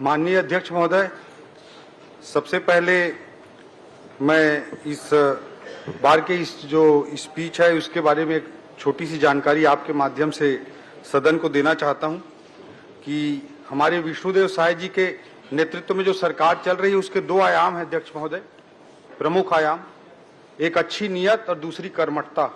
माननीय अध्यक्ष महोदय, सबसे पहले मैं इस बार के इस जो स्पीच है उसके बारे में एक छोटी सी जानकारी आपके माध्यम से सदन को देना चाहता हूं कि हमारे विष्णुदेव साय जी के नेतृत्व में जो सरकार चल रही है उसके दो आयाम हैं अध्यक्ष महोदय, प्रमुख आयाम, एक अच्छी नीयत और दूसरी कर्मठता।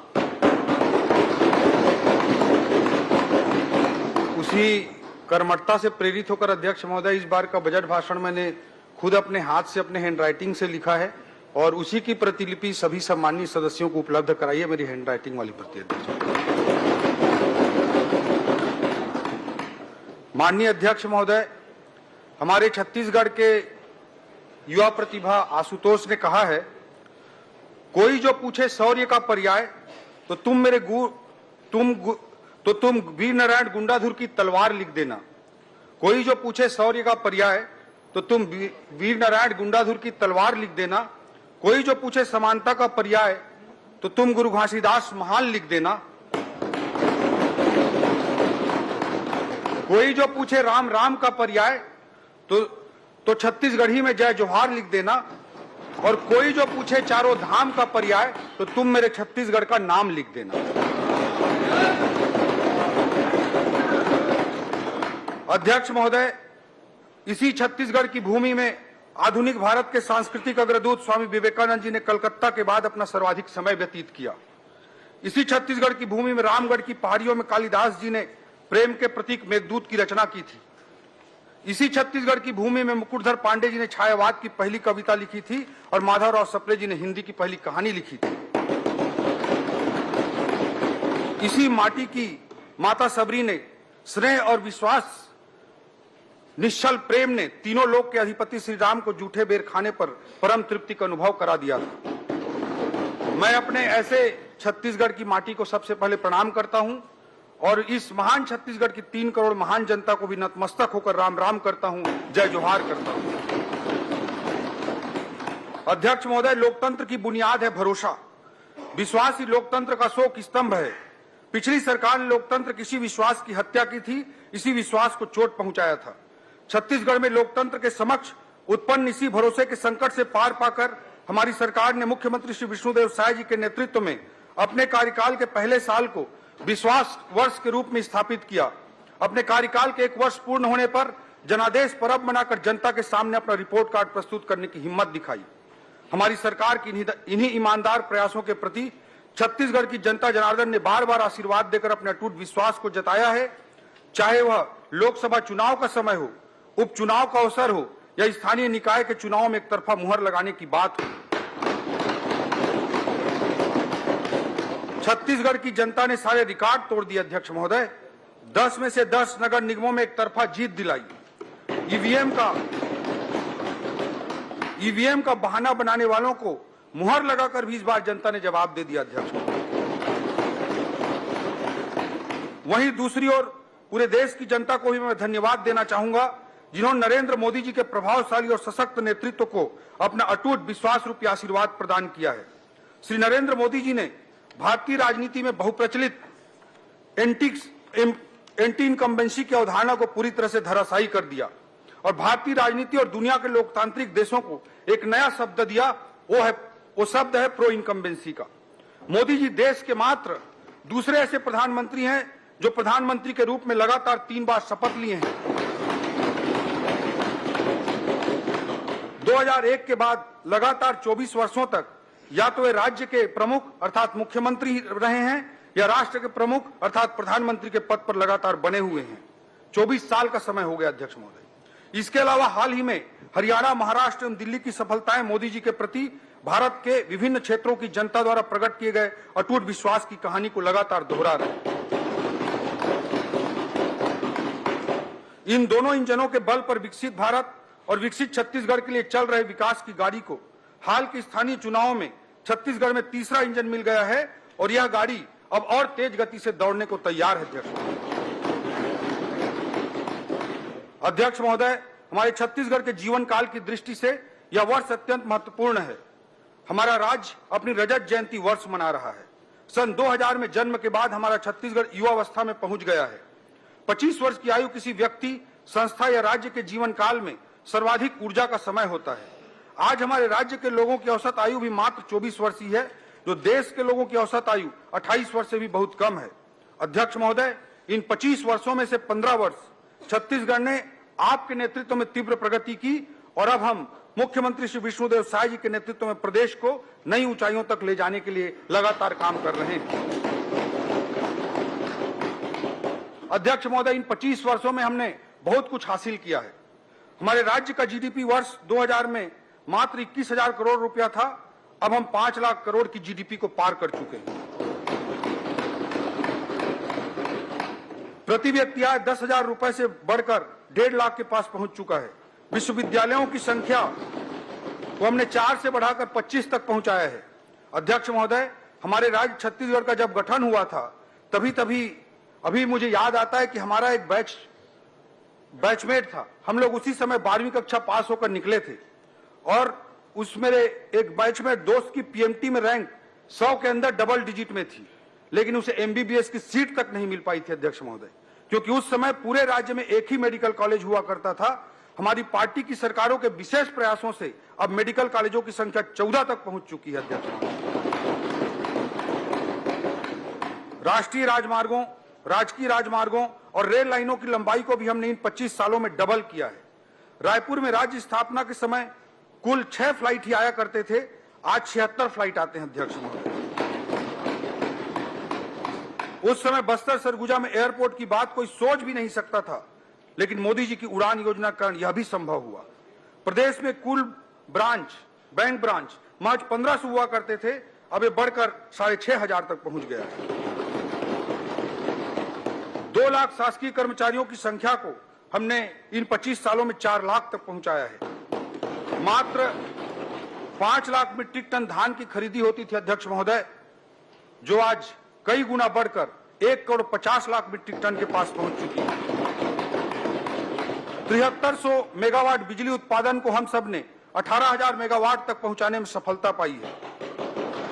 उसी कर्मठता से प्रेरित होकर अध्यक्ष महोदय इस बार का बजट भाषण मैंने खुद अपने हाथ से अपने हैंडराइटिंग से लिखा है और उसी की प्रतिलिपि सभी सम्मानीय सदस्यों को उपलब्ध कराई है, मेरी हैंडराइटिंग वाली प्रति। माननीय अध्यक्ष महोदय, हमारे छत्तीसगढ़ के युवा प्रतिभा आशुतोष ने कहा है, कोई जो पूछे शौर्य का पर्याय तो तुम वीर नारायण गुंडाधुर की तलवार लिख देना। कोई जो पूछे शौर्य का पर्याय तो तुम वीर नारायण गुंडाधुर की तलवार लिख देना। कोई जो पूछे समानता का पर्याय तो तुम गुरु घासीदास महान लिख देना। कोई जो पूछे राम राम का पर्याय तो छत्तीसगढ़ी में जय जोहार लिख देना। और कोई जो पूछे चारों धाम का पर्याय तो तुम मेरे छत्तीसगढ़ का नाम लिख देना। अध्यक्ष महोदय, इसी छत्तीसगढ़ की भूमि में आधुनिक भारत के सांस्कृतिक अग्रदूत स्वामी विवेकानंद जी ने कलकत्ता के बाद अपना सर्वाधिक समय व्यतीत किया। इसी छत्तीसगढ़ की भूमि में रामगढ़ की पहाड़ियों में कालिदास जी ने प्रेम के प्रतीक मेघदूत की रचना की थी। इसी छत्तीसगढ़ की भूमि में मुकुटधर पांडे जी ने छायावाद की पहली कविता लिखी थी और माधवराव सप्रे जी ने हिंदी की पहली कहानी लिखी थी। इसी माटी की माता सबरी ने स्नेह और विश्वास, निश्चल प्रेम ने तीनों लोक के अधिपति श्री राम को जूठे बेर खाने पर परम तृप्ति का अनुभव करा दिया था। मैं अपने ऐसे छत्तीसगढ़ की माटी को सबसे पहले प्रणाम करता हूं और इस महान छत्तीसगढ़ की 3 करोड़ महान जनता को भी नतमस्तक होकर राम राम करता हूं, जय जोहार करता हूं। अध्यक्ष महोदय, लोकतंत्र की बुनियाद है भरोसा। विश्वास ही लोकतंत्र का शोक स्तंभ है। पिछली सरकार ने लोकतंत्र के इसी विश्वास की हत्या की थी, इसी विश्वास को चोट पहुंचाया था। छत्तीसगढ़ में लोकतंत्र के समक्ष उत्पन्न इसी भरोसे के संकट से पार पाकर हमारी सरकार ने मुख्यमंत्री श्री विष्णुदेव साय जी के नेतृत्व में अपने कार्यकाल के पहले साल को विश्वास वर्ष के रूप में स्थापित किया। अपने कार्यकाल के 1 वर्ष पूर्ण होने पर जनादेश पर्व मनाकर जनता के सामने अपना रिपोर्ट कार्ड प्रस्तुत करने की हिम्मत दिखाई। हमारी सरकार की इन्हीं ईमानदार प्रयासों के प्रति छत्तीसगढ़ की जनता जनार्दन ने बार बार आशीर्वाद देकर अपने अटूट विश्वास को जताया है। चाहे वह लोकसभा चुनाव का समय हो, उपचुनाव का अवसर हो या स्थानीय निकाय के चुनाव में एक तरफा मुहर लगाने की बात हो, छत्तीसगढ़ की जनता ने सारे रिकॉर्ड तोड़ दिए। अध्यक्ष महोदय, 10 में से 10 नगर निगमों में एक तरफा जीत दिलाई। ईवीएम का बहाना बनाने वालों को मुहर लगाकर भी इस बार जनता ने जवाब दे दिया। अध्यक्ष, वहीं दूसरी ओर पूरे देश की जनता को भी मैं धन्यवाद देना चाहूंगा, जिन्होंने नरेंद्र मोदी जी के प्रभावशाली और सशक्त नेतृत्व को अपना अटूट विश्वास रूपी आशीर्वाद प्रदान किया है। श्री नरेंद्र मोदी जी ने भारतीय राजनीति में बहुप्रचलित एंटी इनकम्बेंसी की अवधारणा को पूरी तरह से धराशायी कर दिया और भारतीय राजनीति और दुनिया के लोकतांत्रिक देशों को एक नया शब्द दिया, वो शब्द है प्रो इनकम्बेंसी का। मोदी जी देश के मात्र दूसरे ऐसे प्रधानमंत्री हैं जो प्रधानमंत्री के रूप में लगातार 3 बार शपथ लिए हैं। 2001 के बाद लगातार 24 वर्षों तक या तो वे राज्य के प्रमुख अर्थात मुख्यमंत्री रहे हैं या राष्ट्र के प्रमुख अर्थात प्रधानमंत्री के पद पर लगातार बने हुए हैं। 24 साल का समय हो गया अध्यक्ष महोदय। इसके अलावा हाल ही में हरियाणा, महाराष्ट्र एवं दिल्ली की सफलताएं मोदी जी के प्रति भारत के विभिन्न क्षेत्रों की जनता द्वारा प्रकट किए गए अटूट विश्वास की कहानी को लगातार दोहरा रहे हैं। इन दोनों इंजनों के बल पर विकसित भारत और विकसित छत्तीसगढ़ के लिए चल रहे विकास की गाड़ी को हाल के स्थानीय चुनावों में छत्तीसगढ़ में तीसरा इंजन मिल गया है और यह गाड़ी अब और तेज गति से दौड़ने को तैयार है। अध्यक्ष महोदय, हमारे छत्तीसगढ़ के जीवन काल की दृष्टि से यह वर्ष अत्यंत महत्वपूर्ण है। हमारा राज्य अपनी रजत जयंती वर्ष मना रहा है। सन 2000 में जन्म के बाद हमारा छत्तीसगढ़ युवावस्था में पहुंच गया है। 25 वर्ष की आयु किसी व्यक्ति संस्था या राज्य के जीवन काल में सर्वाधिक ऊर्जा का समय होता है। आज हमारे राज्य के लोगों की औसत आयु भी मात्र 24 वर्ष ही है, जो देश के लोगों की औसत आयु 28 वर्ष से भी बहुत कम है। अध्यक्ष महोदय, इन 25 वर्षों में से 15 वर्ष छत्तीसगढ़ ने आपके नेतृत्व में तीव्र प्रगति की और अब हम मुख्यमंत्री श्री विष्णुदेव साय जी के नेतृत्व में प्रदेश को नई ऊंचाइयों तक ले जाने के लिए लगातार काम कर रहे हैं। अध्यक्ष महोदय, इन 25 वर्षों में हमने बहुत कुछ हासिल किया है। हमारे राज्य का जीडीपी वर्ष 2000 में मात्र 21,000 करोड़ रुपया था, अब हम 5 लाख करोड़ की जीडीपी को पार कर चुके हैं। प्रति व्यक्ति आय 10,000 रुपए से बढ़कर 1.5 लाख के पास पहुंच चुका है। विश्वविद्यालयों की संख्या को हमने 4 से बढ़ाकर 25 तक पहुंचाया है। अध्यक्ष महोदय, हमारे राज्य छत्तीसगढ़ का जब गठन हुआ था अभी मुझे याद आता है कि हमारा एक बैचमेट था। हम लोग उसी समय 12वीं कक्षा पास होकर निकले थे और उस मेरे एक बैचमेट दोस्त की पीएमटी में रैंक 100 के अंदर डबल डिजिट में थी, लेकिन उसे एमबीबीएस की सीट तक नहीं मिल पाई थी। अध्यक्ष महोदय, क्योंकि उस समय पूरे राज्य में एक ही मेडिकल कॉलेज हुआ करता था। हमारी पार्टी की सरकारों के विशेष प्रयासों से अब मेडिकल कॉलेजों की संख्या 14 तक पहुंच चुकी है। अध्यक्ष महोदय, राजकीय राजमार्गों और रेल लाइनों की लंबाई को भी हमने इन 25 सालों में डबल किया है। रायपुर में राज्य स्थापना के समय कुल 6 फ्लाइट ही आया करते थे, आज 76 फ्लाइट आते हैं। अध्यक्ष महोदय, उस समय बस्तर सरगुजा में एयरपोर्ट की बात कोई सोच भी नहीं सकता था, लेकिन मोदी जी की उड़ान योजना के कारण यह भी संभव हुआ। प्रदेश में कुल बैंक ब्रांच महज 1500 हुआ करते थे, अब ये बढ़कर 6,500 तक पहुंच गया है। 2 लाख शासकीय कर्मचारियों की संख्या को हमने इन 25 सालों में 4 लाख तक पहुंचाया है। मात्र 5 लाख मीट्रिक टन धान की खरीदी होती थी अध्यक्ष महोदय, जो आज कई गुना बढ़कर 1,50,00,000 मीट्रिक टन के पास पहुंच चुकी है। 7300 मेगावाट बिजली उत्पादन को हम सब ने 18,000 मेगावाट तक पहुंचाने में सफलता पाई है।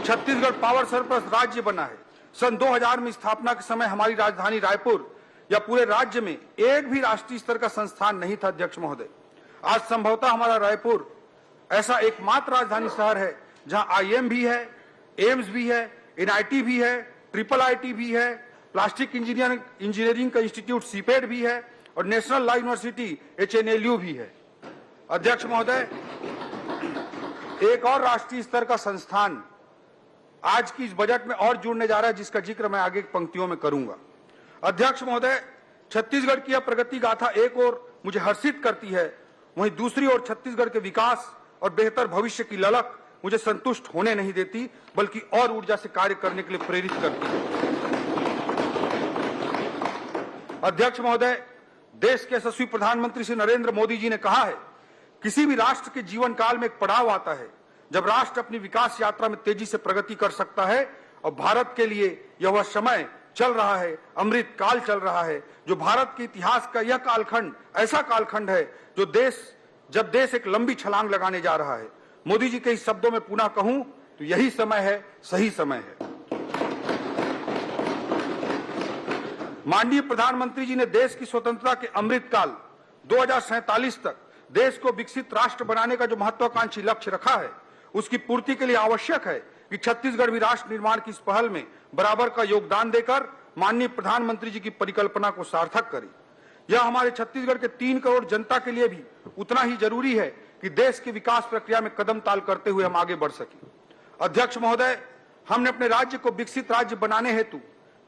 छत्तीसगढ़ पावर सरप्लस राज्य बना है। सन 2000 में स्थापना के समय हमारी राजधानी रायपुर या पूरे राज्य में एक भी राष्ट्रीय स्तर का संस्थान नहीं था। अध्यक्ष महोदय, आज संभवतः हमारा रायपुर ऐसा एकमात्र राजधानी शहर है जहां आईएम भी है, एम्स भी है, एनआईटी भी है, ट्रिपल आईटी भी है, प्लास्टिक इंजीनियरिंग का इंस्टीट्यूट सीपेड भी है और नेशनल लॉ यूनिवर्सिटी एचएनएलयू भी है। अध्यक्ष महोदय, एक और राष्ट्रीय स्तर का संस्थान आज की इस बजट में और जुड़ने जा रहा है, जिसका जिक्र मैं आगे की पंक्तियों में करूंगा। अध्यक्ष महोदय, छत्तीसगढ़ की यह प्रगति गाथा एक ओर मुझे हर्षित करती है, वहीं दूसरी ओर छत्तीसगढ़ के विकास और बेहतर भविष्य की ललक मुझे संतुष्ट होने नहीं देती, बल्कि और ऊर्जा से कार्य करने के लिए प्रेरित करती है। अध्यक्ष महोदय, देश के यशस्वी प्रधानमंत्री श्री नरेंद्र मोदी जी ने कहा है, किसी भी राष्ट्र के जीवन काल में एक पड़ाव आता है जब राष्ट्र अपनी विकास यात्रा में तेजी से प्रगति कर सकता है, और भारत के लिए यह वह समय चल रहा है, अमृत काल चल रहा है, जो भारत के इतिहास का यह कालखंड ऐसा कालखंड है जब देश एक लंबी छलांग लगाने जा रहा है। मोदी जी के इस शब्दों में पुनः कहूं तो यही समय है, सही समय है। माननीय प्रधानमंत्री जी ने देश की स्वतंत्रता के अमृत काल 2047 तक देश को विकसित राष्ट्र बनाने का जो महत्वाकांक्षी लक्ष्य रखा है, उसकी पूर्ति के लिए आवश्यक है कि छत्तीसगढ़ भी राष्ट्र निर्माण की इस पहल में बराबर का योगदान देकर माननीय प्रधानमंत्री जी की परिकल्पना को सार्थक करे। यह हमारे छत्तीसगढ़ के 3 करोड़ जनता के लिए भी उतना ही जरूरी है कि देश की विकास प्रक्रिया में कदम ताल करते हुए हम आगे बढ़ सकें। अध्यक्ष महोदय, हमने अपने राज्य को विकसित राज्य बनाने हेतु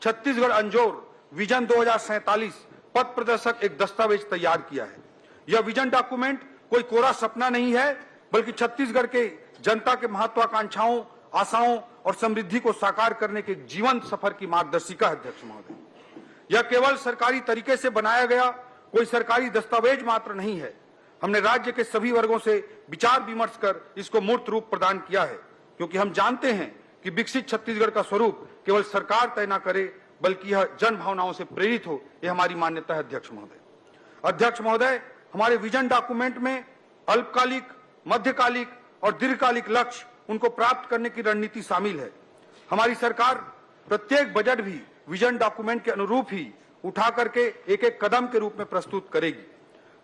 छत्तीसगढ़ अंजोर विजन 2047 पथ प्रदर्शक एक दस्तावेज तैयार किया है। यह विजन डॉक्यूमेंट कोई कोरा सपना नहीं है, बल्कि छत्तीसगढ़ के जनता के महत्वाकांक्षाओं, आशाओं और समृद्धि को साकार करने के जीवंत सफर की मार्गदर्शिका है। अध्यक्ष महोदय, यह केवल सरकारी तरीके से बनाया गया कोई सरकारी दस्तावेज मात्र नहीं है। हमने राज्य के सभी वर्गों से विचार विमर्श कर इसको मूर्त रूप प्रदान किया है, क्योंकि हम जानते हैं कि विकसित छत्तीसगढ़ का स्वरूप केवल सरकार तय न करे, बल्कि यह जन भावनाओं से प्रेरित हो, यह हमारी मान्यता है। अध्यक्ष महोदय, हमारे विजन डॉक्यूमेंट में अल्पकालिक, मध्यकालिक और दीर्घकालिक लक्ष्य उनको प्राप्त करने की रणनीति शामिल है। हमारी सरकार प्रत्येक बजट भी विजन डॉक्यूमेंट के अनुरूप ही उठा करके एक एक कदम के रूप में प्रस्तुत करेगी।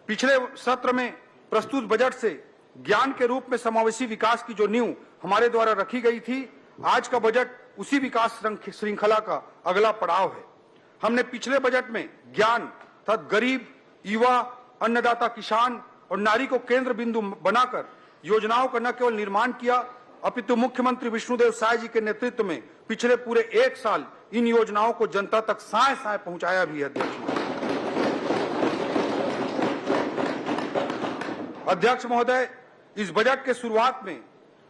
पिछले सत्र में प्रस्तुत बजट से ज्ञान के रूप में समावेशी विकास की जो नींव हमारे द्वारा रखी गई थी, आज का बजट उसी विकास श्रृंखला का अगला पड़ाव है। हमने पिछले बजट में ज्ञान तथा गरीब, युवा, अन्नदाता, किसान और नारी को केंद्र बिंदु बनाकर योजनाओं का न केवल निर्माण किया, अपितु मुख्यमंत्री विष्णुदेव साय जी के नेतृत्व में पिछले पूरे 1 साल इन योजनाओं को जनता तक साय साय पहुंचाया भी है। अध्यक्ष महोदय, इस बजट के शुरुआत में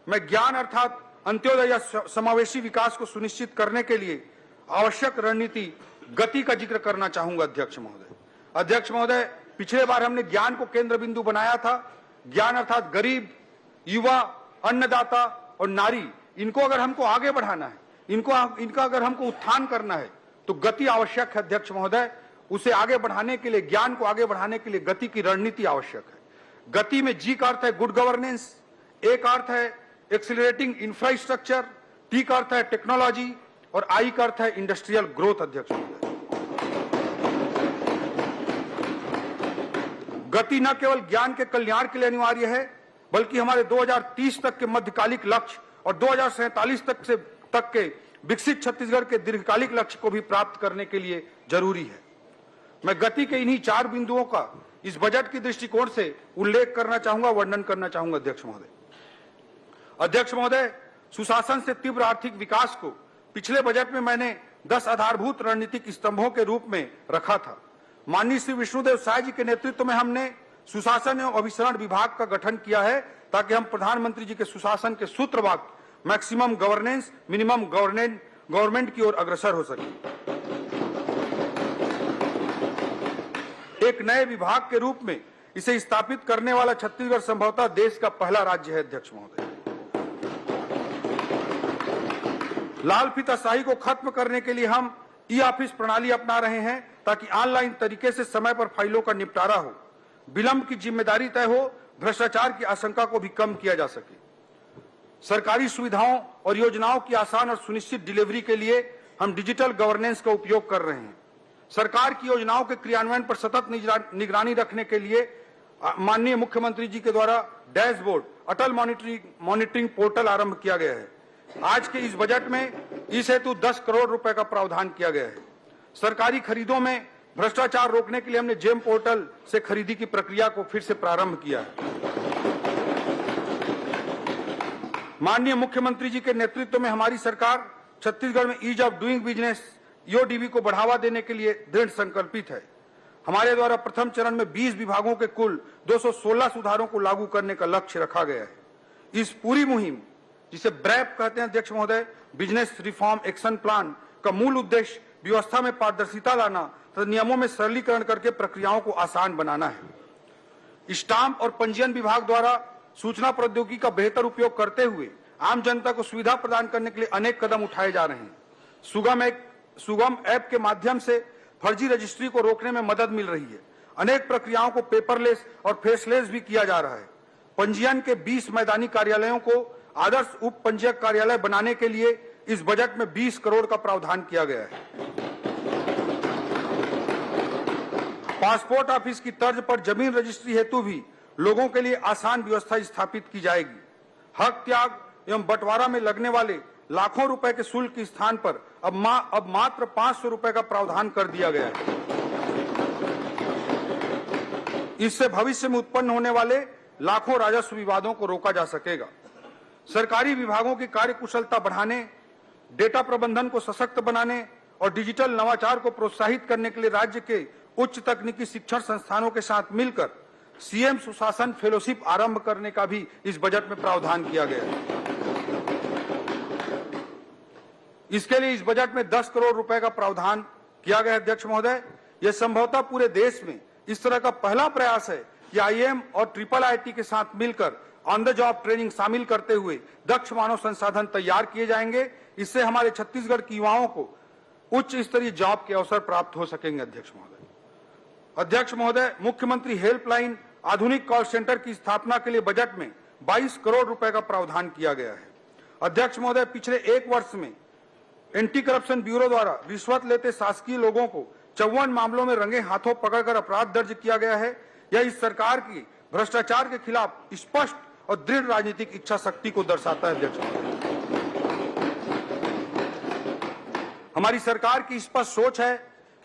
मैं ज्ञान अर्थात अंत्योदय या समावेशी विकास को सुनिश्चित करने के लिए आवश्यक रणनीति गति का जिक्र करना चाहूंगा। अध्यक्ष महोदय, पिछले बार हमने ज्ञान को केंद्र बिंदु बनाया था। ज्ञान अर्थात गरीब, युवा, अन्नदाता और नारी, इनको अगर हमको आगे बढ़ाना है, इनका अगर हमको उत्थान करना है तो गति आवश्यक है। अध्यक्ष महोदय, उसे आगे बढ़ाने के लिए, ज्ञान को आगे बढ़ाने के लिए गति की रणनीति आवश्यक है। गति में जी का अर्थ है गुड गवर्नेंस, ए का अर्थ है एक्सीलरेटिंग इंफ्रास्ट्रक्चर, टी का अर्थ है टेक्नोलॉजी और आई का अर्थ है इंडस्ट्रियल ग्रोथ। अध्यक्ष महोदय, गति न केवल ज्ञान के कल्याण के लिए अनिवार्य है, बल्कि हमारे 2030 तक के मध्यकालिक लक्ष्य और 2047 तक के विकसित छत्तीसगढ़ के दीर्घकालिक लक्ष्य को भी प्राप्त करने के लिए जरूरी है। मैं गति के इन्हीं 4 बिंदुओं का इस बजट के दृष्टिकोण से उल्लेख करना चाहूंगा, वर्णन करना चाहूंगा। अध्यक्ष महोदय, सुशासन से तीव्र आर्थिक विकास को पिछले बजट में मैंने 10 आधारभूत रणनीतिक स्तंभों के रूप में रखा था। माननीय श्री विष्णुदेव साय जी के नेतृत्व में हमने सुशासन एवं अभिसरण विभाग का गठन किया है, ताकि हम प्रधानमंत्री जी के सुशासन के सूत्र वाक्य मैक्सिमम गवर्नेंस मिनिमम गवर्नमेंट की ओर अग्रसर हो सके। एक नए विभाग के रूप में इसे स्थापित करने वाला छत्तीसगढ़ संभवतः देश का पहला राज्य है। अध्यक्ष महोदय, लाल फीताशाही को खत्म करने के लिए हम ई ऑफिस प्रणाली अपना रहे हैं, ताकि ऑनलाइन तरीके से समय पर फाइलों का निपटारा हो, विलंब की जिम्मेदारी तय हो, भ्रष्टाचार की आशंका को भी कम किया जा सके। सरकारी सुविधाओं और योजनाओं की आसान और सुनिश्चित डिलीवरी के लिए हम डिजिटल गवर्नेंस का उपयोग कर रहे हैं। सरकार की योजनाओं के क्रियान्वयन पर सतत निगरानी रखने के लिए माननीय मुख्यमंत्री जी के द्वारा डैशबोर्ड अटल मॉनिटरिंग पोर्टल आरंभ किया गया है। आज के इस बजट में इस हेतु 10 करोड़ रुपए का प्रावधान किया गया है। सरकारी खरीदों में भ्रष्टाचार रोकने के लिए हमने जेम पोर्टल से खरीदी की प्रक्रिया को फिर से प्रारंभ किया है। माननीय मुख्यमंत्री जी के नेतृत्व में हमारी सरकार छत्तीसगढ़ में ease of doing business EODB को बढ़ावा देने के लिए दृढ़ संकल्पित है। हमारे द्वारा प्रथम चरण में 20 विभागों के कुल 216 सुधारों को लागू करने का लक्ष्य रखा गया है। इस पूरी मुहिम, जिसे ब्रैप कहते हैं अध्यक्ष महोदय, बिजनेस रिफॉर्म एक्शन प्लान, का मूल उद्देश्य व्यवस्था में पारदर्शिता लाना तथा नियमों में सरलीकरण करके प्रक्रियाओं को आसान बनाना है। स्टाम्प और पंजीयन विभाग द्वारा सूचना प्रौद्योगिकी का बेहतर उपयोग करते हुए आम जनता को सुविधा प्रदान करने के लिए अनेक कदम उठाए जा रहे हैं। सुगम ऐप के माध्यम से फर्जी रजिस्ट्री को रोकने में मदद मिल रही है। अनेक प्रक्रियाओं को पेपरलेस और फेसलेस भी किया जा रहा है। पंजीयन के 20 मैदानी कार्यालयों को आदर्श उप पंजीयक कार्यालय बनाने के लिए इस बजट में 20 करोड़ का प्रावधान किया गया है। पासपोर्ट ऑफिस की तर्ज पर जमीन रजिस्ट्री हेतु भी लोगों के लिए आसान व्यवस्था स्थापित की जाएगी। हक त्याग एवं बंटवारा में लगने वाले लाखों रुपए के शुल्क के स्थान पर अब मात्र 500 रुपए का प्रावधान कर दिया गया है। इससे भविष्य में उत्पन्न होने वाले लाखों राजस्व विवादों को रोका जा सकेगा। सरकारी विभागों की कार्यकुशलता बढ़ाने, डेटा प्रबंधन को सशक्त बनाने और डिजिटल नवाचार को प्रोत्साहित करने के लिए राज्य के उच्च तकनीकी शिक्षण संस्थानों के साथ मिलकर सीएम सुशासन फेलोशिप आरंभ करने का भी इस बजट में प्रावधान किया गया है। इसके लिए इस बजट में 10 करोड़ रुपए का प्रावधान किया गया। अध्यक्ष महोदय, यह संभवतः पूरे देश में इस तरह का पहला प्रयास है कि आईएम और IIIT के साथ मिलकर ऑन द जॉब ट्रेनिंग शामिल करते हुए दक्ष मानव संसाधन तैयार किए जाएंगे। इससे हमारे छत्तीसगढ़ के युवाओं को उच्च स्तरीय जॉब के अवसर प्राप्त हो सकेंगे। अध्यक्ष महोदय, मुख्यमंत्री हेल्पलाइन आधुनिक कॉल सेंटर की स्थापना के लिए बजट में 22 करोड़ रुपए का प्रावधान किया गया है। अध्यक्ष महोदय, पिछले 1 वर्ष में एंटी करप्शन ब्यूरो द्वारा रिश्वत लेते शासकीय लोगों को 54 मामलों में रंगे हाथों पकड़कर अपराध दर्ज किया गया है। यह इस सरकार की भ्रष्टाचार के खिलाफ स्पष्ट और दृढ़ राजनीतिक इच्छा शक्ति को दर्शाता है। अध्यक्ष महोदय, हमारी सरकार की स्पष्ट सोच है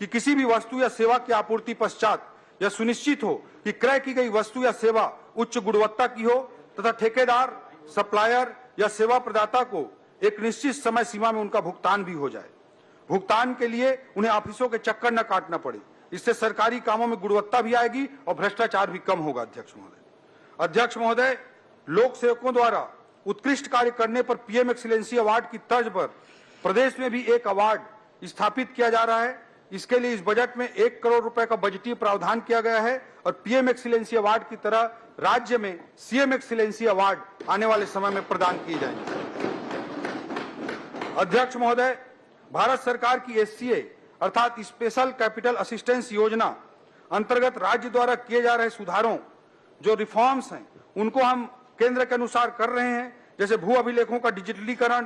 कि किसी भी वस्तु या सेवा की आपूर्ति पश्चात यह सुनिश्चित हो कि क्रय की गई वस्तु या सेवा उच्च गुणवत्ता की हो तथा ठेकेदार, सप्लायर या सेवा प्रदाता को एक निश्चित समय सीमा में उनका भुगतान भी हो जाए। भुगतान के लिए उन्हें ऑफिसों के चक्कर न काटना पड़े। इससे सरकारी कामों में गुणवत्ता भी आएगी और भ्रष्टाचार भी कम होगा। अध्यक्ष महोदय, लोक सेवकों द्वारा उत्कृष्ट कार्य करने पर पीएम एक्सीलेंसी अवार्ड की तर्ज पर प्रदेश में भी एक अवार्ड स्थापित किया जा रहा है। इसके लिए इस बजट में 1 करोड़ रुपए का बजटीय प्रावधान किया गया है और पीएम एक्सीलेंसी अवार्ड की तरह राज्य में सीएम एक्सीलेंसी अवार्ड आने वाले समय में प्रदान किए जाएंगे। अध्यक्ष महोदय, भारत सरकार की एससीए अर्थात स्पेशल कैपिटल असिस्टेंस योजना अंतर्गत राज्य द्वारा किए जा रहे सुधारों, जो रिफॉर्म्स हैं, उनको हम केंद्र के अनुसार कर रहे हैं। जैसे भू अभिलेखों का डिजिटलीकरण,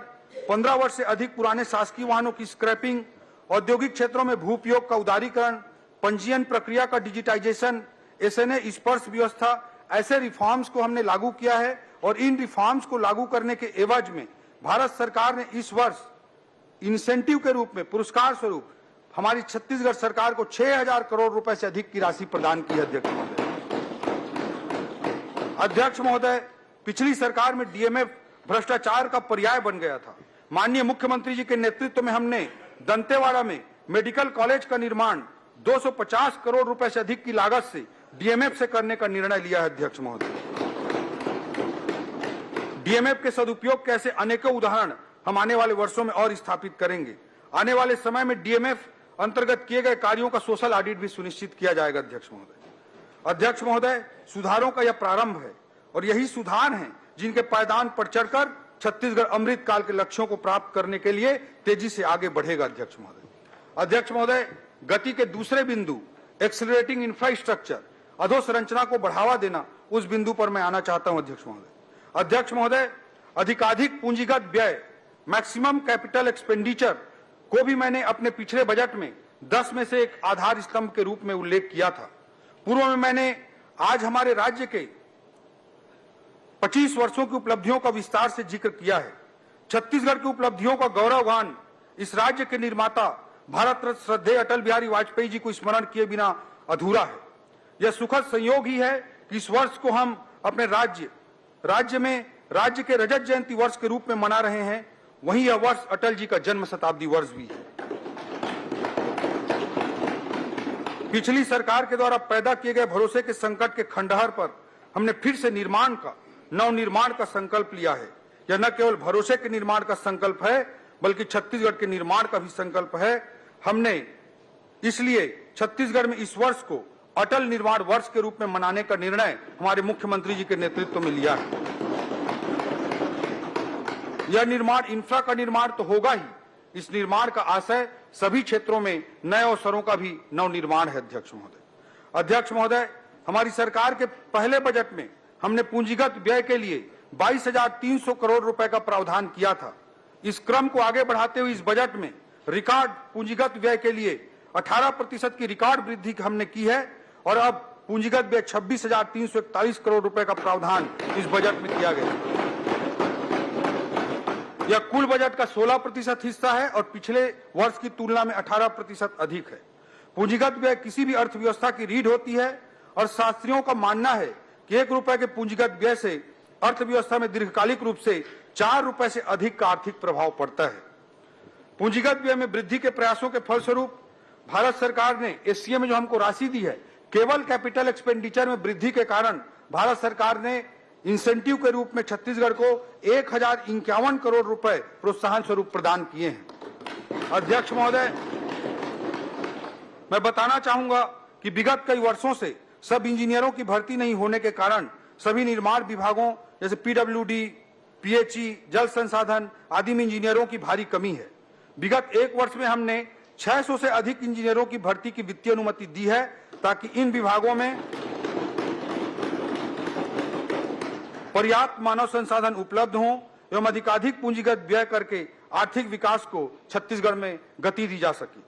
15 वर्ष से अधिक पुराने शासकीय वाहनों की स्क्रैपिंग, औद्योगिक क्षेत्रों में भू उपयोग का उदारीकरण, पंजीयन प्रक्रिया का डिजिटाइजेशन, एसएनए स्पर्श व्यवस्था, ऐसे रिफॉर्म्स को हमने लागू किया है। और इन रिफॉर्म्स को लागू करने के एवज में भारत सरकार ने इस वर्ष इंसेंटिव के रूप में, पुरस्कार स्वरूप हमारी छत्तीसगढ़ सरकार को 6,000 करोड़ रुपए से अधिक की राशि प्रदान की है। अध्यक्ष महोदय, पिछली सरकार में डीएमएफ भ्रष्टाचार का पर्याय बन गया था। माननीय मुख्यमंत्री जी के नेतृत्व में हमने दंतेवाड़ा में मेडिकल कॉलेज का निर्माण 250 करोड़ रुपए से अधिक की लागत से डीएमएफ से करने का निर्णय लिया है। अध्यक्ष महोदय, डीएमएफ के सदुपयोग के ऐसे अनेकों उदाहरण हम आने वाले वर्षों में और स्थापित करेंगे। आने वाले समय में डीएमएफ अंतर्गत किए गए कार्यों का सोशल ऑडिट भी सुनिश्चित किया जाएगा। अध्यक्ष महोदय, सुधारों का यह प्रारंभ है और यही सुधार हैं जिनके पायदान पर चढ़कर छत्तीसगढ़ अमृत काल के लक्ष्यों को प्राप्त करने के लिए तेजी से आगे बढ़ेगा। अध्यक्ष महोदय, गति के दूसरे बिंदु एक्सेलरेटिंग इंफ्रास्ट्रक्चर, अधोसंरचना को बढ़ावा देना, उस बिंदु पर मैं आना चाहता हूं। अध्यक्ष महोदय, अधिकाधिक पूंजीगत व्यय, मैक्सिमम कैपिटल एक्सपेंडिचर को भी मैंने अपने पिछले बजट में 10 में से एक आधार स्तंभ के रूप में उल्लेख किया था। पूर्व में मैंने आज हमारे राज्य के 25 वर्षों की उपलब्धियों का विस्तार से जिक्र किया है। छत्तीसगढ़ की उपलब्धियों का गौरवगान इस राज्य के निर्माता भारत रत्न श्रद्धेय अटल बिहारी वाजपेयी जी को स्मरण किए बिना अधूरा है। यह सुखद संयोग ही है कि इस वर्ष को हम अपने राज्य में राज्य के रजत जयंती वर्ष के रूप में मना रहे हैं। वहीं यह वर्ष अटल जी का जन्म शताब्दी वर्ष भी है। पिछली सरकार के द्वारा पैदा किए गए भरोसे के संकट के खंडहर पर हमने फिर से नवनिर्माण का संकल्प लिया है। यह न केवल भरोसे के निर्माण का संकल्प है, बल्कि छत्तीसगढ़ के निर्माण का भी संकल्प है। हमने इसलिए छत्तीसगढ़ में इस वर्ष को अटल निर्माण वर्ष के रूप में मनाने का निर्णय हमारे मुख्यमंत्री जी के नेतृत्व में लिया है। यह निर्माण इंफ्रा का निर्माण तो होगा ही, इस निर्माण का आशय सभी क्षेत्रों में नए अवसरों का भी नवनिर्माण है। अध्यक्ष महोदय, हमारी सरकार के पहले बजट में हमने पूंजीगत व्यय के लिए 22,300 करोड़ रुपए का प्रावधान किया था। इस क्रम को आगे बढ़ाते हुए इस बजट में रिकॉर्ड पूंजीगत व्यय के लिए 18% की रिकॉर्ड वृद्धि हमने की है और अब पूंजीगत व्यय 26,341 करोड़ रुपए का प्रावधान इस बजट में किया गया। यह कुल बजट का 16% हिस्सा है और पिछले वर्ष की तुलना में 18% अधिक है। पूंजीगत व्यय किसी भी अर्थव्यवस्था की रीढ़ होती है और शास्त्रियों का मानना है कि 1 रुपए के पूंजीगत व्यय से अर्थव्यवस्था में दीर्घकालिक रूप से 4 रुपए से अधिक का आर्थिक प्रभाव पड़ता है। पूंजीगत व्यय में वृद्धि के प्रयासों के फलस्वरूप भारत सरकार ने एससीए में जो हमको राशि दी है, केवल कैपिटल एक्सपेंडिचर में वृद्धि के कारण भारत सरकार ने इंसेंटिव के रूप में छत्तीसगढ़ को 1,051 करोड़ रुपए प्रोत्साहन स्वरूप प्रदान किए हैं। अध्यक्ष महोदय, मैं बताना चाहूंगा कि विगत कई वर्षों से सब इंजीनियरों की भर्ती नहीं होने के कारण सभी निर्माण विभागों जैसे पीडब्ल्यूडी, पीएचई, जल संसाधन आदि में इंजीनियरों की भारी कमी है। विगत 1 वर्ष में हमने 600 से अधिक इंजीनियरों की भर्ती की वित्तीय अनुमति दी है ताकि इन विभागों में पर्याप्त मानव संसाधन उपलब्ध हों एवं अधिकाधिक पूंजीगत व्यय करके आर्थिक विकास को छत्तीसगढ़ में गति दी जा सके।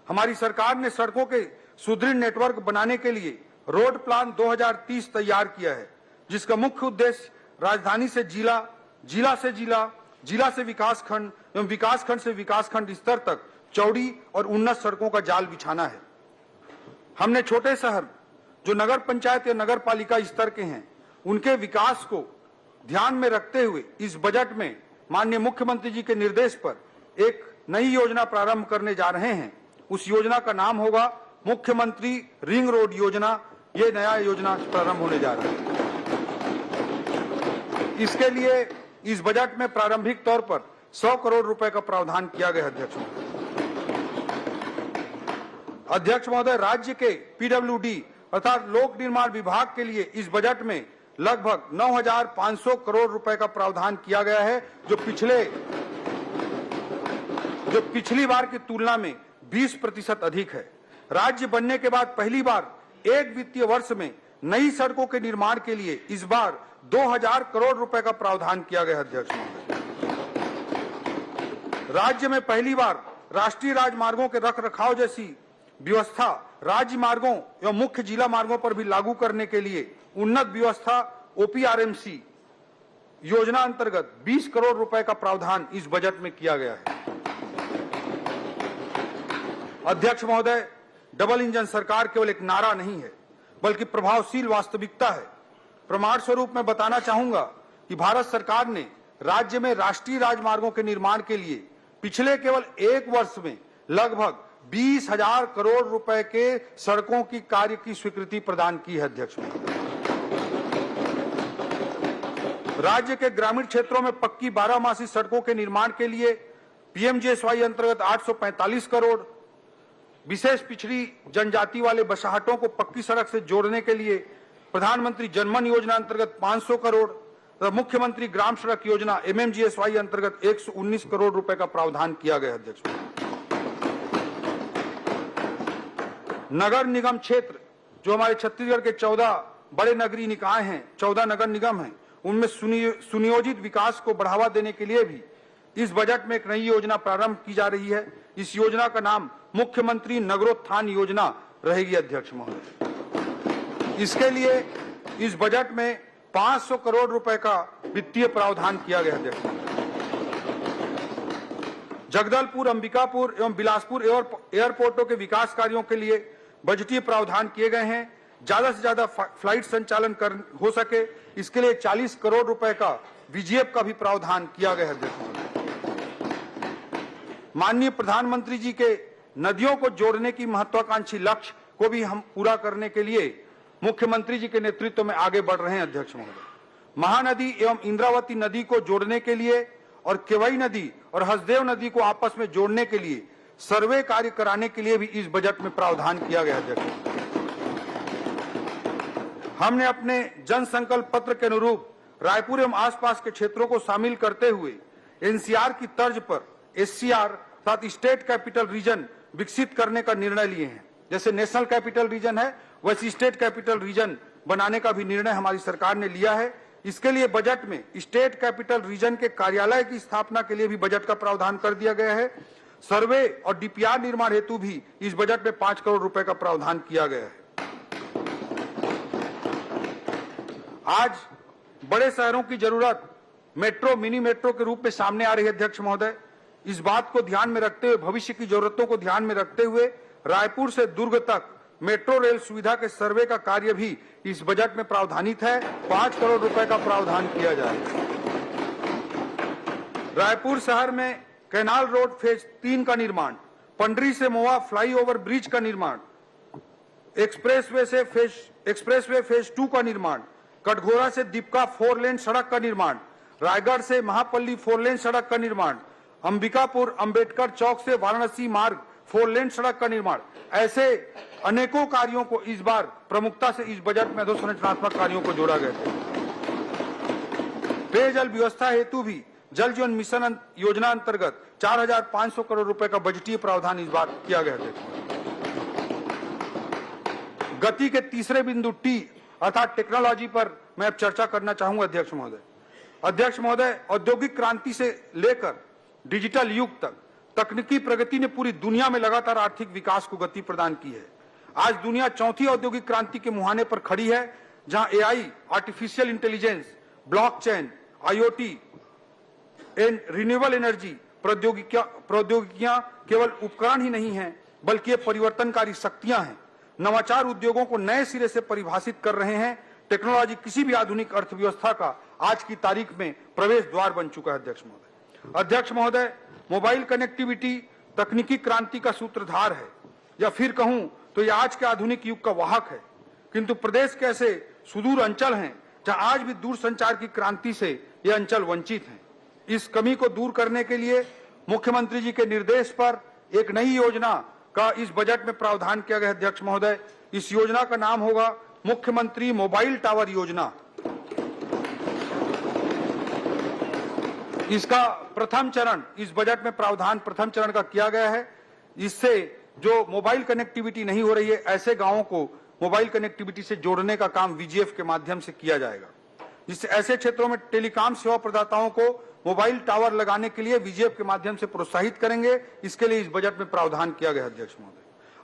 हमारी सरकार ने सड़कों के सुदृढ़ नेटवर्क बनाने के लिए रोड प्लान 2030 तैयार किया है, जिसका मुख्य उद्देश्य राजधानी से जिला, जिला से जिला, जिला से विकासखंड एवं विकासखंड से विकासखंड स्तर तक चौड़ी और उन्नत सड़कों का जाल बिछाना है। हमने छोटे शहर जो नगर पंचायत या नगर पालिका स्तर के हैं, उनके विकास को ध्यान में रखते हुए इस बजट में माननीय मुख्यमंत्री जी के निर्देश पर एक नई योजना प्रारंभ करने जा रहे हैं। उस योजना का नाम होगा मुख्यमंत्री रिंग रोड योजना। ये नया योजना प्रारंभ होने जा रहा है। इसके लिए इस बजट में प्रारंभिक तौर पर 100 करोड़ रुपए का प्रावधान किया गया। अध्यक्ष महोदय, राज्य के पीडब्ल्यूडी अर्थात लोक निर्माण विभाग के लिए इस बजट में लगभग 9,500 करोड़ रुपए का प्रावधान किया गया है, जो पिछली बार की तुलना में 20% अधिक है। राज्य बनने के बाद पहली बार एक वित्तीय वर्ष में नई सड़कों के निर्माण के लिए इस बार 2,000 करोड़ रुपए का प्रावधान किया गया। अध्यक्ष महोदय, राज्य में पहली बार राष्ट्रीय राजमार्गों के रखरखाव जैसी व्यवस्था राज्य मार्गों एवं मुख्य जिला मार्गों पर भी लागू करने के लिए उन्नत व्यवस्था OPRMC योजना अंतर्गत 20 करोड़ रुपए का प्रावधान इस बजट में किया गया है। अध्यक्ष महोदय, डबल इंजन सरकार केवल एक नारा नहीं है, बल्कि प्रभावशील वास्तविकता है। प्रमाण स्वरूप मैं बताना चाहूंगा कि भारत सरकार ने राज्य में राष्ट्रीय राजमार्गों के निर्माण के लिए पिछले केवल एक वर्ष में लगभग 20,000 करोड़ रुपए के सड़कों की कार्य की स्वीकृति प्रदान की है। अध्यक्ष, राज्य के ग्रामीण क्षेत्रों में पक्की 12 सड़कों के निर्माण के लिए PMGSY अंतर्गत 845 करोड़, विशेष पिछड़ी जनजाति वाले बसाहटों को पक्की सड़क से जोड़ने के लिए प्रधानमंत्री जनमन योजना अंतर्गत 500 करोड़ तथा मुख्यमंत्री ग्राम सड़क योजना MMGSY अंतर्गत 119 करोड़ रुपए का प्रावधान किया गया। अध्यक्ष, नगर निगम क्षेत्र जो हमारे छत्तीसगढ़ के 14 बड़े नगरीय निकाय हैं, 14 नगर निगम हैं, उनमें सुनियोजित विकास को बढ़ावा देने के लिए भी इस बजट में एक नई योजना प्रारंभ की जा रही है। इस योजना का नाम मुख्यमंत्री नगरोत्थान योजना रहेगी। अध्यक्ष महोदय, इसके लिए इस बजट में 500 करोड़ रुपए का वित्तीय प्रावधान किया गया। अध्यक्ष, जगदलपुर, अंबिकापुर एवं बिलासपुर एयरपोर्टों के विकास कार्यों के लिए बजटीय प्रावधान किए गए हैं। ज्यादा से ज्यादा फ्लाइट संचालन हो सके, इसके लिए 40 करोड़ रुपए का VGF का भी प्रावधान किया गया है। माननीय प्रधानमंत्री जी के नदियों को जोड़ने की महत्वाकांक्षी लक्ष्य को भी हम पूरा करने के लिए मुख्यमंत्री जी के नेतृत्व में आगे बढ़ रहे हैं। अध्यक्ष महोदय, महानदी एवं इंद्रावती नदी को जोड़ने के लिए और केवई नदी और हसदेव नदी को आपस में जोड़ने के लिए सर्वे कार्य कराने के लिए भी इस बजट में प्रावधान किया गया। अध्यक्ष, हमने अपने जन संकल्प पत्र के अनुरूप रायपुर एवं आसपास के क्षेत्रों को शामिल करते हुए NCR की तर्ज पर SCR अर्थात स्टेट कैपिटल रीजन विकसित करने का निर्णय लिए हैं। जैसे नेशनल कैपिटल रीजन है, वैसे स्टेट कैपिटल रीजन बनाने का भी निर्णय हमारी सरकार ने लिया है। इसके लिए बजट में स्टेट कैपिटल रीजन के कार्यालय की स्थापना के लिए भी बजट का प्रावधान कर दिया गया है। सर्वे और DPR निर्माण हेतु भी इस बजट में 5 करोड़ रुपए का प्रावधान किया गया है। आज बड़े शहरों की जरूरत मेट्रो, मिनी मेट्रो के रूप में सामने आ रही है। अध्यक्ष महोदय, इस बात को ध्यान में रखते हुए, भविष्य की जरूरतों को ध्यान में रखते हुए रायपुर से दुर्ग तक मेट्रो रेल सुविधा के सर्वे का कार्य भी इस बजट में प्रावधानित है। 5 करोड़ रुपए का प्रावधान किया जाएगा। रायपुर शहर में कैनाल रोड फेज 3 का निर्माण, पंडरी से मोवा फ्लाईओवर ब्रिज का निर्माण, एक्सप्रेसवे फेज 2 का निर्माण, कटघोरा से दीपका 4 लेन सड़क का निर्माण, रायगढ़ से महापल्ली 4 लेन सड़क का निर्माण, अंबिकापुर अंबेडकर चौक से वाराणसी मार्ग 4 लेन सड़क का निर्माण, ऐसे अनेकों कार्यों को इस बार प्रमुखता से इस बजट में अधोसंरचनात्मक कार्यों को जोड़ा गया है। पेयजल व्यवस्था हेतु भी जल जीवन मिशन योजना अंतर्गत 4,500 करोड़ रुपए का बजटीय प्रावधान इस बार किया गया है। गति के तीसरे बिंदु T अर्थात टेक्नोलॉजी पर मैं अब चर्चा करना चाहूंगा। अध्यक्ष महोदय, औद्योगिक क्रांति से लेकर डिजिटल युग तक तकनीकी प्रगति ने पूरी दुनिया में लगातार आर्थिक विकास को गति प्रदान की है। आज दुनिया चौथी औद्योगिक क्रांति के मुहाने पर खड़ी है, जहां AI, artificial intelligence, blockchain, IoT and renewable energy प्रौद्योगिकियां केवल उपकरण ही नहीं हैं, बल्कि ये परिवर्तनकारी शक्तियां हैं। नवाचार उद्योगों को नए सिरे से परिभाषित कर रहे हैं। टेक्नोलॉजी किसी भी आधुनिक अर्थव्यवस्था का आज की तारीख में प्रवेश द्वार बन चुका है। अध्यक्ष महोदय, मोबाइल कनेक्टिविटी तकनीकी क्रांति का सूत्रधार है, या फिर कहूं तो यह आज के आधुनिक युग का वाहक है। किंतु प्रदेश के ऐसे सुदूर अंचल हैं जहां आज भी दूरसंचार की क्रांति से ये अंचल वंचित हैं। इस कमी को दूर करने के लिए मुख्यमंत्री जी के निर्देश पर एक नई योजना का इस बजट में प्रावधान किया गया। अध्यक्ष महोदय, इस योजना का नाम होगा मुख्यमंत्री मोबाइल टावर योजना। इसका प्रथम चरण इस बजट में प्रावधान प्रथम चरण का किया गया है। इससे जो मोबाइल कनेक्टिविटी नहीं हो रही है, ऐसे गांवों को मोबाइल कनेक्टिविटी से जोड़ने का काम वीजीएफ के माध्यम से किया जाएगा, जिससे ऐसे क्षेत्रों में टेलीकॉम सेवा प्रदाताओं को मोबाइल टावर लगाने के लिए वीजीएफ के माध्यम से प्रोत्साहित करेंगे। इसके लिए इस बजट में प्रावधान किया गया।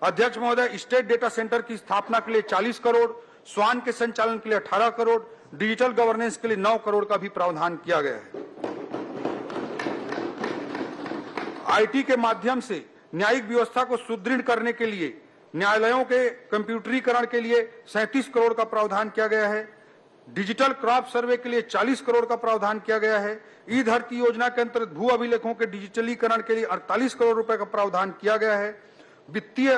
अध्यक्ष महोदय, स्टेट डेटा सेंटर की स्थापना के लिए 40 करोड़, स्वान के संचालन के लिए 18 करोड़, डिजिटल गवर्नेंस के लिए 9 करोड़ का भी प्रावधान किया गया है। आईटी के माध्यम से न्यायिक व्यवस्था को सुदृढ़ करने के लिए न्यायालयों के कंप्यूटरीकरण के लिए 37 करोड़ का प्रावधान किया गया है। डिजिटल क्रॉप सर्वे के लिए 40 करोड़ का प्रावधान किया गया है। ई धरती योजना के अंतर्गत भू अभिलेखों के डिजिटलीकरण के लिए 48 करोड़ रुपए का प्रावधान किया गया है। वित्तीय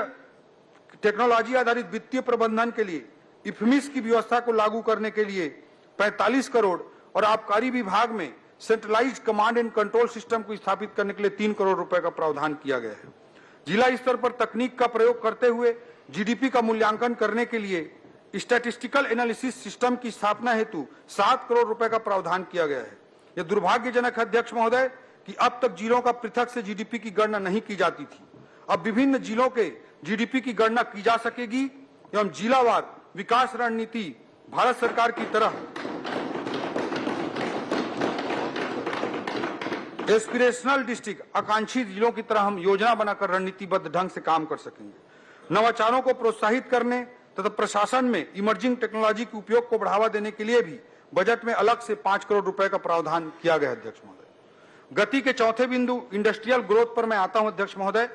टेक्नोलॉजी आधारित वित्तीय प्रबंधन के लिए इफमिस की व्यवस्था को लागू करने के लिए 45 करोड़ और आबकारी विभाग में centralised command and control system को स्थापित करने के लिए 3 करोड़ रुपए का प्रावधान किया गया है। जिला स्तर पर तकनीक का प्रयोग करते हुए जीडीपी का मूल्यांकन करने के लिए स्टैटिस्टिकल एनालिसिस सिस्टम की स्थापना हेतु 7 करोड़ रुपए का प्रावधान किया गया है। यह दुर्भाग्यजनक है अध्यक्ष महोदय कि अब तक जिलों का पृथक से जीडीपी की गणना नहीं की जाती थी। अब विभिन्न जिलों के जीडीपी की गणना की जा सकेगी एवं जिलावार विकास रणनीति भारत सरकार की तरह एस्पिरेशनल डिस्ट्रिक्ट, आकांक्षी जिलों की तरह हम योजना बनाकर रणनीतिबद्ध ढंग से काम कर सकेंगे। नवाचारों को प्रोत्साहित करने तथा प्रशासन में इमर्जिंग टेक्नोलॉजी के उपयोग को बढ़ावा देने के लिए भी बजट में अलग से 5 करोड़ रुपए का प्रावधान किया गया। अध्यक्ष महोदय, गति के चौथे बिंदु इंडस्ट्रियल ग्रोथ पर मैं आता हूं। अध्यक्ष महोदय,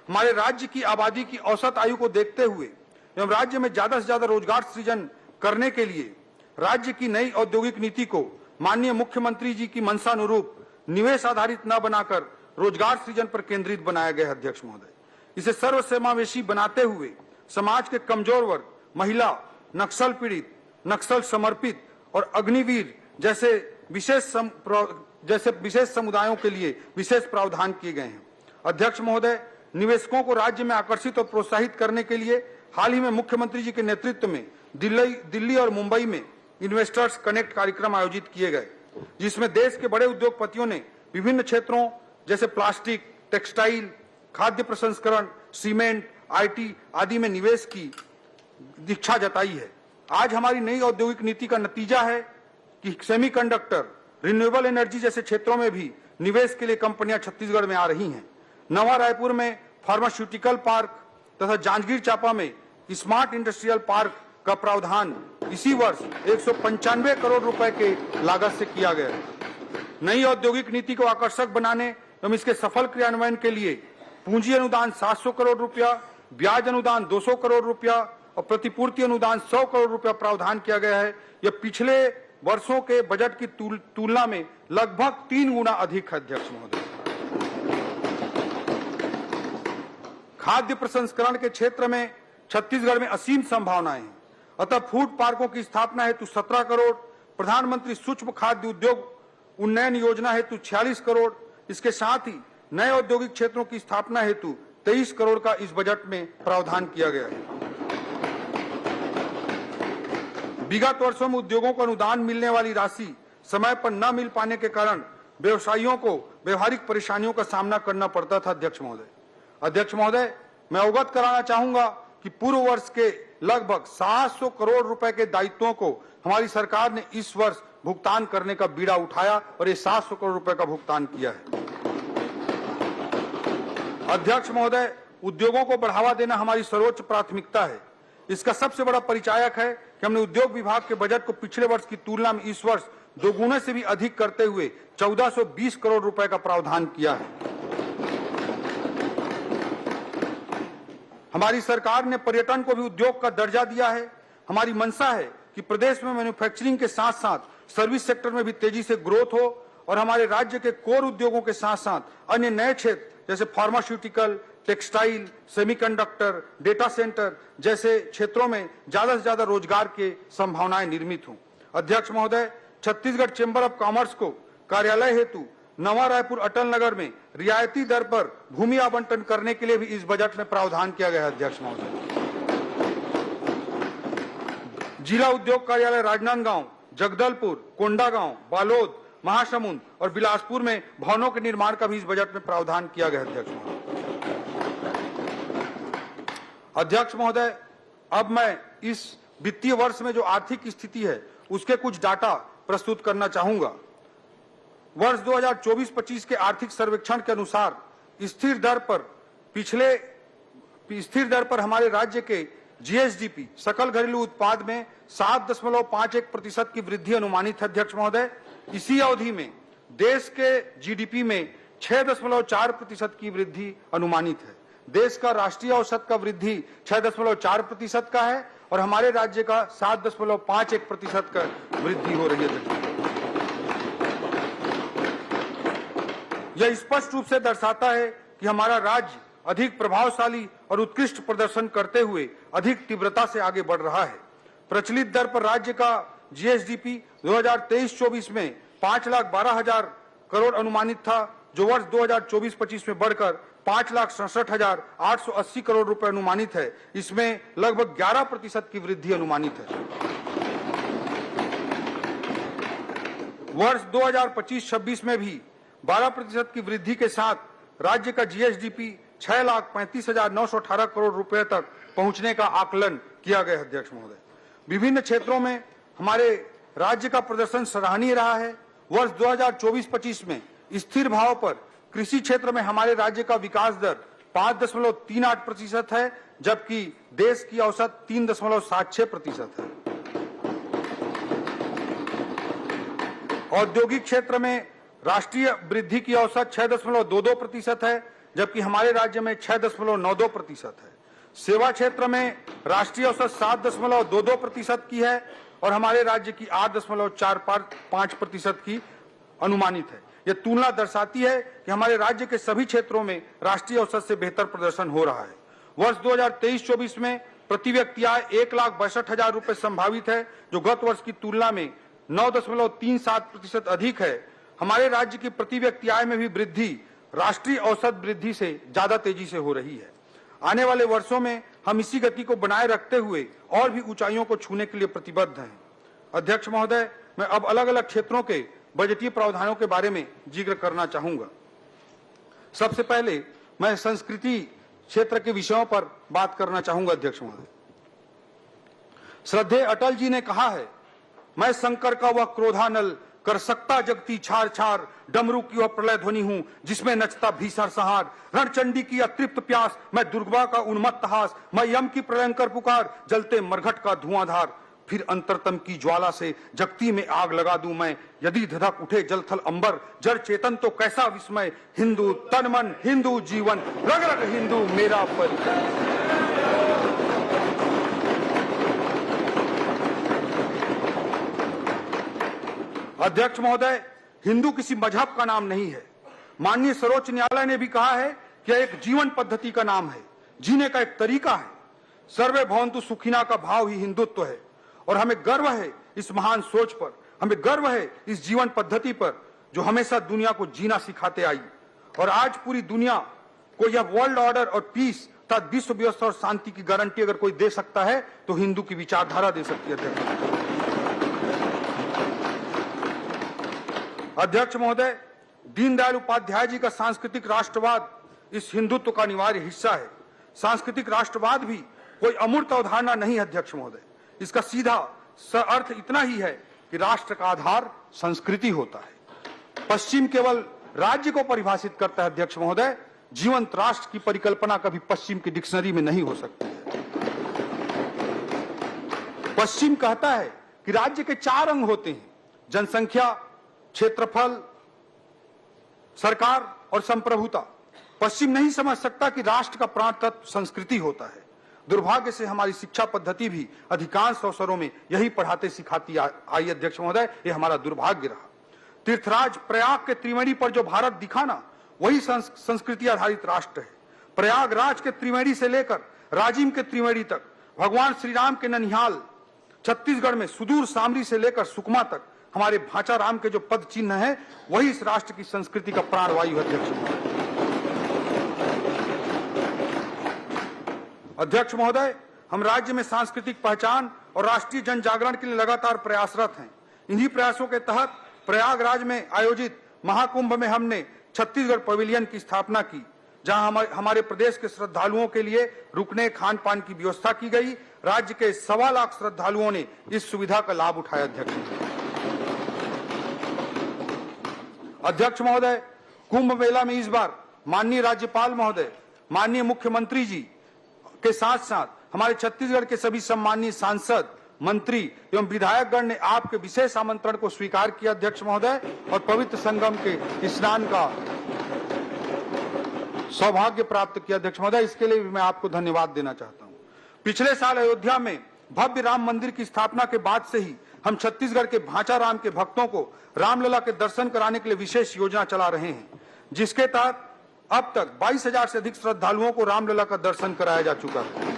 हमारे राज्य की आबादी की औसत आयु को देखते हुए एवं राज्य में ज्यादा से ज्यादा रोजगार सृजन करने के लिए राज्य की नई औद्योगिक नीति को माननीय मुख्यमंत्री जी की मंशानुरूप निवेश आधारित न बनाकर रोजगार सृजन पर केंद्रित बनाया गया है। अध्यक्ष महोदय, इसे सर्वसमावेशी बनाते हुए समाज के कमजोर वर्ग, महिला, नक्सल पीड़ित, नक्सल समर्पित और अग्निवीर जैसे विशेष समुदायों के लिए विशेष प्रावधान किए गए हैं। अध्यक्ष महोदय, निवेशकों को राज्य में आकर्षित और प्रोत्साहित करने के लिए हाल ही में मुख्यमंत्री जी के नेतृत्व में दिल्ली और मुंबई में इन्वेस्टर्स कनेक्ट कार्यक्रम आयोजित किए गए, जिसमें देश के बड़े उद्योगपतियों ने विभिन्न क्षेत्रों जैसे प्लास्टिक, टेक्सटाइल, खाद्य प्रसंस्करण, सीमेंट, आईटी आदि में निवेश की इच्छा जताई है। आज हमारी नई औद्योगिक नीति का नतीजा है कि सेमीकंडक्टर, रिन्यूएबल एनर्जी जैसे क्षेत्रों में भी निवेश के लिए कंपनियां छत्तीसगढ़ में आ रही हैं। नवा रायपुर में फार्मास्यूटिकल पार्क तथा जांजगीर चांपा में स्मार्ट इंडस्ट्रियल पार्क का प्रावधान इसी वर्ष 195 करोड़ रुपए के लागत से किया गया है। नई औद्योगिक नीति को आकर्षक बनाने एवं इसके सफल क्रियान्वयन के लिए पूंजी अनुदान 700 करोड़ रुपया, ब्याज अनुदान 200 करोड़ रुपया और प्रतिपूर्ति अनुदान 100 करोड़ रुपया प्रावधान किया गया है। यह पिछले वर्षों के बजट की तुलना में लगभग 3 गुना अधिक है। अध्यक्ष महोदय, खाद्य प्रसंस्करण के क्षेत्र में छत्तीसगढ़ में असीम संभावनाएं हैं, अतः फूड पार्कों की स्थापना हेतु 17 करोड़, प्रधानमंत्री सूक्ष्म खाद्य उद्योग उन्नयन योजना हेतु 46 करोड़, इसके साथ ही नए औद्योगिक क्षेत्रों की स्थापना हेतु 23 करोड़ का इस बजट में प्रावधान किया गया है। विगत वर्षों में उद्योगों को अनुदान मिलने वाली राशि समय पर न मिल पाने के कारण व्यवसायियों को व्यवहारिक परेशानियों का सामना करना पड़ता था। अध्यक्ष महोदय, मैं अवगत कराना चाहूंगा कि पूर्व वर्ष के लगभग 700 करोड़ रुपए के दायित्वों को हमारी सरकार ने इस वर्ष भुगतान करने का बीड़ा उठाया और ये 700 करोड़ रुपए का भुगतान किया है। अध्यक्ष महोदय, उद्योगों को बढ़ावा देना हमारी सर्वोच्च प्राथमिकता है। इसका सबसे बड़ा परिचायक है कि हमने उद्योग विभाग के बजट को पिछले वर्ष की तुलना में इस वर्ष दोगुने से भी अधिक करते हुए 1420 करोड़ रुपए का प्रावधान किया है। हमारी सरकार ने पर्यटन को भी उद्योग का दर्जा दिया है। हमारी मंशा है कि प्रदेश में मैन्युफैक्चरिंग के साथ साथ सर्विस सेक्टर में भी तेजी से ग्रोथ हो और हमारे राज्य के कोर उद्योगों के साथ साथ अन्य नए क्षेत्र जैसे pharmaceutical, textile, semiconductor, data centre जैसे क्षेत्रों में ज्यादा से ज्यादा रोजगार के संभावनाएं निर्मित हों। अध्यक्ष महोदय, छत्तीसगढ़ चेंबर ऑफ कॉमर्स को कार्यालय हेतु नवा रायपुर अटल नगर में रियायती दर पर भूमि आवंटन करने के लिए भी इस बजट में प्रावधान किया गया है। अध्यक्ष महोदय, जिला उद्योग कार्यालय राजनांदगांव, जगदलपुर, कोंडागांव, बालोद, महासमुंद और बिलासपुर में भवनों के निर्माण का भी इस बजट में प्रावधान किया गया है। अध्यक्ष महोदय, अब मैं इस वित्तीय वर्ष में जो आर्थिक स्थिति है उसके कुछ डाटा प्रस्तुत करना चाहूंगा। वर्ष 2024-25 के आर्थिक सर्वेक्षण के अनुसार स्थिर दर पर हमारे राज्य के जीएसडीपी सकल घरेलू उत्पाद में 7.51% की वृद्धि अनुमानित है। अध्यक्ष महोदय, इसी अवधि में देश के जीडीपी में 6.4% की वृद्धि अनुमानित है। देश का राष्ट्रीय औसत का वृद्धि 6.4% का है और हमारे राज्य का 7.51% का वृद्धि हो रही है। यह स्पष्ट रूप से दर्शाता है कि हमारा राज्य अधिक प्रभावशाली और उत्कृष्ट प्रदर्शन करते हुए अधिक तीव्रता से आगे बढ़ रहा है। प्रचलित दर पर राज्य का जीएसडीपी 2023-24 में 5,12,000 करोड़ अनुमानित था, जो वर्ष 2024-25 में बढ़कर 5,67,880 करोड़ रुपए अनुमानित है। इसमें लगभग 11% की वृद्धि अनुमानित है। वर्ष 2025-26 में भी 12% की वृद्धि के साथ राज्य का जीएसडीपी 6,35,918 करोड़ रुपए तक पहुंचने का आकलन किया गया है। अध्यक्ष महोदय, विभिन्न क्षेत्रों में हमारे राज्य का प्रदर्शन सराहनीय रहा है। वर्ष 2024-25 में स्थिर भाव पर कृषि क्षेत्र में हमारे राज्य का विकास दर 5.38% है, जबकि देश की औसत 3.76% है। औद्योगिक क्षेत्र में राष्ट्रीय वृद्धि की औसत 6.22% है, जबकि हमारे राज्य में 6.92% है। सेवा क्षेत्र में राष्ट्रीय औसत 7.22% की है और हमारे राज्य की 8.45% की अनुमानित है। यह तुलना दर्शाती है कि हमारे राज्य के सभी क्षेत्रों में राष्ट्रीय औसत से बेहतर प्रदर्शन हो रहा है। वर्ष 2023-24 में प्रति व्यक्ति आय 1,62,000 रुपए संभावित है, जो गत वर्ष की तुलना में 9.37% अधिक है। हमारे राज्य की प्रति व्यक्ति आय में भी वृद्धि राष्ट्रीय औसत वृद्धि से ज्यादा तेजी से हो रही है। आने वाले वर्षों में हम इसी गति को बनाए रखते हुए और भी ऊंचाइयों को छूने के लिए प्रतिबद्ध हैं। अध्यक्ष महोदय, मैं अब अलग अलग क्षेत्रों के बजटीय प्रावधानों के बारे में जिक्र करना चाहूंगा। सबसे पहले मैं संस्कृति क्षेत्र के विषयों पर बात करना चाहूंगा। अध्यक्ष महोदय, श्रद्धेय अटल जी ने कहा है, मैं शंकर का वह क्रोधानल कर सकता जगती छार छार, डमरू की वह प्रलय ध्वनि हूं जिसमें नचता भीषण संहार। रणचंडी की अतृप्त प्यास, मैं दुर्गा का उन्मत्त हास, मैं यम की प्रलयंकर पुकार, जलते मरघट का धुआंधार। फिर अंतरतम की ज्वाला से जगती में आग लगा दूं मैं, यदि धधक उठे जलथल अंबर, जड़ चेतन तो कैसा विस्मय। हिंदू तन मन, हिंदू जीवन, रग रग हिंदू मेरा परिचय। अध्यक्ष महोदय, हिंदू किसी मजहब का नाम नहीं है। माननीय सर्वोच्च न्यायालय ने भी कहा है कि एक जीवन पद्धति का नाम है, जीने का एक तरीका है। सर्वे भवन्तु सुखिना का भाव ही हिंदुत्व है और हमें गर्व है इस महान सोच पर, हमें गर्व है इस जीवन पद्धति पर जो हमेशा दुनिया को जीना सिखाते आई। और आज पूरी दुनिया को यह वर्ल्ड ऑर्डर और पीस तथा विश्व व्यवस्था और शांति की गारंटी अगर कोई दे सकता है तो हिंदू की विचारधारा दे सकती है। अध्यक्ष महोदय, दीनदयाल उपाध्याय जी का सांस्कृतिक राष्ट्रवाद इस हिंदुत्व का अनिवार्य हिस्सा है। सांस्कृतिक राष्ट्रवाद भी कोई अमूर्त अवधारणा नहीं है। अध्यक्ष महोदय, इसका सीधा अर्थ इतना ही है कि राष्ट्र का आधार संस्कृति होता है। पश्चिम केवल राज्य को परिभाषित करता है। अध्यक्ष महोदय, जीवंत राष्ट्र की परिकल्पना कभी पश्चिम की डिक्शनरी में नहीं हो सकती है। पश्चिम कहता है कि राज्य के 4 अंग होते हैं: जनसंख्या, क्षेत्रफल, सरकार और संप्रभुता। पश्चिम नहीं समझ सकता कि राष्ट्र का प्राण तत्व संस्कृति होता है। दुर्भाग्य से हमारी शिक्षा पद्धति भी अधिकांश अवसरों में यही पढ़ाते सिखाती आई। अध्यक्ष महोदय, ये हमारा दुर्भाग्य रहा। तीर्थराज प्रयाग के त्रिवेणी पर जो भारत दिखा ना, वही संस्कृति आधारित राष्ट्र है। प्रयागराज के त्रिवेणी से लेकर राजिम के त्रिवेणी तक, भगवान श्री राम के ननिहाल छत्तीसगढ़ में सुदूर सामरी से लेकर सुकमा तक हमारे भांचा राम के जो पद चिन्ह है, वही इस राष्ट्र की संस्कृति का प्राणवायु है। अध्यक्ष महोदय, हम राज्य में सांस्कृतिक पहचान और राष्ट्रीय जन जागरण के लिए लगातार प्रयासरत हैं। इन्हीं प्रयासों के तहत प्रयागराज में आयोजित महाकुंभ में हमने छत्तीसगढ़ पवेलियन की स्थापना की, जहां हमारे प्रदेश के श्रद्धालुओं के लिए रुकने, खान पान की व्यवस्था की गई। राज्य के 1.25 लाख श्रद्धालुओं ने इस सुविधा का लाभ उठाया। अध्यक्ष महोदय, कुंभ मेला में इस बार माननीय राज्यपाल महोदय, माननीय मुख्यमंत्री जी के साथ साथ हमारे छत्तीसगढ़ के सभी सम्मानीय सांसद, मंत्री एवं विधायकगण ने आपके विशेष आमंत्रण को स्वीकार किया। अध्यक्ष महोदय, और पवित्र संगम के स्नान का सौभाग्य प्राप्त किया। अध्यक्ष महोदय, इसके लिए भी मैं आपको धन्यवाद देना चाहता हूं। पिछले साल अयोध्या में भव्य राम मंदिर की स्थापना के बाद से ही हम छत्तीसगढ़ के भांचा राम के भक्तों को रामलला के दर्शन कराने के लिए विशेष योजना चला रहे हैं, जिसके तहत अब तक 22,000 से अधिक श्रद्धालुओं को रामलला का दर्शन कराया जा चुका है।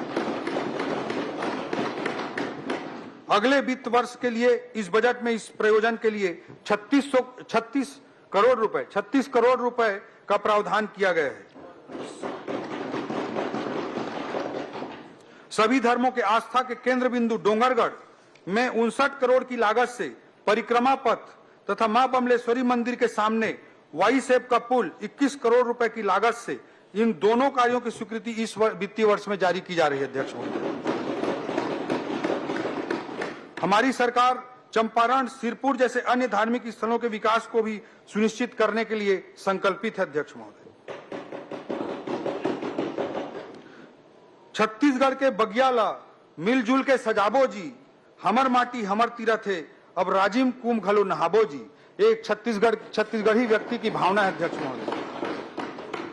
अगले वित्त वर्ष के लिए इस बजट में इस प्रयोजन के लिए 36 करोड़ रुपए का प्रावधान किया गया है। सभी धर्मों के आस्था के केंद्र बिंदु डोंगरगढ़ में 59 करोड़ की लागत से परिक्रमा पथ तथा मां बमलेश्वरी मंदिर के सामने वाई सेप का पुल 21 करोड़ रुपए की लागत से, इन दोनों कार्यों की स्वीकृति इस वित्तीय वर्ष में जारी की जा रही है। अध्यक्ष महोदय, हमारी सरकार चंपारण, सिरपुर जैसे अन्य धार्मिक स्थलों के विकास को भी सुनिश्चित करने के लिए संकल्पित है। अध्यक्ष महोदय, छत्तीसगढ़ के बगियाला मिलजुल के सजाबो जी, हमर माटी हमर तीरथ है, अब राजिम कुंभ घलो नहाबो जी। एक छत्तीसगढ़ी व्यक्ति की भावना है।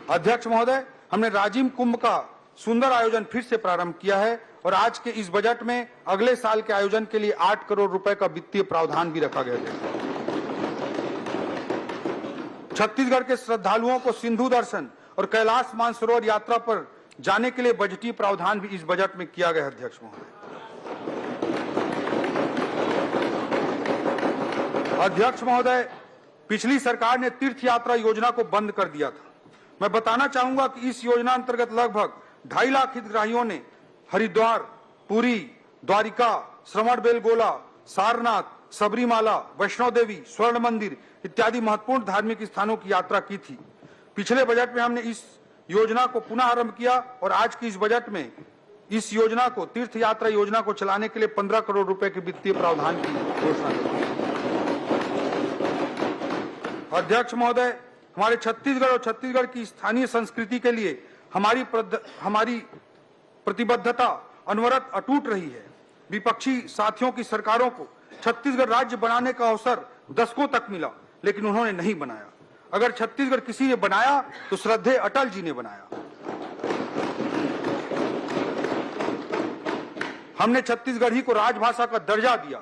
अध्यक्ष महोदय, हमने राजिम कुंभ का सुंदर आयोजन फिर से प्रारंभ किया है और आज के इस बजट में अगले साल के आयोजन के लिए 8 करोड़ रुपए का वित्तीय प्रावधान भी रखा गया है। छत्तीसगढ़ के श्रद्धालुओं को सिंधु दर्शन और कैलाश मानसरोवर यात्रा पर जाने के लिए बजटीय प्रावधान भी इस बजट में किया गया है। अध्यक्ष महोदय, अध्यक्ष महोदय, पिछली सरकार ने तीर्थ यात्रा योजना को बंद कर दिया था। मैं बताना चाहूंगा कि इस योजना अंतर्गत लगभग 2.5 लाख हितग्राहियों ने हरिद्वार, पुरी, द्वारिका, श्रवणबेलगोला, सारनाथ, सबरीमाला, वैष्णो देवी, स्वर्ण मंदिर इत्यादि महत्वपूर्ण धार्मिक स्थानों की यात्रा की थी। पिछले बजट में हमने इस योजना को पुनः आरंभ किया और आज की इस बजट में इस योजना को, तीर्थ यात्रा योजना को चलाने के लिए 15 करोड़ रुपए के वित्तीय प्रावधान की घोषणा की। अध्यक्ष महोदय, हमारे छत्तीसगढ़ और छत्तीसगढ़ की स्थानीय संस्कृति के लिए हमारी प्रतिबद्धता अनवरत अटूट रही है। विपक्षी साथियों की सरकारों को छत्तीसगढ़ राज्य बनाने का अवसर दशकों तक मिला, लेकिन उन्होंने नहीं बनाया। अगर छत्तीसगढ़ किसी ने बनाया तो श्रद्धेय अटल जी ने बनाया। हमने छत्तीसगढ़ी को राजभाषा का दर्जा दिया।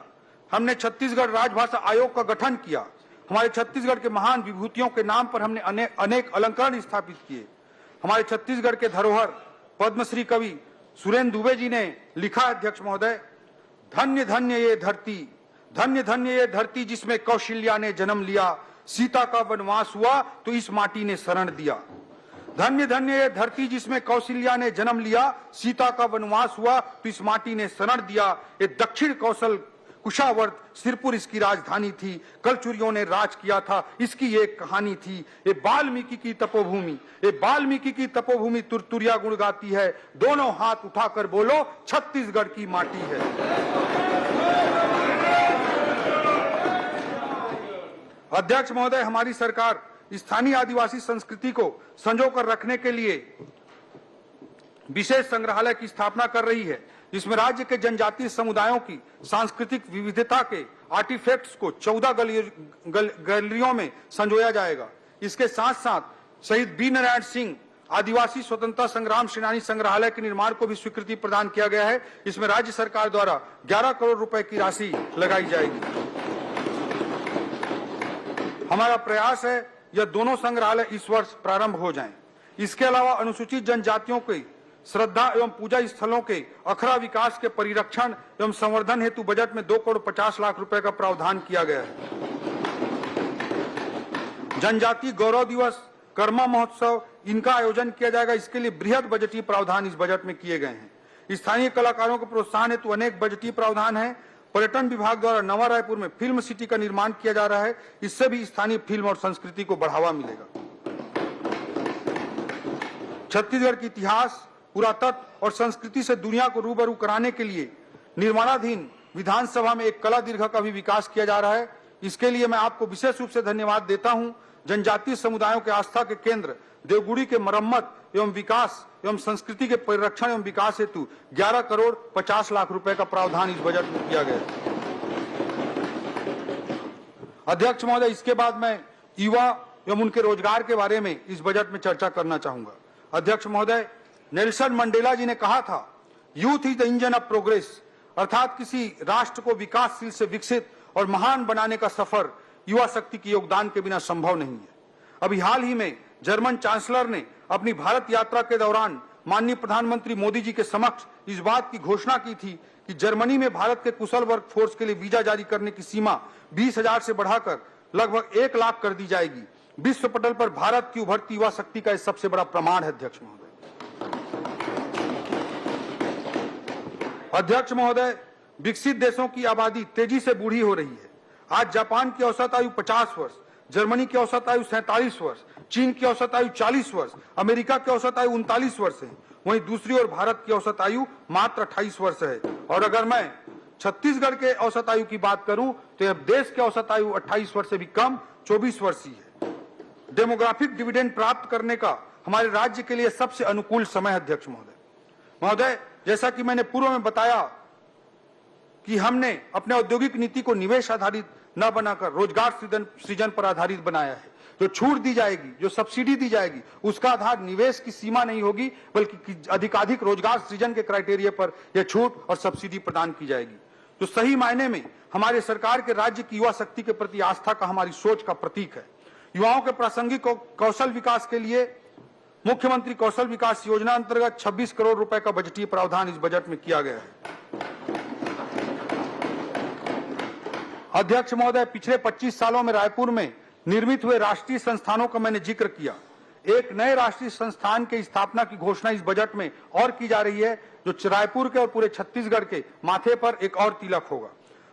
हमने छत्तीसगढ़ राजभाषा आयोग का गठन किया। हमारे छत्तीसगढ़ के महान विभूतियों के नाम पर हमने अनेक अलंकरण स्थापित किए। हमारे छत्तीसगढ़ के धरोहर पद्मश्री कवि सुरेंद्र दुबे जी ने लिखा, अध्यक्ष महोदय, धन्य धन्य ये धरती, धन्य धन्य ये धरती जिसमें कौशल्या ने जन्म लिया, सीता का वनवास हुआ तो इस माटी ने शरण दिया। धन्य धन्य ये धरती जिसमें कौशल्या ने जन्म लिया, सीता का वनवास हुआ तो इस माटी ने शरण दिया। ये दक्षिण कौशल कुशावर्त सिरपुर इसकी राजधानी थी, कलचुरियों ने राज किया था, इसकी एक कहानी थी। ये वाल्मीकि की तपोभूमि, ये वाल्मीकि की तपोभूमि तुरतुरिया गुण गाती है, दोनों हाथ उठाकर बोलो छत्तीसगढ़ की माटी है। अध्यक्ष महोदय, हमारी सरकार स्थानीय आदिवासी संस्कृति को संजो कर रखने के लिए विशेष संग्रहालय की स्थापना कर रही है, जिसमें राज्य के जनजातीय समुदायों की सांस्कृतिक विविधता के आर्टिफैक्ट्स को 14 गैलरियों में संजोया जाएगा। इसके साथ साथ शहीद बी नारायण सिंह आदिवासी स्वतंत्रता संग्राम सेनानी संग्रहालय के निर्माण को भी स्वीकृति प्रदान किया गया है। इसमें राज्य सरकार द्वारा 11 करोड़ रुपए की राशि लगाई जाएगी। हमारा प्रयास है यह दोनों संग्रहालय इस वर्ष प्रारंभ हो जाएं। इसके अलावा अनुसूचित जनजातियों के श्रद्धा एवं पूजा स्थलों के अखड़ा विकास के परिरक्षण एवं संवर्धन हेतु बजट में 2 करोड़ 50 लाख रुपए का प्रावधान किया गया है। जनजातीय गौरव दिवस, कर्मा महोत्सव, इनका आयोजन किया जाएगा। इसके लिए बृहद बजटीय प्रावधान इस बजट में किए गए हैं। स्थानीय कलाकारों को प्रोत्साहन हेतु अनेक बजटीय प्रावधान है। पर्यटन विभाग द्वारा नवा रायपुर में फिल्म सिटी का निर्माण किया जा रहा है। इससे भी स्थानीय फिल्म और संस्कृति को बढ़ावा मिलेगा। छत्तीसगढ़ के इतिहास, पुरातत्व और संस्कृति से दुनिया को रूबरू कराने के लिए निर्माणाधीन विधानसभा में एक कला दीर्घ का भी विकास किया जा रहा है। इसके लिए मैं आपको विशेष रूप से धन्यवाद देता हूं। जनजातीय समुदायों के आस्था के केंद्र देवगुड़ी के मरम्मत एवं विकास एवं संस्कृति के परिरक्षण एवं विकास हेतु 11 करोड़ 50 लाख रुपए का प्रावधान इस बजट में किया गया है। अध्यक्ष महोदय, इसके बाद मैं युवा एवं उनके रोजगार के बारे में इस बजट में चर्चा करना चाहूंगा। अध्यक्ष महोदय, नेल्सन मंडेला जी ने कहा था, youth is the engine of progress, अर्थात किसी राष्ट्र को विकासशील से विकसित और महान बनाने का सफर युवा शक्ति के योगदान के बिना संभव नहीं है। अभी हाल ही में जर्मन चांसलर ने अपनी भारत यात्रा के दौरान माननीय प्रधानमंत्री मोदी जी के समक्ष इस बात की घोषणा की थी कि जर्मनी में भारत के कुशल वर्क फोर्स के लिए वीजा जारी करने की सीमा 20,000 से बढ़ाकर लगभग 1 लाख कर दी जाएगी। विश्व पटल पर भारत की उभरती युवा शक्ति का सबसे बड़ा प्रमाण है। अध्यक्ष महोदय, विकसित देशों की आबादी तेजी से बूढ़ी हो रही है। आज जापान की औसत आयु 50 वर्ष, जर्मनी की औसत आयु 47 वर्ष, चीन की औसत आयु 40 वर्ष, अमेरिका की औसत आयु 39 वर्ष है। वहीं दूसरी ओर भारत की औसत आयु मात्र 28 वर्ष है। और अगर मैं छत्तीसगढ़ के औसत आयु की बात करूं तो यह देश की औसत आयु 28 वर्ष से भी कम 24 वर्ष ही है। डेमोग्राफिक डिविडेंड प्राप्त करने का हमारे राज्य के लिए सबसे अनुकूल समय है। अध्यक्ष महोदय, जैसा कि मैंने पूर्व में बताया कि हमने अपने औद्योगिक नीति को निवेश आधारित न बनाकर रोजगार सृजन पर आधारित बनाया है। जो छूट दी जाएगी, जो सब्सिडी दी जाएगी, उसका आधार निवेश की सीमा नहीं होगी, बल्कि अधिकाधिक रोजगार सृजन के क्राइटेरिया पर यह छूट और सब्सिडी प्रदान की जाएगी। जो सही मायने में हमारे सरकार के राज्य की युवा शक्ति के प्रति आस्था का, हमारी सोच का प्रतीक है। युवाओं के प्रासंगिक कौशल विकास के लिए मुख्यमंत्री कौशल विकास योजना अंतर्गत 26 करोड़ रुपए का बजटीय प्रावधान इस बजट में किया गया है। अध्यक्ष महोदय, पिछले 25 सालों में रायपुर में निर्मित हुए राष्ट्रीय संस्थानों का मैंने जिक्र किया। एक नए राष्ट्रीय संस्थान की स्थापना की घोषणा इस बजट में और की जा रही है, जो रायपुर के और पूरे छत्तीसगढ़ के माथे पर एक और तिलक होगा।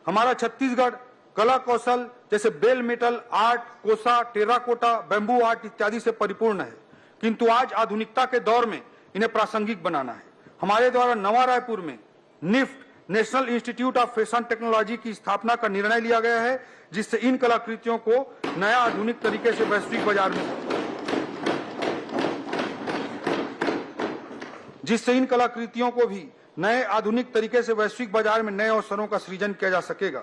हमारा छत्तीसगढ़ कला कौशल जैसे बेल मेटल आर्ट, कोसा, टेराकोटा, बैम्बू आर्ट इत्यादि से परिपूर्ण है, किंतु आज आधुनिकता के दौर में इन्हें प्रासंगिक बनाना है। हमारे द्वारा नवा रायपुर में NIFT, national institute of fashion technology की स्थापना का निर्णय लिया गया है, जिससे इन कलाकृतियों को नया आधुनिक तरीके से वैश्विक बाजार में नए अवसरों का सृजन किया जा सकेगा।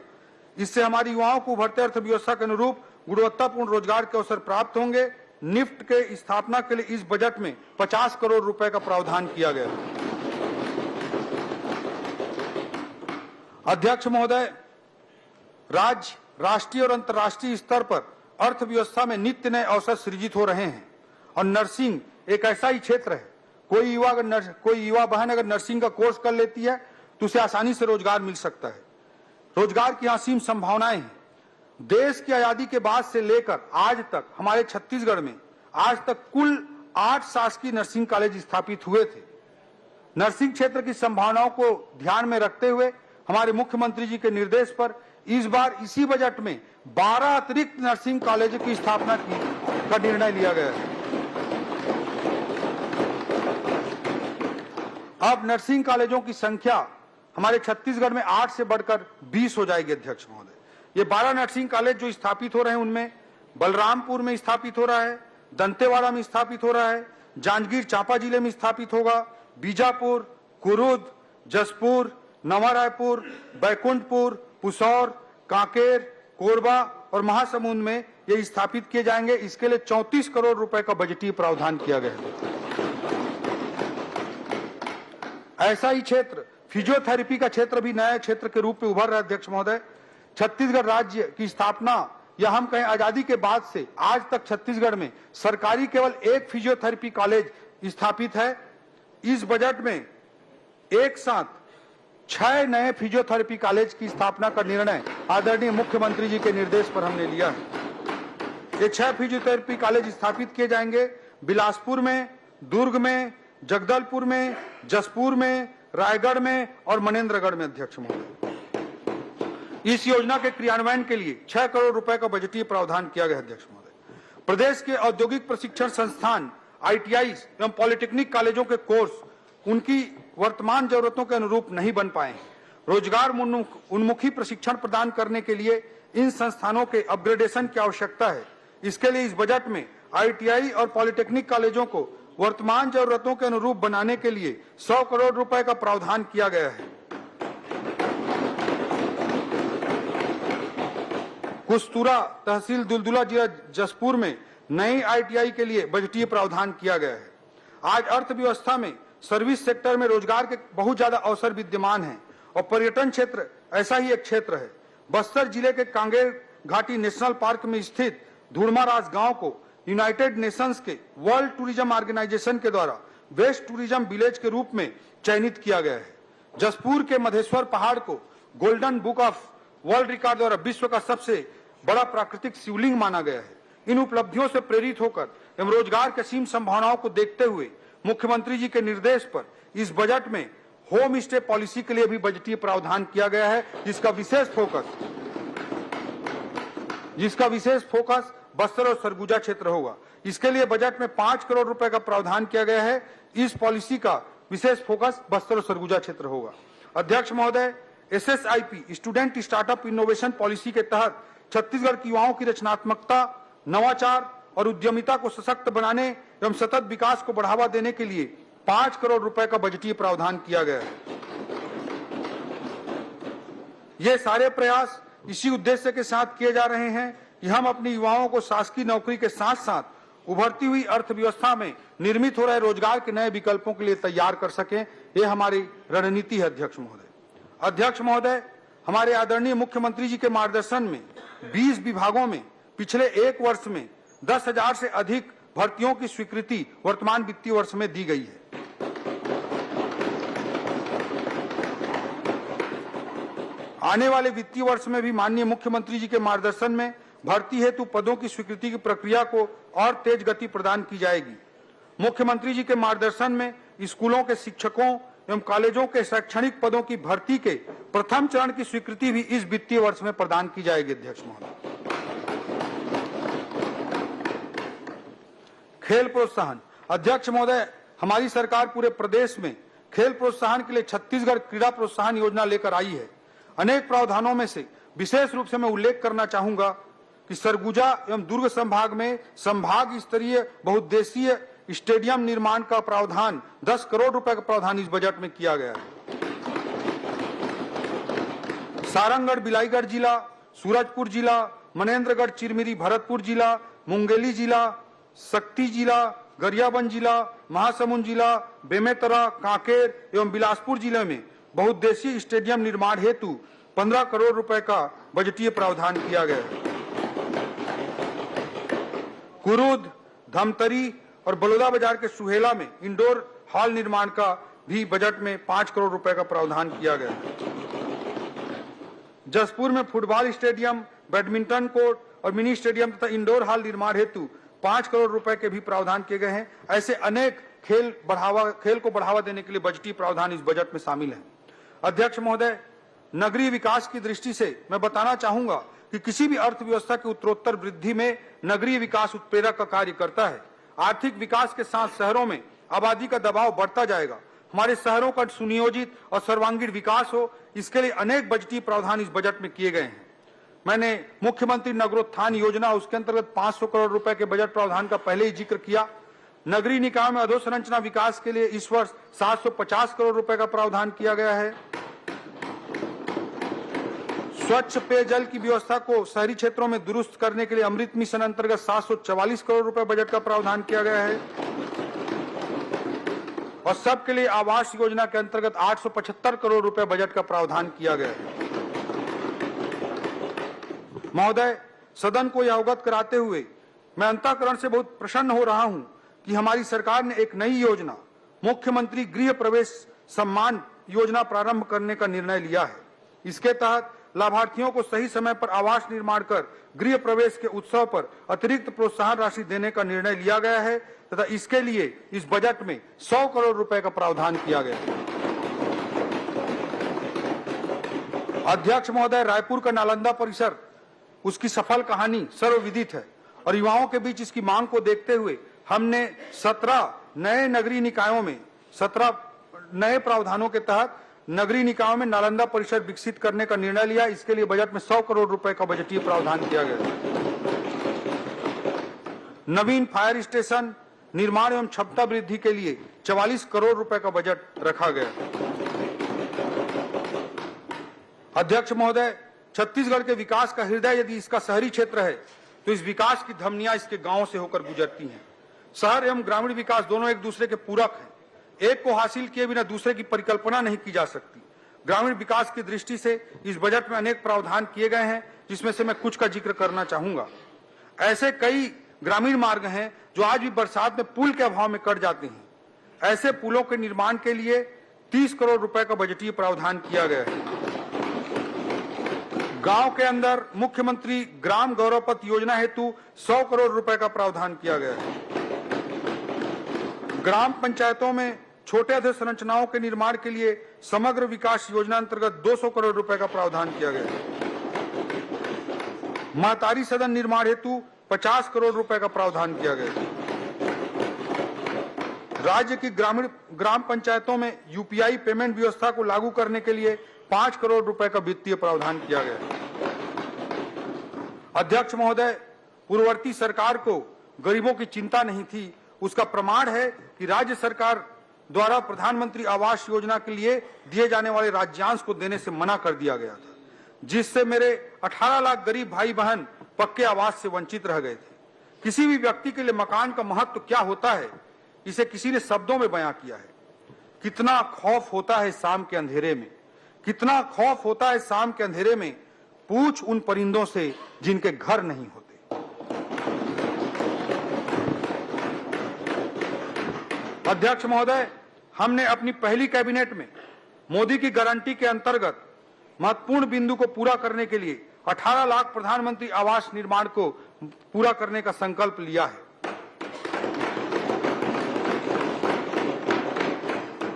इससे हमारी युवाओं को उभरते अर्थव्यवस्था के अनुरूप गुणवत्तापूर्ण रोजगार के अवसर प्राप्त होंगे। निफ्ट के स्थापना के लिए इस बजट में 50 करोड़ रुपए का प्रावधान किया गया है। अध्यक्ष महोदय, राज्य, राष्ट्रीय और अंतर्राष्ट्रीय स्तर पर अर्थव्यवस्था में नित्य नए अवसर सृजित हो रहे हैं और नर्सिंग एक ऐसा ही क्षेत्र है। कोई युवा बहन अगर नर्सिंग का कोर्स कर लेती है तो उसे आसानी से रोजगार मिल सकता है। रोजगार की असीम संभावनाएं हैं। देश की आजादी के बाद से लेकर आज तक हमारे छत्तीसगढ़ में आज तक कुल 8 शासकीय नर्सिंग कॉलेज स्थापित हुए थे। नर्सिंग क्षेत्र की संभावनाओं को ध्यान में रखते हुए हमारे मुख्यमंत्री जी के निर्देश पर इस बार इसी बजट में 12 अतिरिक्त नर्सिंग कॉलेज की स्थापना का निर्णय लिया गया है। अब नर्सिंग कॉलेजों की संख्या हमारे छत्तीसगढ़ में 8 से बढ़कर 20 हो जाएगी। अध्यक्ष महोदय, ये 12 नर्सिंग कॉलेज जो स्थापित हो रहे हैं उनमें बलरामपुर में स्थापित हो रहा है, दंतेवाड़ा में स्थापित हो रहा है, जांजगीर चांपा जिले में स्थापित होगा, बीजापुर, कुरुद, जसपुर, नवा रायपुर, बैकुंठपुर, पुसौर, कांकेर, कोरबा और महासमुंद में ये स्थापित किए जाएंगे। इसके लिए 34 करोड़ रुपए का बजटीय प्रावधान किया गया है। ऐसा ही क्षेत्र फिजियोथेरेपी का क्षेत्र भी नया क्षेत्र के रूप में उभर रहा है। अध्यक्ष महोदय, छत्तीसगढ़ राज्य की स्थापना या हम कहें आजादी के बाद से आज तक छत्तीसगढ़ में सरकारी केवल एक फिजियोथेरेपी कॉलेज स्थापित है। इस बजट में एक साथ 6 नए फिजियोथेरेपी कॉलेज की स्थापना का निर्णय आदरणीय मुख्यमंत्री जी के निर्देश पर हमने लिया है। ये 6 फिजियोथेरेपी कॉलेज स्थापित किए जाएंगे बिलासपुर में, दुर्ग में, जगदलपुर में, जसपुर में, रायगढ़ में और मनेन्द्रगढ़ में। अध्यक्ष महोदय, इस योजना के क्रियान्वयन के लिए 6 करोड़ रुपए का बजटीय प्रावधान किया गया। अध्यक्ष महोदय, प्रदेश के औद्योगिक प्रशिक्षण संस्थान, ITI एवं पॉलिटेक्निक कॉलेजों के कोर्स उनकी वर्तमान जरूरतों के अनुरूप नहीं बन पाए हैं। रोजगार उन्मुखी प्रशिक्षण प्रदान करने के लिए इन संस्थानों के अपग्रेडेशन की आवश्यकता है। इसके लिए इस बजट में ITI और पॉलिटेक्निक कॉलेजों को वर्तमान जरूरतों के अनुरूप बनाने के लिए 100 करोड़ रुपए का प्रावधान किया गया है। कुस्तुरा तहसील दुलदुला जिला जसपुर में नई ITI के लिए बजटीय प्रावधान किया गया है। आज अर्थव्यवस्था में सर्विस सेक्टर में रोजगार के बहुत ज्यादा अवसर विद्यमान हैं और पर्यटन क्षेत्र ऐसा ही एक क्षेत्र है। बस्तर जिले के कांगेर घाटी नेशनल पार्क में स्थित धुड़माराज गांव को यूनाइटेड नेशंस के वर्ल्ड टूरिज्म ऑर्गेनाइजेशन के द्वारा बेस्ट टूरिज्म विलेज के रूप में चयनित किया गया है। जसपुर के मधेश्वर पहाड़ को golden book of world record द्वारा विश्व का सबसे बड़ा प्राकृतिक शिवलिंग माना गया है। इन उपलब्धियों से प्रेरित होकर एवं रोजगार के असीम संभावनाओं को देखते हुए मुख्यमंत्री जी के निर्देश पर इस बजट में होम स्टे पॉलिसी के लिए भी बजटीय प्रावधान किया गया है, जिसका विशेष फोकस बस्तर और सरगुजा क्षेत्र होगा। इसके लिए बजट में 5 करोड़ रुपए का प्रावधान किया गया है। इस पॉलिसी का विशेष फोकस बस्तर और सरगुजा क्षेत्र होगा। अध्यक्ष महोदय, SSIP student startup innovation policy के तहत छत्तीसगढ़ की युवाओं की रचनात्मकता, नवाचार और उद्यमिता को सशक्त बनाने एवं सतत विकास को बढ़ावा देने के लिए 5 करोड़ रुपए का बजटीय प्रावधान किया गया है। ये सारे प्रयास इसी उद्देश्य के साथ किए जा रहे हैं कि हम अपनी युवाओं को शासकीय नौकरी के साथ साथ उभरती हुई अर्थव्यवस्था में निर्मित हो रहे रोजगार के नए विकल्पों के लिए तैयार कर सकें। ये हमारी रणनीति है। अध्यक्ष महोदय, हमारे आदरणीय मुख्यमंत्री जी के मार्गदर्शन में 20 विभागों में पिछले 1 वर्ष में 10,000 से अधिक भर्तियों की स्वीकृति वर्तमान वित्तीय वर्ष में दी गई है। आने वाले वित्तीय वर्ष में भी माननीय मुख्यमंत्री जी के मार्गदर्शन में भर्ती हेतु पदों की स्वीकृति की प्रक्रिया को और तेज गति प्रदान की जाएगी। मुख्यमंत्री जी के मार्गदर्शन में स्कूलों के शिक्षकों एवं कॉलेजों के शैक्षणिक पदों की भर्ती के प्रथम चरण की स्वीकृति भी इस वित्तीय वर्ष में प्रदान की जाएगी। अध्यक्ष महोदय, खेल प्रोत्साहन। अध्यक्ष महोदय, हमारी सरकार पूरे प्रदेश में खेल प्रोत्साहन के लिए छत्तीसगढ़ क्रीड़ा प्रोत्साहन योजना लेकर आई है। अनेक प्रावधानों में से विशेष रूप से मैं उल्लेख करना चाहूंगा कि सरगुजा एवं दुर्ग संभाग में संभाग स्तरीय बहुउद्देशीय स्टेडियम निर्माण का प्रावधान 10 करोड़ रुपए का प्रावधान इस बजट में किया गया है। सारंगगढ़ बिलाईगढ़ जिला, सूरजपुर जिला, मनेन्द्रगढ़ चिरमिरी भरतपुर जिला, मुंगेली जिला, शक्ति जिला, गरियाबंद जिला, महासमुंद जिला, बेमेतरा, कांकेर एवं बिलासपुर जिले में बहुउद्देशीय स्टेडियम निर्माण हेतु 15 करोड़ रुपए का बजटीय प्रावधान किया गया है। कुरुद, धमतरी और बलौदाबाजार के सुहेला में इंडोर हॉल निर्माण का भी बजट में 5 करोड़ रुपए का प्रावधान किया गया है। जसपुर में फुटबॉल स्टेडियम, बैडमिंटन कोर्ट और मिनी स्टेडियम तथा इंडोर हॉल निर्माण हेतु 5 करोड़ रुपए के भी प्रावधान किए गए हैं। ऐसे अनेक खेल को बढ़ावा देने के लिए बजटीय प्रावधान इस बजट में शामिल है। अध्यक्ष महोदय, नगरीय विकास की दृष्टि से मैं बताना चाहूंगा कि किसी भी अर्थव्यवस्था की उत्तरोत्तर वृद्धि में नगरीय विकास उत्प्रेरक का कार्य करता है। आर्थिक विकास के साथ शहरों में आबादी का दबाव बढ़ता जाएगा। हमारे शहरों का सुनियोजित और सर्वांगीण विकास हो, इसके लिए अनेक बजटीय प्रावधान इस बजट में किए गए हैं। मैंने मुख्यमंत्री नगरोत्थान योजना उसके अंतर्गत 500 करोड़ रुपए के बजट प्रावधान का पहले ही जिक्र किया। नगरीय निकाय में अधोसंरचना विकास के लिए इस वर्ष 750 करोड़ रुपए का प्रावधान किया गया है। स्वच्छ पेयजल की व्यवस्था को शहरी क्षेत्रों में दुरुस्त करने के लिए अमृत मिशन अंतर्गत 744 करोड़ रुपए बजट का प्रावधान किया गया है और सबके लिए आवास योजना के अंतर्गत 875 करोड़ रुपए बजट का प्रावधान किया गया है। महोदय, सदन को यह अवगत कराते हुए मैं अंतःकरण से बहुत प्रसन्न हो रहा हूं कि हमारी सरकार ने एक नई योजना मुख्यमंत्री गृह प्रवेश सम्मान योजना प्रारंभ करने का निर्णय लिया है। इसके तहत लाभार्थियों को सही समय पर आवास निर्माण कर गृह प्रवेश के उत्सव पर अतिरिक्त प्रोत्साहन राशि देने का निर्णय लिया गया है तथा इसके लिए इस बजट में 100 करोड़ रुपए का प्रावधान किया गया है। अध्यक्ष महोदय, रायपुर का नालंदा परिसर उसकी सफल कहानी सर्वविदित है और युवाओं के बीच इसकी मांग को देखते हुए हमने 17 नए नगरीय निकायों में 17 नए प्रावधानों के तहत नगरीय निकायों में नालंदा परिसर विकसित करने का निर्णय लिया। इसके लिए बजट में 100 करोड़ रुपए का बजटीय प्रावधान किया गया। नवीन फायर स्टेशन निर्माण एवं क्षमता वृद्धि के लिए 44 करोड़ रुपए का बजट रखा गया। अध्यक्ष महोदय, छत्तीसगढ़ के विकास का हृदय यदि इसका शहरी क्षेत्र है तो इस विकास की धमनियां इसके गांवों से होकर गुजरती हैं। शहर एवं ग्रामीण विकास दोनों एक दूसरे के पूरक हैं। एक को हासिल किए बिना दूसरे की परिकल्पना नहीं की जा सकती। ग्रामीण विकास की दृष्टि से इस बजट में अनेक प्रावधान किए गए हैं, जिसमें से मैं कुछ का जिक्र करना चाहूंगा। ऐसे कई ग्रामीण मार्ग हैं जो आज भी बरसात में पुल के अभाव में कट जाते हैं। ऐसे पुलों के निर्माण के लिए 30 करोड़ रुपए का बजटीय प्रावधान किया गया है। गांव के अंदर मुख्यमंत्री ग्राम गौरव पथ योजना हेतु 100 करोड़ रुपए का प्रावधान किया गया है। ग्राम पंचायतों में छोटे अधोसंरचनाओं के निर्माण के लिए समग्र विकास योजना अंतर्गत 200 करोड़ रुपए का प्रावधान किया गया है। महतारी सदन निर्माण हेतु 50 करोड़ रुपए का प्रावधान किया गया है। राज्य की ग्राम पंचायतों में यूपीआई पेमेंट व्यवस्था को लागू करने के लिए 5 करोड़ रुपए का वित्तीय प्रावधान किया गया है। अध्यक्ष महोदय, पूर्ववर्ती सरकार को गरीबों की चिंता नहीं थी, उसका प्रमाण है कि राज्य सरकार द्वारा प्रधानमंत्री आवास योजना के लिए दिए जाने वाले राज्यांश को देने से मना कर दिया गया था, जिससे मेरे 18 लाख गरीब भाई बहन पक्के आवास से वंचित रह गए थे। किसी भी व्यक्ति के लिए मकान का महत्व क्या होता है, इसे किसी ने शब्दों में बयां किया है। कितना खौफ होता है शाम के अंधेरे में, कितना खौफ होता है शाम के अंधेरे में, पूछ उन परिंदों से जिनके घर नहीं होते। अध्यक्ष महोदय, हमने अपनी पहली कैबिनेट में मोदी की गारंटी के अंतर्गत महत्वपूर्ण बिंदु को पूरा करने के लिए 18 लाख प्रधानमंत्री आवास निर्माण को पूरा करने का संकल्प लिया है।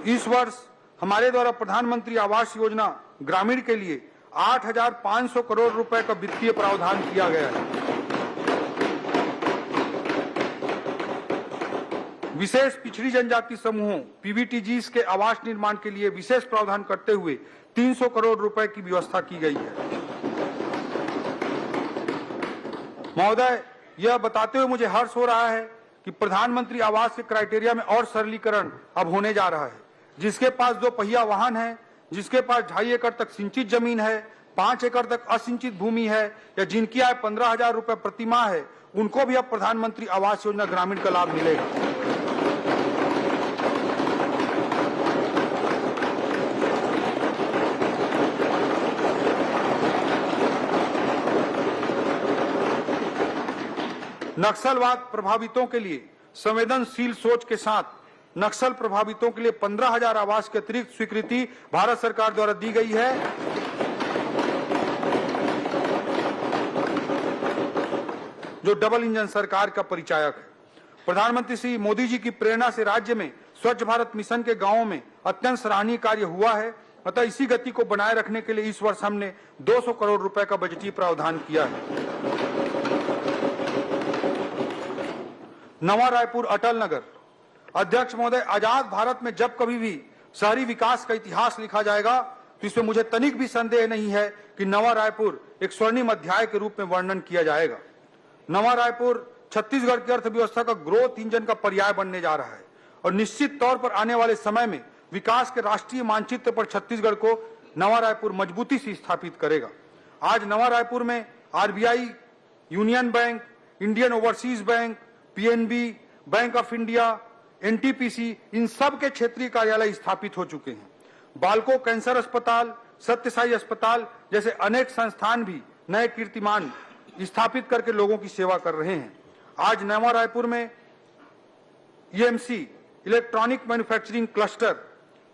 इस वर्ष हमारे द्वारा प्रधानमंत्री आवास योजना ग्रामीण के लिए 8,500 करोड़ रुपए का वित्तीय प्रावधान किया गया है। विशेष पिछड़ी जनजाति समूहों पीवीटीजीज के आवास निर्माण के लिए विशेष प्रावधान करते हुए 300 करोड़ रुपए की व्यवस्था की गई है। महोदय, यह बताते हुए मुझे हर्ष हो रहा है कि प्रधानमंत्री आवास के क्राइटेरिया में और सरलीकरण अब होने जा रहा है। जिसके पास 2 पहिया वाहन है, जिसके पास 2.5 एकड़ तक सिंचित जमीन है, 5 एकड़ तक असिंचित भूमि है या जिनकी आय 15,000 रुपए प्रति माह है, उनको भी अब प्रधानमंत्री आवास योजना ग्रामीण का लाभ मिलेगा। नक्सलवाद प्रभावितों के लिए संवेदनशील सोच के साथ नक्सल प्रभावितों के लिए 15,000 आवास की अतिरिक्त स्वीकृति भारत सरकार द्वारा दी गई है। जो डबल इंजन सरकार का परिचायक है। प्रधानमंत्री श्री मोदी जी की प्रेरणा से राज्य में स्वच्छ भारत मिशन के गांवों में अत्यंत सराहनीय कार्य हुआ है। अतः इसी गति को बनाए रखने के लिए इस वर्ष हमने 200 करोड़ रुपए का बजटीय प्रावधान किया है। नवा रायपुर अटल नगर। अध्यक्ष महोदय, आजाद भारत में जब कभी भी शहरी विकास का इतिहास लिखा जाएगा तो इसमें मुझे तनिक भी संदेह नहीं है कि नवा रायपुर एक स्वर्णिम अध्याय के रूप में वर्णन किया जाएगा। नवा रायपुर छत्तीसगढ़ की अर्थव्यवस्था का ग्रोथ इंजन का पर्याय बनने जा रहा है और निश्चित तौर पर आने वाले समय में विकास के राष्ट्रीय मानचित्र पर छत्तीसगढ़ को नवा रायपुर मजबूती से स्थापित करेगा। आज नवा रायपुर में RBI, union bank, Indian overseas bank, PNB, bank of India, NTPC, इन सब के क्षेत्रीय कार्यालय स्थापित हो चुके हैं। बालको कैंसर अस्पताल, सत्यसाई अस्पताल जैसे अनेक संस्थान भी नए कीर्तिमान स्थापित करके लोगों की सेवा कर रहे हैं। आज नवा रायपुर में EMC, electronic manufacturing cluster,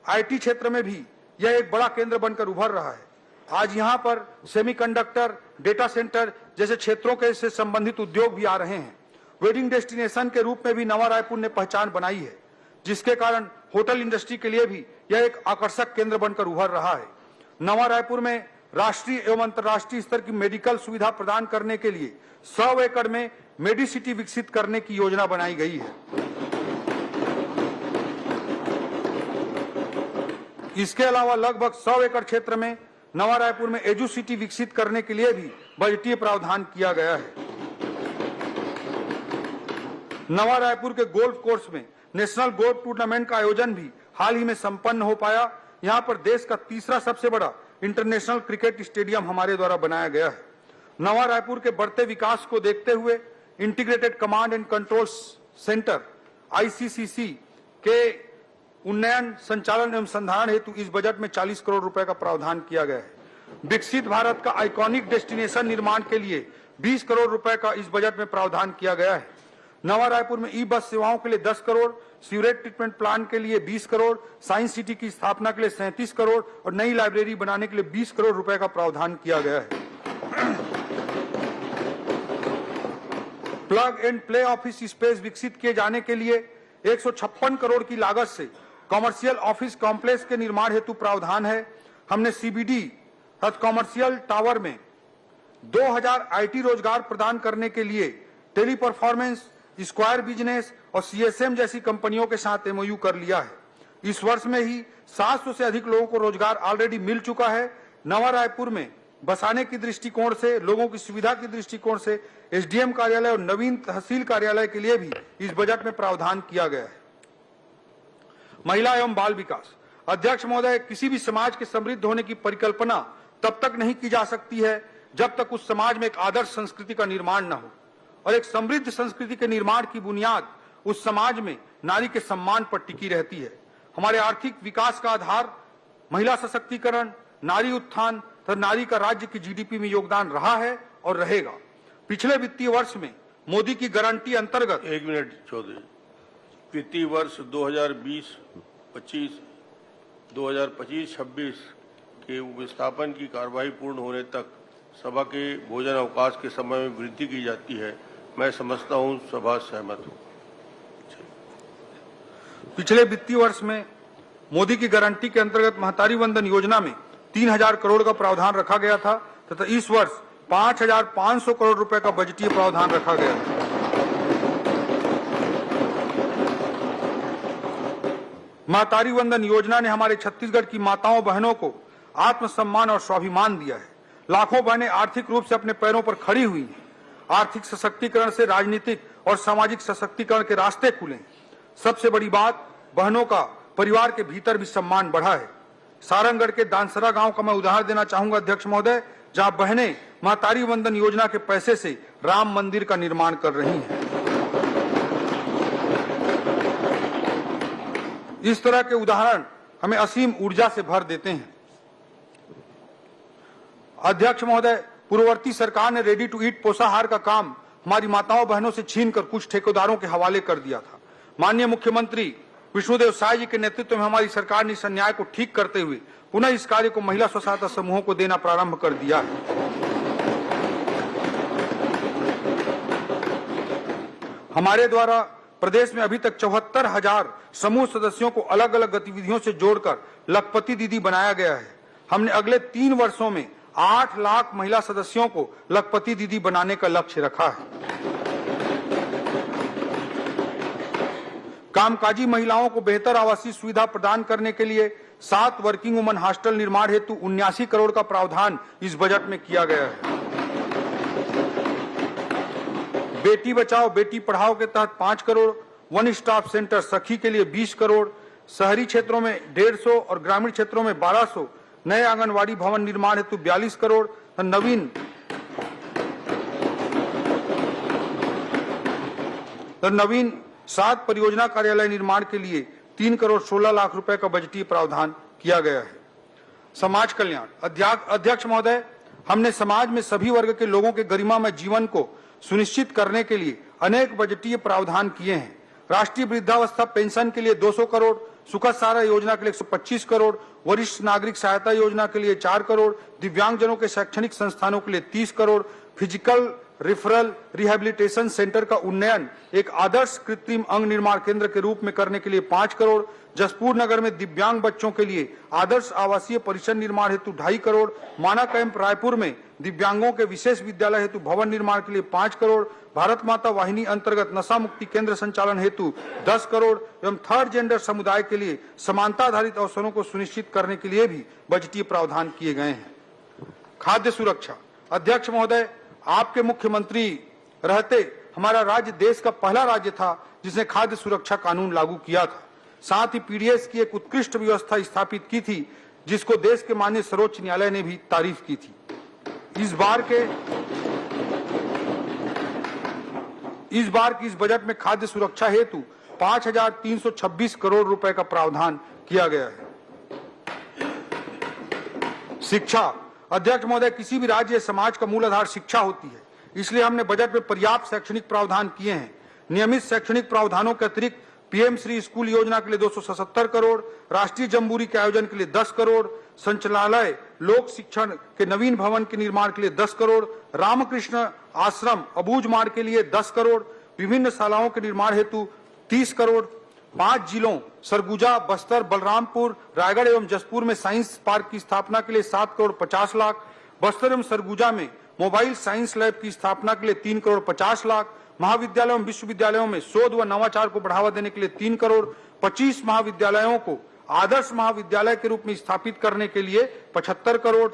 IT क्षेत्र में भी यह एक बड़ा केंद्र बनकर उभर रहा है। आज यहां पर सेमीकंडक्टर, डेटा सेंटर जैसे क्षेत्रों के से संबंधित उद्योग भी आ रहे हैं। वेडिंग डेस्टिनेशन के रूप में भी नवा रायपुर ने पहचान बनाई है, जिसके कारण होटल इंडस्ट्री के लिए भी यह एक आकर्षक केंद्र बनकर उभर रहा है। नवा रायपुर में राष्ट्रीय एवं अंतर्राष्ट्रीय स्तर की मेडिकल सुविधा प्रदान करने के लिए 100 एकड़ में मेडिसिटी विकसित करने की योजना बनाई गई है। इसके अलावा लगभग 100 एकड़ क्षेत्र में नवा रायपुर में एजुसिटी विकसित करने के लिए भी बजटीय प्रावधान किया गया है। नवा रायपुर के गोल्फ कोर्स में नेशनल गोल्फ टूर्नामेंट का आयोजन भी हाल ही में संपन्न हो पाया। यहां पर देश का तीसरा सबसे बड़ा इंटरनेशनल क्रिकेट स्टेडियम हमारे द्वारा बनाया गया है। नवा रायपुर के बढ़ते विकास को देखते हुए integrated command and control centre ICCC के उन्नयन, संचालन एवं संधारण हेतु इस बजट में 40 करोड़ रुपए का प्रावधान किया गया है। विकसित भारत का आइकॉनिक डेस्टिनेशन निर्माण के लिए 20 करोड़ रुपए का इस बजट में प्रावधान किया गया है। नवा रायपुर में ई बस सेवाओं के लिए 10 करोड़, सीवरेज ट्रीटमेंट प्लांट के लिए 20 करोड़, साइंस सिटी की स्थापना के लिए 37 करोड़ और नई लाइब्रेरी बनाने के लिए 20 करोड़ रुपए का प्रावधान किया गया है। Plug and play office space विकसित किए जाने के लिए 156 करोड़ की लागत से कॉमर्शियल ऑफिस कॉम्प्लेक्स के निर्माण हेतु प्रावधान है। हमने सीबीडी तथा कॉमर्शियल टावर में 2000 आईटी रोजगार प्रदान करने के लिए टेली परफॉर्मेंस, स्क्वायर बिजनेस और सीएसएम जैसी कंपनियों के साथ एमओयू कर लिया है। इस वर्ष में ही 700 से अधिक लोगों को रोजगार ऑलरेडी मिल चुका है। नवा रायपुर में बसाने की दृष्टिकोण से, लोगों की सुविधा की दृष्टिकोण से एसडीएम कार्यालय और नवीन तहसील कार्यालय के लिए भी इस बजट में प्रावधान किया गया है। महिला एवं बाल विकास अध्यक्ष महोदय, किसी भी समाज के समृद्ध होने की परिकल्पना तब तक नहीं की जा सकती है जब तक उस समाज में एक आदर्श संस्कृति का निर्माण न हो, और एक समृद्ध संस्कृति के निर्माण की बुनियाद उस समाज में नारी के सम्मान पर टिकी रहती है। हमारे आर्थिक विकास का आधार महिला सशक्तिकरण, नारी उत्थान तथा नारी का राज्य की जीडीपी में योगदान रहा है और रहेगा। पिछले वित्तीय वर्ष में मोदी की गारंटी अंतर्गत 1 मिनट चौधरी, वित्तीय वर्ष 2020-25, 2025-26 के विस्थापन की कार्यवाही पूर्ण होने तक सभा के भोजन अवकाश के समय में वृद्धि की जाती है। मैं समझता हूं सभा सहमत हो। पिछले वित्तीय वर्ष में मोदी की गारंटी के अंतर्गत महतारी वंदन योजना में 3000 करोड़ का प्रावधान रखा गया था तथा इस वर्ष 5500 करोड़ रुपए का बजटीय प्रावधान रखा गया था। महतारी वंदन योजना ने हमारे छत्तीसगढ़ की माताओं बहनों को आत्मसम्मान और स्वाभिमान दिया है। लाखों बहनें आर्थिक रूप से अपने पैरों पर खड़ी हुई हैं। आर्थिक सशक्तिकरण से राजनीतिक और सामाजिक सशक्तिकरण के रास्ते खुले। सबसे बड़ी बात, बहनों का परिवार के भीतर भी सम्मान बढ़ा है। सारंगढ़ के दानसरा गांव का मैं उदाहरण देना चाहूंगा अध्यक्ष महोदय, जहां बहनें महतारी वंदन योजना के पैसे से राम मंदिर का निर्माण कर रही हैं। इस तरह के उदाहरण हमें असीम ऊर्जा से भर देते हैं। अध्यक्ष महोदय, पूर्ववर्ती सरकार ने रेडी टू ईट पोषाहार का काम हमारी माताओं बहनों से छीनकर कुछ ठेकेदारों के हवाले कर दिया था। माननीय मुख्यमंत्री विष्णुदेव साय जी के नेतृत्व में हमारी सरकार ने इस अन्याय को ठीक करते हुए पुनः इस कार्य को महिला स्व सहायता समूहों को देना प्रारंभ कर दिया है। हमारे द्वारा प्रदेश में अभी तक 74,000 समूह सदस्यों को अलग अलग गतिविधियों से जोड़कर लखपति दीदी बनाया गया है। हमने अगले 3 वर्षों में 8 लाख महिला सदस्यों को लखपति दीदी बनाने का लक्ष्य रखा है। कामकाजी महिलाओं को बेहतर आवासीय सुविधा प्रदान करने के लिए 7 वर्किंग वुमन हॉस्टल निर्माण हेतु 79 करोड़ का प्रावधान इस बजट में किया गया है। बेटी बचाओ बेटी पढ़ाओ के तहत 5 करोड़, वन स्टॉप सेंटर सखी के लिए 20 करोड़, शहरी क्षेत्रों में 150 और ग्रामीण क्षेत्रों में 1200 नए आंगनवाड़ी भवन निर्माण हेतु 42 करोड़, नवीन 7 परियोजना कार्यालय निर्माण के लिए 3 करोड़ 16 लाख रुपए का बजटीय प्रावधान किया गया है। समाज कल्याण अध्यक्ष महोदय, हमने समाज में सभी वर्ग के लोगों के गरिमामय जीवन को सुनिश्चित करने के लिए अनेक बजटीय प्रावधान किए हैं। राष्ट्रीय वृद्धावस्था पेंशन के लिए 200 करोड़, सुखद सहारा योजना के लिए 125 करोड़, वरिष्ठ नागरिक सहायता योजना के लिए 4 करोड़, दिव्यांगजनों के शैक्षणिक संस्थानों के लिए 30 crore, physical referral rehabilitation centre का उन्नयन एक आदर्श कृत्रिम अंग निर्माण केंद्र के रूप में करने के लिए 5 करोड़, जसपुर नगर में दिव्यांग बच्चों के लिए आदर्श आवासीय परिसर निर्माण हेतु 2.5 करोड़, माना कैंप रायपुर में दिव्यांगों के विशेष विद्यालय हेतु भवन निर्माण के लिए 5 करोड़, भारत माता वाहिनी अंतर्गत नशा मुक्ति केंद्र संचालन हेतु 10 करोड़ एवं थर्ड जेंडर समुदाय के लिए समानता आधारित अवसरों को सुनिश्चित करने के लिए भी बजटीय प्रावधान किए गए हैं। खाद्य सुरक्षा अध्यक्ष महोदय, आपके मुख्यमंत्री रहते हमारा राज्य देश का पहला राज्य था जिसने खाद्य सुरक्षा कानून लागू किया था। साथ ही पीडीएस की एक उत्कृष्ट व्यवस्था स्थापित की थी जिसको देश के माननीय सर्वोच्च न्यायालय ने भी तारीफ की थी। इस बार की इस बजट में खाद्य सुरक्षा हेतु 5,326 करोड़ रुपए का प्रावधान किया गया है। शिक्षा अध्यक्ष महोदय, किसी भी राज्य समाज का मूल आधार शिक्षा होती है, इसलिए हमने बजट में पर्याप्त शैक्षणिक प्रावधान किए हैं। नियमित शैक्षणिक प्रावधानों के अतिरिक्त पीएम श्री स्कूल योजना के लिए 277 करोड़, राष्ट्रीय जम्बूरी के आयोजन के लिए 10 करोड़, संचालनालय लोक शिक्षण के नवीन भवन के निर्माण के लिए 10 करोड़, रामकृष्ण आश्रम अबूझ मार्ग के लिए 10 करोड़, विभिन्न शालाओं के निर्माण हेतु 30 करोड़, 5 जिलों सरगुजा, बस्तर, बलरामपुर, रायगढ़ एवं जसपुर में साइंस पार्क की स्थापना के लिए 7 करोड़ 50 लाख, बस्तर एवं सरगुजा में मोबाइल साइंस लैब की स्थापना के लिए 3 करोड़ 50 लाख, महाविद्यालयों एवं विश्वविद्यालयों में शोध व नवाचार को बढ़ावा देने के लिए 3 करोड़, 25 महाविद्यालयों को आदर्श महाविद्यालय के रूप में स्थापित करने के लिए 75 करोड़,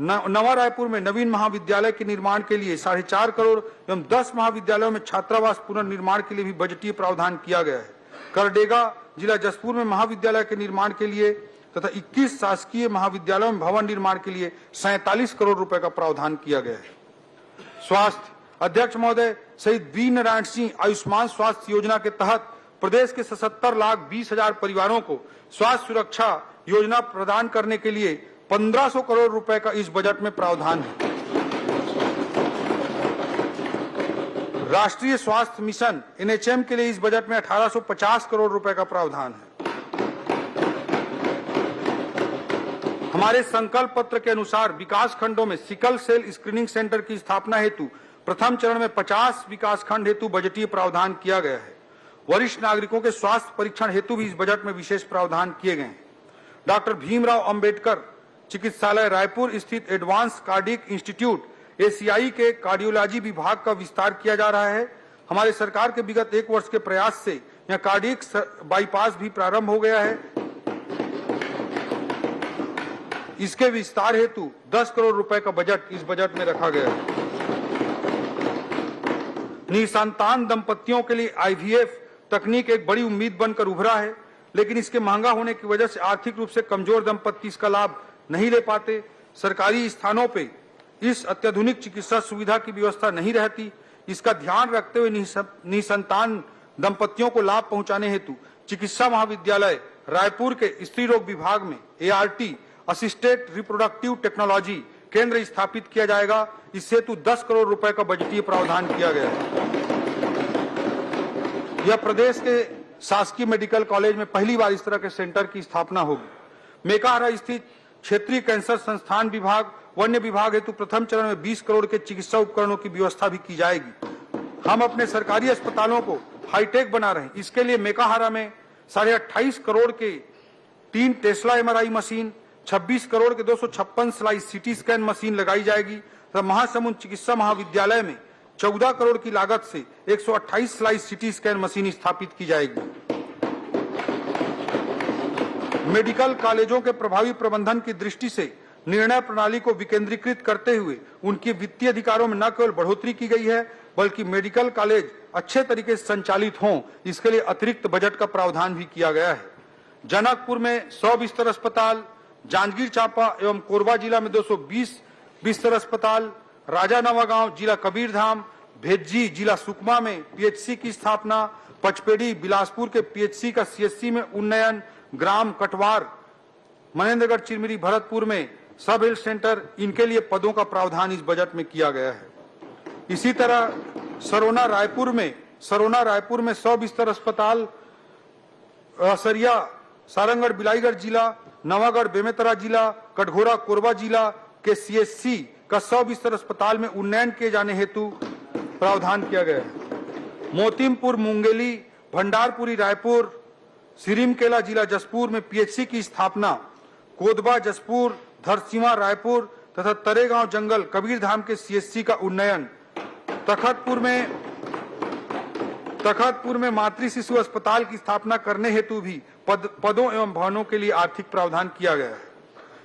नवा रायपुर में नवीन महाविद्यालय के निर्माण के लिए 4.5 करोड़ एवं 10 महाविद्यालयों में छात्रावास पुनर्निर्माण के लिए भी बजटीय प्रावधान किया गया है। करडेगा जिला जसपुर में महाविद्यालय के निर्माण के लिए तथा 21 शासकीय महाविद्यालयों में भवन निर्माण के लिए 47 करोड़ रुपए का प्रावधान किया गया है। स्वास्थ्य अध्यक्ष महोदय, शहीद वीर नारायण सिंह आयुष्मान स्वास्थ्य योजना के तहत प्रदेश के 77,20,000 परिवारों को स्वास्थ्य सुरक्षा योजना प्रदान करने के लिए 1500 करोड़ रुपए का इस बजट में प्रावधान है। राष्ट्रीय स्वास्थ्य मिशन एनएचएम के लिए इस बजट में 1850 करोड़ रुपए का प्रावधान है। हमारे संकल्प पत्र के अनुसार विकास खंडों में सिकल सेल स्क्रीनिंग सेंटर की स्थापना हेतु प्रथम चरण में 50 विकास खंड हेतु बजटीय प्रावधान किया गया है। वरिष्ठ नागरिकों के स्वास्थ्य परीक्षण हेतु भी इस बजट में विशेष प्रावधान किए गए हैं। डॉक्टर भीमराव अंबेडकर चिकित्सालय रायपुर स्थित एडवांस कार्डियक इंस्टीट्यूट एसीआई के कार्डियोलॉजी विभाग का विस्तार किया जा रहा है। हमारे सरकार के विगत 1 वर्ष के प्रयास से यहाँ कार्डियक बाईपास भी प्रारंभ हो गया है। इसके विस्तार हेतु 10 करोड़ रुपए का बजट इस बजट में रखा गया है। निसंतान दंपतियों के लिए आईवीएफ तकनीक एक बड़ी उम्मीद बनकर उभरा है, लेकिन इसके महंगा होने की वजह से आर्थिक रूप से कमजोर दंपति इसका लाभ नहीं ले पाते। सरकारी स्थानों पे इस अत्याधुनिक चिकित्सा सुविधा की व्यवस्था नहीं रहती। इसका ध्यान रखते हुए निसंतान दंपतियों को लाभ पहुंचाने हेतु चिकित्सा महाविद्यालय रायपुर के स्त्री रोग विभाग में एआरटी असिस्टेड रिप्रोडक्टिव टेक्नोलॉजी केंद्र स्थापित किया जाएगा। इस हेतु 10 करोड़ रुपए का बजटीय प्रावधान किया गया है। यह प्रदेश के शासकीय मेडिकल कॉलेज में पहली बार इस तरह के सेंटर की स्थापना होगी। मेकाहारा स्थित क्षेत्रीय कैंसर संस्थान विभाग वन्य विभाग हेतु प्रथम चरण में 20 करोड़ के चिकित्सा उपकरणों की व्यवस्था भी की जाएगी। हम अपने सरकारी अस्पतालों को हाईटेक बना रहे हैं। इसके लिए मेकाहारा में 28.5 करोड़ के 3 टेस्ला एमआरआई मशीन, 26 करोड़ के 256 स्लाइस सीटी स्कैन मशीन लगाई जाएगी तथा महासमुंद चिकित्सा महाविद्यालय में 14 करोड़ की लागत से 128 स्लाइस सीटी स्कैन मशीन स्थापित की जाएगी। मेडिकल कॉलेजों के प्रभावी प्रबंधन की दृष्टि से निर्णय प्रणाली को विकेंद्रीकृत करते हुए उनके वित्तीय अधिकारों में न केवल बढ़ोतरी की गई है, बल्कि मेडिकल कॉलेज अच्छे तरीके से संचालित हों, इसके लिए अतिरिक्त बजट का प्रावधान भी किया गया है। जनकपुर में 100 बिस्तर अस्पताल, जांजगीर चांपा एवं कोरबा जिला में 220 बिस्तर अस्पताल, राजानवागांव जिला कबीरधाम, भेज्जी जिला सुकमा में पीएचसी की स्थापना, पचपेड़ी बिलासपुर के पीएचसी का सीएचसी में उन्नयन, ग्राम कटवार मनेन्द्रगढ़ चिरमिरी भरतपुर में सब हेल्थ सेंटर, इनके लिए पदों का प्रावधान इस बजट में किया गया है। इसी तरह सरोना रायपुर में 100 बिस्तर अस्पताल, असरिया सारंगढ़ बिलाईगढ़ जिला, नवागढ़ बेमेतरा जिला, कटघोरा कोरबा जिला के सीएचसी का 100 बिस्तर अस्पताल में उन्नयन किए जाने हेतु प्रावधान किया गया है। मोतीमपुर मुंगेली, भंडारपुरी रायपुर, सिरीमकेला जिला जसपुर में पीएचसी की स्थापना, कोदबा जसपुर, धरसीवा रायपुर तथा तरेगांव जंगल कबीरधाम के सीएचसी का उन्नयन, तखतपुर में मातृ शिशु अस्पताल की स्थापना करने हेतु भी पदों एवं भवनों के लिए आर्थिक प्रावधान किया गया है।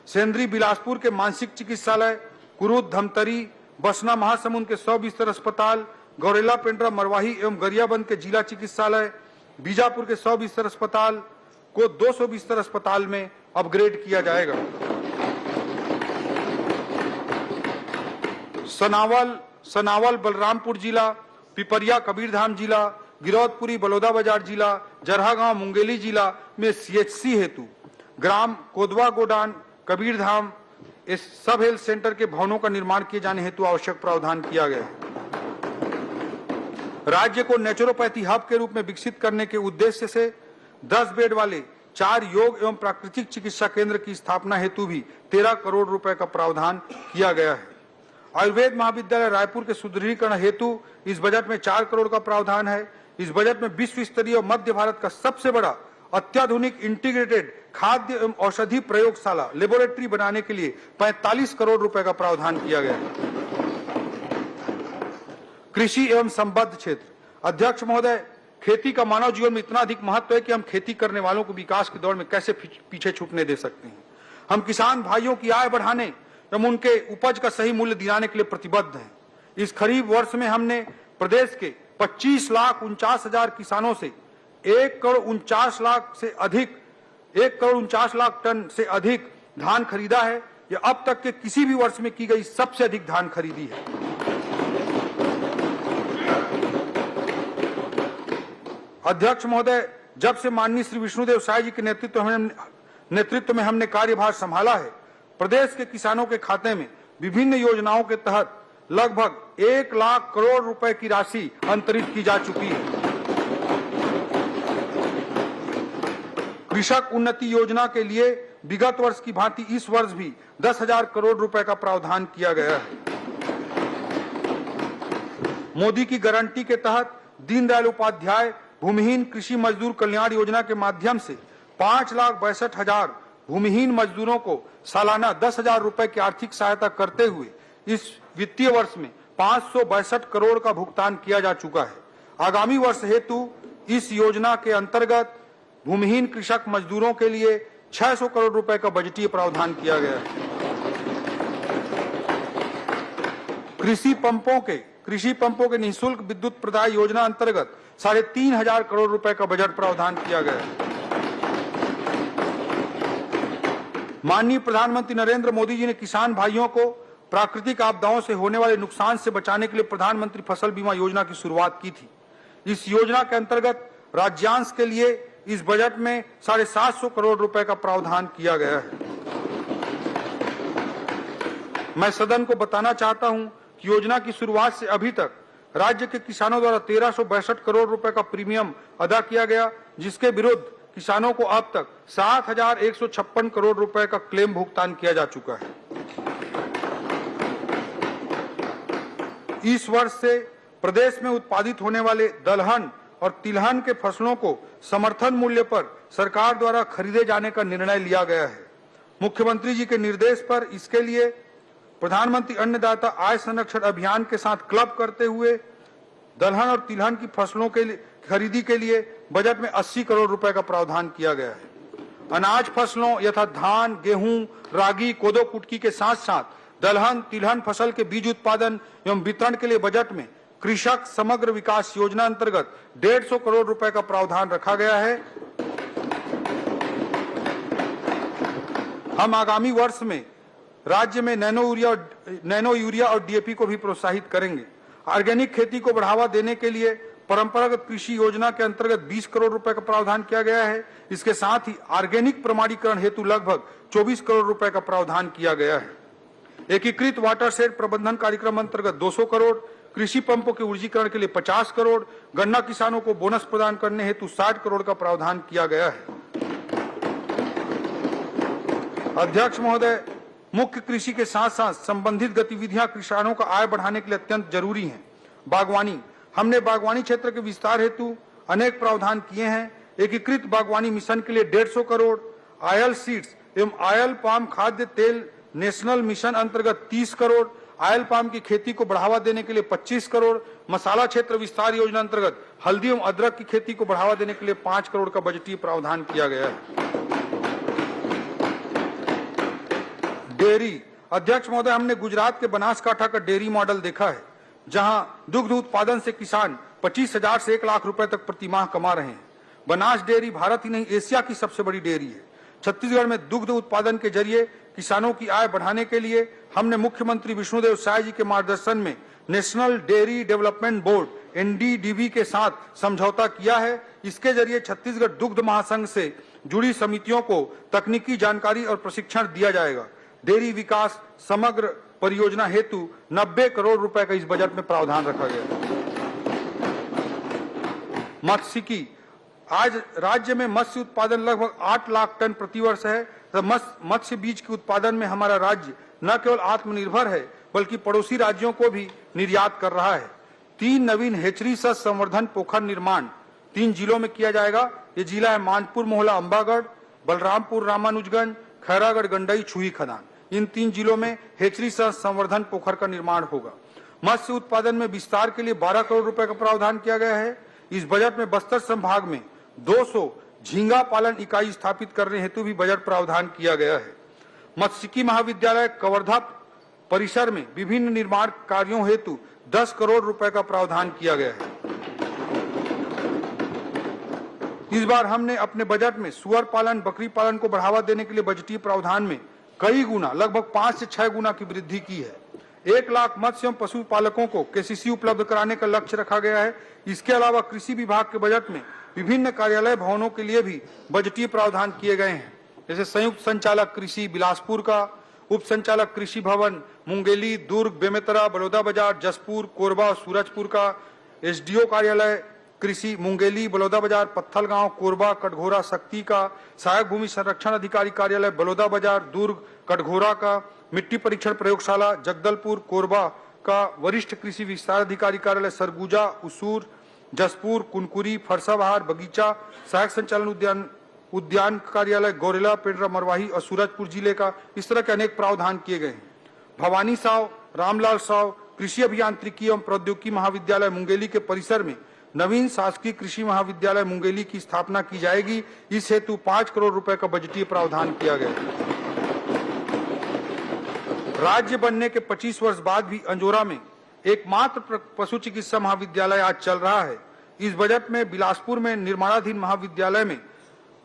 सेंद्री बिलासपुर के मानसिक चिकित्सालय, कुरूद धमतरी, बसना महासमुंद के 100 बिस्तर अस्पताल, गौरेला पेंड्रा मरवाही एवं गरियाबंद के जिला चिकित्सालय, बीजापुर के 100 बिस्तर अस्पताल को 200 बिस्तर अस्पताल में अपग्रेड किया जाएगा। सनावल बलरामपुर जिला, पिपरिया कबीरधाम जिला, गिरौदपुरी बलौदा बाजार जिला, जरहागांव मुंगेली जिला में सीएचसी हेतु ग्राम कोदवा गोडान कबीरधाम इस सब हेल्थ सेंटर के भवनों का निर्माण किए जाने हेतु आवश्यक प्रावधान किया गया है। राज्य को नेचुरोपैथी हब के रूप में विकसित करने के उद्देश्य से 10 बेड वाले 4 योग एवं प्राकृतिक चिकित्सा केंद्र की स्थापना हेतु भी 13 करोड़ रुपए का प्रावधान किया गया है। आयुर्वेद महाविद्यालय रायपुर के सुदृढ़ीकरण हेतु इस बजट में 4 करोड़ का प्रावधान है। इस बजट में विश्व स्तरीय मध्य भारत का सबसे बड़ा अत्याधुनिक इंटीग्रेटेड खाद्य एवं औषधि प्रयोगशाला लेबोरेटरी बनाने के लिए 45 करोड़ रुपए का प्रावधान किया गया है। कृषि एवं संबद्ध क्षेत्र, अध्यक्ष महोदय, खेती का मानव जीवन में इतना अधिक महत्व है कि हम खेती करने वालों को विकास की दौड़ में कैसे पीछे छूटने दे सकते हैं। हम किसान भाइयों की आय बढ़ाने एवं उनके उपज का सही मूल्य दिलाने के लिए प्रतिबद्ध हैं। इस खरीफ वर्ष में हमने प्रदेश के 25,49,000 किसानों से 1 करोड़ 49 लाख टन से अधिक धान खरीदा है। यह अब तक के किसी भी वर्ष में की गई सबसे अधिक धान खरीदी है। अध्यक्ष महोदय, जब से माननीय श्री विष्णुदेव साय जी के नेतृत्व में हमने कार्यभार संभाला है, प्रदेश के किसानों के खाते में विभिन्न योजनाओं के तहत लगभग 1 लाख करोड़ रुपए की राशि अंतरित की जा चुकी है। कृषक उन्नति योजना के लिए विगत वर्ष की भांति इस वर्ष भी 10,000 करोड़ रुपए का प्रावधान किया गया है। मोदी की गारंटी के तहत दीनदयाल उपाध्याय भूमिहीन कृषि मजदूर कल्याण योजना के माध्यम से 5,62,000 भूमिहीन मजदूरों को सालाना 10,000 रुपए की आर्थिक सहायता करते हुए इस वित्तीय वर्ष में 562 करोड़ का भुगतान किया जा चुका है। आगामी वर्ष हेतु इस योजना के अंतर्गत भूमिहीन कृषक मजदूरों के लिए 600 करोड़ रुपए का बजटीय प्रावधान किया गया है। कृषि पंपों के निःशुल्क विद्युत प्रदाय योजना अंतर्गत 3,500 करोड़ रुपए का बजट प्रावधान किया गया है। माननीय प्रधानमंत्री नरेंद्र मोदी जी ने किसान भाइयों को प्राकृतिक आपदाओं से होने वाले नुकसान से बचाने के लिए प्रधानमंत्री फसल बीमा योजना की शुरुआत की थी। इस योजना के अंतर्गत राज्यांश के लिए इस बजट में 750 करोड़ रुपए का प्रावधान किया गया है। मैं सदन को बताना चाहता हूं कि योजना की शुरुआत से अभी तक राज्य के किसानों द्वारा 1362 करोड़ रुपए का प्रीमियम अदा किया गया, जिसके विरुद्ध किसानों को अब तक 7,156 करोड़ रुपए का क्लेम भुगतान किया जा चुका है। इस वर्ष से प्रदेश में उत्पादित होने वाले दलहन और तिलहन के फसलों को समर्थन मूल्य पर सरकार द्वारा खरीदे जाने का निर्णय लिया गया है। मुख्यमंत्री जी के निर्देश पर इसके लिए प्रधानमंत्री अन्नदाता आय संरक्षण अभियान के साथ क्लब करते हुए दलहन और तिलहन की फसलों के लिए खरीदी के लिए बजट में 80 करोड़ रुपए का प्रावधान किया गया है। अनाज फसलों यथा धान, गेहूं, रागी, कोदो, कुटकी के साथ साथ दलहन, तिलहन फसल के बीज उत्पादन एवं वितरण के लिए बजट में कृषक समग्र विकास योजना अंतर्गत 150 करोड़ रुपए का प्रावधान रखा गया है। हम आगामी वर्ष में राज्य में नैनो यूरिया और डीएपी को भी प्रोत्साहित करेंगे। ऑर्गेनिक खेती को बढ़ावा देने के लिए परंपरागत कृषि योजना के अंतर्गत 20 करोड़ रुपए का प्रावधान किया गया है। इसके साथ ही ऑर्गेनिक प्रमाणीकरण हेतु लगभग 24 करोड़ रुपए का प्रावधान किया गया है। एकीकृत वाटर शेड प्रबंधन कार्यक्रम अंतर्गत 200 करोड़, कृषि पंपों के ऊर्जीकरण के लिए 50 करोड़, गन्ना किसानों को बोनस प्रदान करने हेतु 60 करोड़ का प्रावधान किया गया है। अध्यक्ष महोदय, मुख्य कृषि के साथ साथ संबंधित गतिविधियां किसानों का आय बढ़ाने के लिए अत्यंत जरूरी हैं। बागवानी, हमने बागवानी क्षेत्र के विस्तार हेतु अनेक प्रावधान किए हैं। एकीकृत बागवानी मिशन के लिए 150 करोड़, आयल सीड्स एवं आयल पाम खाद्य तेल नेशनल मिशन अंतर्गत 30 करोड़, आयल पाम की खेती को बढ़ावा देने के लिए 25 करोड़, मसाला क्षेत्र विस्तार योजना अंतर्गत हल्दी एवं अदरक की खेती को बढ़ावा देने के लिए 5 करोड़ का बजटीय प्रावधान किया गया है। डेयरी, अध्यक्ष महोदय, हमने गुजरात के बनासकांठा का डेयरी मॉडल देखा है, जहां दुग्ध उत्पादन से किसान 25,000 से 1 लाख रुपए तक प्रति माह कमा रहे हैं। बनास डेयरी भारत ही नहीं एशिया की सबसे बड़ी डेयरी है। छत्तीसगढ़ में दुग्ध उत्पादन के जरिए किसानों की आय बढ़ाने के लिए हमने मुख्यमंत्री विष्णुदेव साय जी के मार्गदर्शन में national dairy development board NDDB के साथ समझौता किया है। इसके जरिए छत्तीसगढ़ दुग्ध महासंघ से जुड़ी समितियों को तकनीकी जानकारी और प्रशिक्षण दिया जाएगा। डेयरी विकास समग्र परियोजना हेतु 90 करोड़ रुपए का इस बजट में प्रावधान रखा गया है। मत्स्यिकी, आज राज्य में मत्स्य उत्पादन लगभग 8 लाख टन प्रतिवर्ष है। मत्स्य बीज के उत्पादन में हमारा राज्य न केवल आत्मनिर्भर है बल्कि पड़ोसी राज्यों को भी निर्यात कर रहा है। 3 नवीन हेचरी संवर्धन पोखर निर्माण 3 जिलों में किया जाएगा। ये जिला है मानपुर, मोहला, अंबागढ़, बलरामपुर, रामानुजगंज, खैरागढ़, गंडई, छुई खदान। इन 3 जिलों में हेचरी संवर्धन पोखर का निर्माण होगा। मत्स्य उत्पादन में विस्तार के लिए 12 करोड़ रुपए का प्रावधान किया गया है। इस बजट में बस्तर संभाग में 200 झींगा पालन इकाई स्थापित करने हेतु भी बजट प्रावधान किया गया है। मत्स्यिकी महाविद्यालय कवर्धा परिसर में विभिन्न निर्माण कार्यों हेतु 10 करोड़ रुपए का प्रावधान किया गया है। इस बार हमने अपने बजट में सुअर पालन, बकरी पालन को बढ़ावा देने के लिए बजटीय प्रावधान में कई गुना, लगभग 5 से 6 गुना की वृद्धि की है। 1 लाख मत्स्य एवं पशुपालकों को केसीसी उपलब्ध कराने का लक्ष्य रखा गया है। इसके अलावा कृषि विभाग के बजट में विभिन्न कार्यालय भवनों के लिए भी बजटीय प्रावधान किए गए हैं, जैसे संयुक्त संचालक कृषि बिलासपुर का, उप संचालक कृषि भवन मुंगेली, दुर्ग, बेमेतरा, बलौदाबाजार, जसपुर, कोरबा और सूरजपुर का, एसडीओ कार्यालय कृषि मुंगेली, बलौदाबाजार, पत्थलगांव, कोरबा, कटघोरा, शक्ति का, सहायक भूमि संरक्षण अधिकारी कार्यालय बलौदाबाजार, दुर्ग, कटघोरा का, मिट्टी परीक्षण प्रयोगशाला जगदलपुर, कोरबा का, वरिष्ठ कृषि विस्तार अधिकारी कार्यालय सरगुजा, उसूर, जसपुर, कुनकुरी, फरसाबहार, बगीचा, सहायक संचालन उद्यान कार्यालय गौरेला, पेंड्रा, मरवाही और सूरजपुर जिले का। इस तरह के अनेक प्रावधान किए गए हैं। भवानी साव, रामलाल साव कृषि अभियांत्रिकी एवं प्रौद्योगिकी महाविद्यालय मुंगेली के परिसर में नवीन शासकीय कृषि महाविद्यालय मुंगेली की स्थापना की जाएगी। इस हेतु 5 करोड़ रुपए का बजटीय प्रावधान किया गया। राज्य बनने के 25 वर्ष बाद भी अंजोरा में एकमात्र पशु चिकित्सा महाविद्यालय आज चल रहा है। इस बजट में बिलासपुर में निर्माणाधीन महाविद्यालय में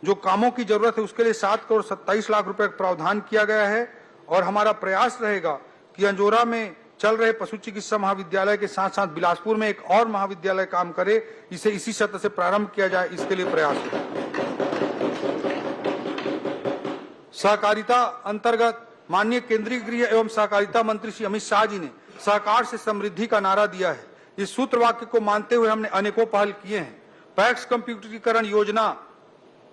जो कामों की जरूरत है उसके लिए 7 करोड़ 27 लाख रुपए का प्रावधान किया गया है और हमारा प्रयास रहेगा कि अंजोरा में चल रहे पशु चिकित्सा महाविद्यालय के साथ साथ बिलासपुर में एक और महाविद्यालय काम करे। इसे इसी सत्र से प्रारंभ किया जाए, इसके लिए प्रयास है। सहकारिता अंतर्गत माननीय केंद्रीय गृह एवं सहकारिता मंत्री श्री अमित शाह जी ने सहकार से समृद्धि का नारा दिया है। इस सूत्र वाक्य को मानते हुए हमने अनेकों पहल किए हैं। पैक्स कंप्यूटरीकरण योजना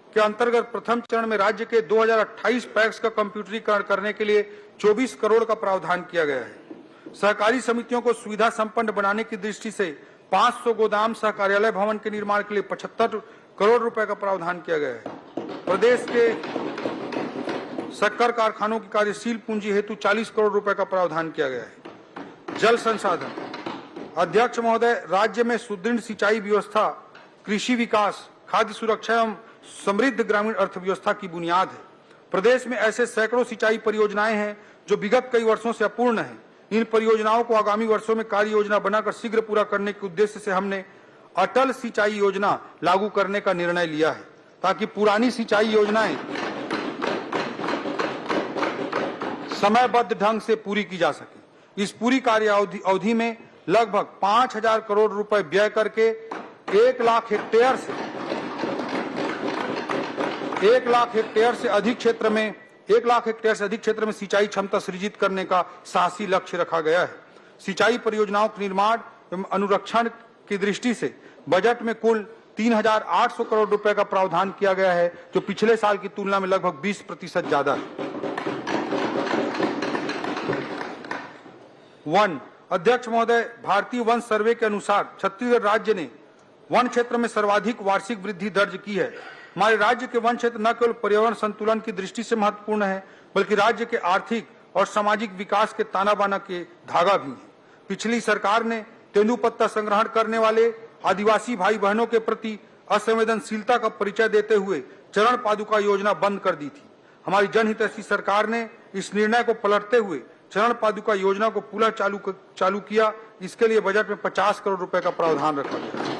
के अंतर्गत प्रथम चरण में राज्य के 2028 पैक्स का कंप्यूटरीकरण करने के लिए 24 करोड़ का प्रावधान किया गया है। सहकारी समितियों को सुविधा संपन्न बनाने की दृष्टि से 500 गोदाम सह कार्यालय भवन के निर्माण के लिए 75 करोड़ रुपए का प्रावधान किया गया है। प्रदेश के शक्कर कारखानों की कार्यशील पूंजी हेतु 40 करोड़ रुपए का प्रावधान किया गया है। जल संसाधन, अध्यक्ष महोदय, राज्य में सुदृढ़ सिंचाई व्यवस्था, कृषि विकास, खाद्य सुरक्षा एवं समृद्ध ग्रामीण अर्थव्यवस्था की बुनियाद है। प्रदेश में ऐसे सैकड़ों सिंचाई परियोजनाएं हैं जो विगत कई वर्षों से अपूर्ण हैं। इन परियोजनाओं को आगामी वर्षों में कार्य योजना बनाकर शीघ्र पूरा करने के उद्देश्य से हमने अटल सिंचाई योजना लागू करने का निर्णय लिया है, ताकि पुरानी सिंचाई योजनाएं समयबद्ध ढंग से पूरी की जा सके। इस पूरी कार्य अवधि में लगभग 5,000 करोड़ रुपए व्यय करके 1 लाख हेक्टेयर से अधिक क्षेत्र में सिंचाई क्षमता सृजित करने का साहसी लक्ष्य रखा गया है। सिंचाई परियोजनाओं के निर्माण एवं अनुरक्षण की दृष्टि से बजट में कुल 3,800 करोड़ रुपए का प्रावधान किया गया है, जो पिछले साल की तुलना में लगभग 20% ज्यादा है। वन अध्यक्ष महोदय, भारतीय वन सर्वे के अनुसार छत्तीसगढ़ राज्य ने वन क्षेत्र में सर्वाधिक वार्षिक वृद्धि दर्ज की है। हमारे राज्य के वन क्षेत्र न केवल पर्यावरण संतुलन की दृष्टि से महत्वपूर्ण है, बल्कि राज्य के आर्थिक और सामाजिक विकास के ताना बाना के धागा भी है। पिछली सरकार ने तेंदुपत्ता संग्रहण करने वाले आदिवासी भाई बहनों के प्रति असंवेदनशीलता का परिचय देते हुए चरण पादुका योजना बंद कर दी थी। हमारी जनहितैषी सरकार ने इस निर्णय को पलटते हुए चरण पादुका योजना को पुनः चालू किया। इसके लिए बजट में 50 करोड़ रुपए का प्रावधान रखा गया।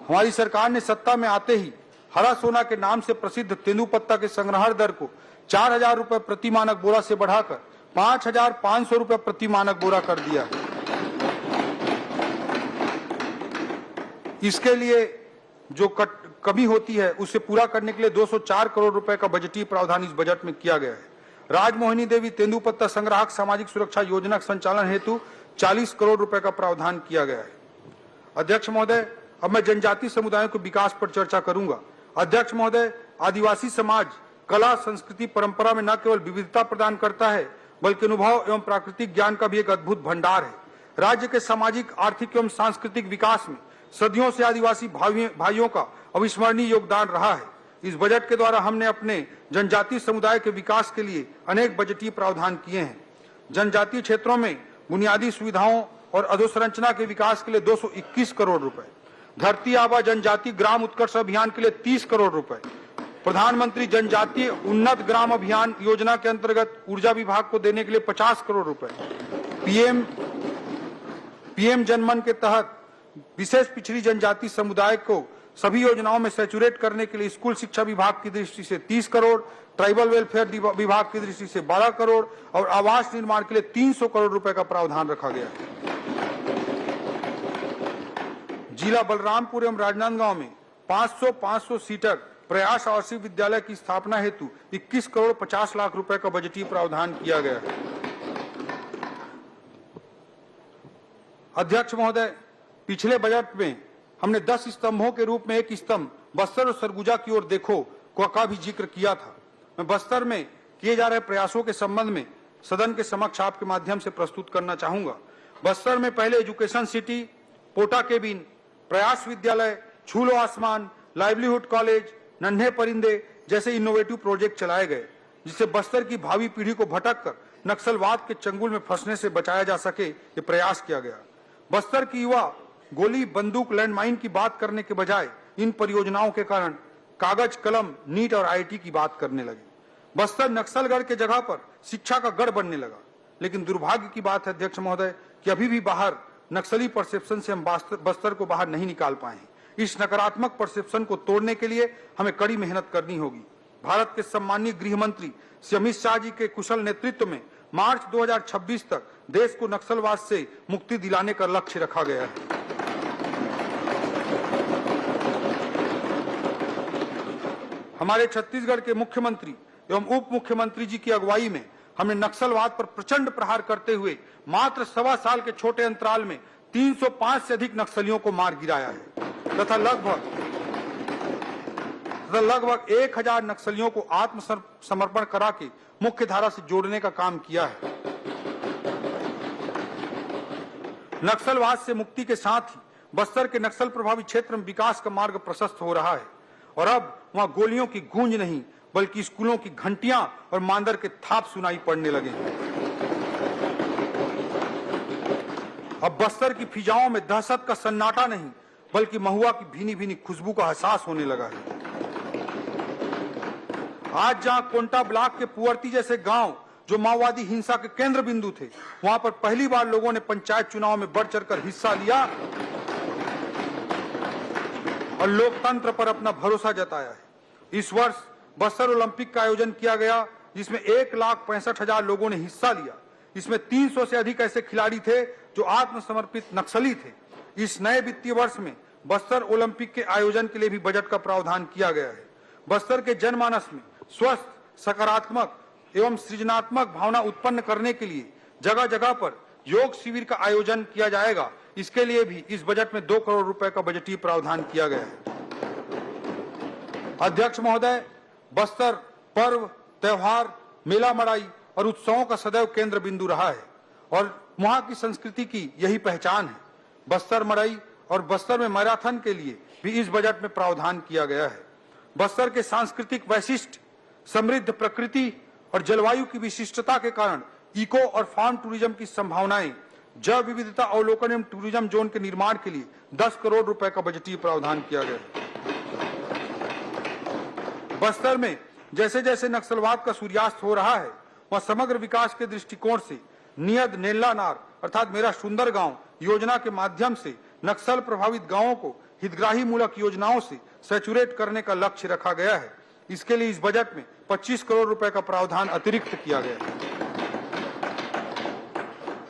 हमारी सरकार ने सत्ता में आते ही हरा सोना के नाम से प्रसिद्ध तेंदुपत्ता के संग्रहण दर को 4,000 रुपए प्रति मानक बोरा से बढ़ाकर 5,500 रुपए प्रति मानक बोरा कर दिया है। इसके लिए जो कमी होती है उसे पूरा करने के लिए 204 करोड़ रुपए का बजटीय प्रावधान इस बजट में किया गया है। राजमोहिनी देवी तेंदुपत्ता संग्राहक सामाजिक सुरक्षा योजना के संचालन हेतु 40 करोड़ रुपए का प्रावधान किया गया है। अध्यक्ष महोदय, अब मैं जनजातीय समुदायों के विकास पर चर्चा करूंगा। अध्यक्ष महोदय, आदिवासी समाज कला, संस्कृति, परंपरा में न केवल विविधता प्रदान करता है, बल्कि अनुभव एवं प्राकृतिक ज्ञान का भी एक अद्भुत भंडार है। राज्य के सामाजिक, आर्थिक एवं सांस्कृतिक विकास में सदियों से आदिवासी भाइयों का अविस्मरणीय योगदान रहा है। इस बजट के द्वारा हमने अपने जनजातीय समुदाय के विकास के लिए अनेक बजटीय प्रावधान किए हैं। जनजातीय क्षेत्रों में बुनियादी सुविधाओं और अधोसंरचना के विकास के लिए 221 करोड़ रुपए, धरती आबा जनजातीय ग्राम उत्कर्ष अभियान के लिए 30 करोड़ रुपए, प्रधानमंत्री जनजातीय उन्नत ग्राम अभियान योजना के अंतर्गत ऊर्जा विभाग को देने के लिए 50 करोड़ रुपए, पीएम जनमन के तहत विशेष पिछड़ी जनजाति समुदाय को सभी योजनाओं में सैचुरेट करने के लिए स्कूल शिक्षा विभाग की दृष्टि से 30 करोड़, ट्राइबल वेलफेयर विभाग की दृष्टि से 12 करोड़ और आवास निर्माण के लिए 300 करोड़ रुपए का प्रावधान रखा गया है। जिला बलरामपुर एवं राजनांदगांव में 500 सीटर प्रयास आवासीय विद्यालय की स्थापना हेतु 21 करोड़ 50 लाख रुपए का बजटीय प्रावधान किया गया है। अध्यक्ष महोदय, पिछले बजट में हमने 10 स्तंभों के रूप में एक स्तंभ बस्तर और सरगुजा की ओर देखो का भी जिक्र किया था। मैं बस्तर में किए जा रहे प्रयासों के संबंध में सदन के समक्ष आपके माध्यम से प्रस्तुत करना चाहूंगा। बस्तर में पहले एजुकेशन सिटी, पोटा केबिन, प्रयास विद्यालय, छूलो आसमान, लाइवलीहुड कॉलेज, नन्हे परिंदे जैसे इनोवेटिव प्रोजेक्ट चलाए गए, जिससे बस्तर की भावी पीढ़ी को भटक कर नक्सलवाद के चंगुल में फंसने से बचाया जा सके, ये प्रयास किया गया। बस्तर की युवा गोली, बंदूक, लैंडमाइन की बात करने के बजाय इन परियोजनाओं के कारण कागज, कलम, नीट और आईआईटी की बात करने लगे। बस्तर नक्सलगढ़ के जगह पर शिक्षा का गढ़ बनने लगा। लेकिन दुर्भाग्य की बात है अध्यक्ष महोदय कि अभी भी बाहर नक्सली परसेप्शन से हम बस्तर को बाहर नहीं निकाल पाए हैं। इस नकारात्मक परसेप्शन को तोड़ने के लिए हमें कड़ी मेहनत करनी होगी। भारत के सम्माननीय गृह मंत्री श्री अमित शाह जी के कुशल नेतृत्व में मार्च 2026 तक देश को नक्सलवाद से मुक्ति दिलाने का लक्ष्य रखा गया है। हमारे छत्तीसगढ़ के मुख्यमंत्री एवं उप मुख्यमंत्री जी की अगुवाई में हमने नक्सलवाद पर प्रचंड प्रहार करते हुए मात्र 1.25 साल के छोटे अंतराल में 305 से अधिक नक्सलियों को मार गिराया है तथा लगभग 1000 नक्सलियों को आत्मसमर्पण करा के मुख्य धारा से जोड़ने का काम किया है। नक्सलवाद से मुक्ति के साथ ही बस्तर के नक्सल प्रभावित क्षेत्र में विकास का मार्ग प्रशस्त हो रहा है और अब वहां गोलियों की गूंज नहीं बल्कि स्कूलों की घंटियां और मांदर के थाप सुनाई पड़ने लगे हैं। अब बस्तर की फिजाओं में दहशत का सन्नाटा नहीं बल्कि महुआ की भीनी भीनी खुशबू का एहसास होने लगा है। आज जहां कोंटा ब्लॉक के पुअर्ती जैसे गांव जो माओवादी हिंसा के केंद्र बिंदु थे, वहां पर पहली बार लोगों ने पंचायत चुनाव में बढ़ चढ़कर हिस्सा लिया और लोकतंत्र पर अपना भरोसा जताया है। इस वर्ष बस्तर ओलंपिक का आयोजन किया गया, जिसमें 1,65,000 लोगों ने हिस्सा लिया। इसमें 300 से अधिक ऐसे खिलाड़ी थे जो आत्मसमर्पित नक्सली थे। इस नए वित्तीय वर्ष में बस्तर ओलंपिक के आयोजन के लिए भी बजट का प्रावधान किया गया है। बस्तर के जनमानस में स्वस्थ, सकारात्मक एवं सृजनात्मक भावना उत्पन्न करने के लिए जगह जगह पर योग शिविर का आयोजन किया जाएगा। इसके लिए भी इस बजट में 2 करोड़ रुपए का बजटीय प्रावधान किया गया है। अध्यक्ष महोदय, बस्तर पर्व, त्योहार, मेला मड़ाई और उत्सवों का सदैव केंद्र बिंदु रहा है और वहां की संस्कृति की यही पहचान है। बस्तर मड़ाई और बस्तर में मैराथन के लिए भी इस बजट में प्रावधान किया गया है। बस्तर के सांस्कृतिक वैशिष्ट, समृद्ध प्रकृति और जलवायु की विशिष्टता के कारण इको और फार्म टूरिज्म की संभावनाएं, जैव विविधता अवलोकन एवं टूरिज्म जोन के निर्माण के लिए 10 करोड़ रुपए का बजटीय प्रावधान किया गया है। बस्तर में जैसे जैसे नक्सलवाद का सूर्यास्त हो रहा है, वह समग्र विकास के दृष्टिकोण से नियत नेल्ला नार अर्थात मेरा सुंदर गांव योजना के माध्यम से नक्सल प्रभावित गांवों को हितग्राही मूलक योजनाओं से सैचुरेट करने का लक्ष्य रखा गया है। इसके लिए इस बजट में 25 करोड़ रुपए का प्रावधान अतिरिक्त किया गया है।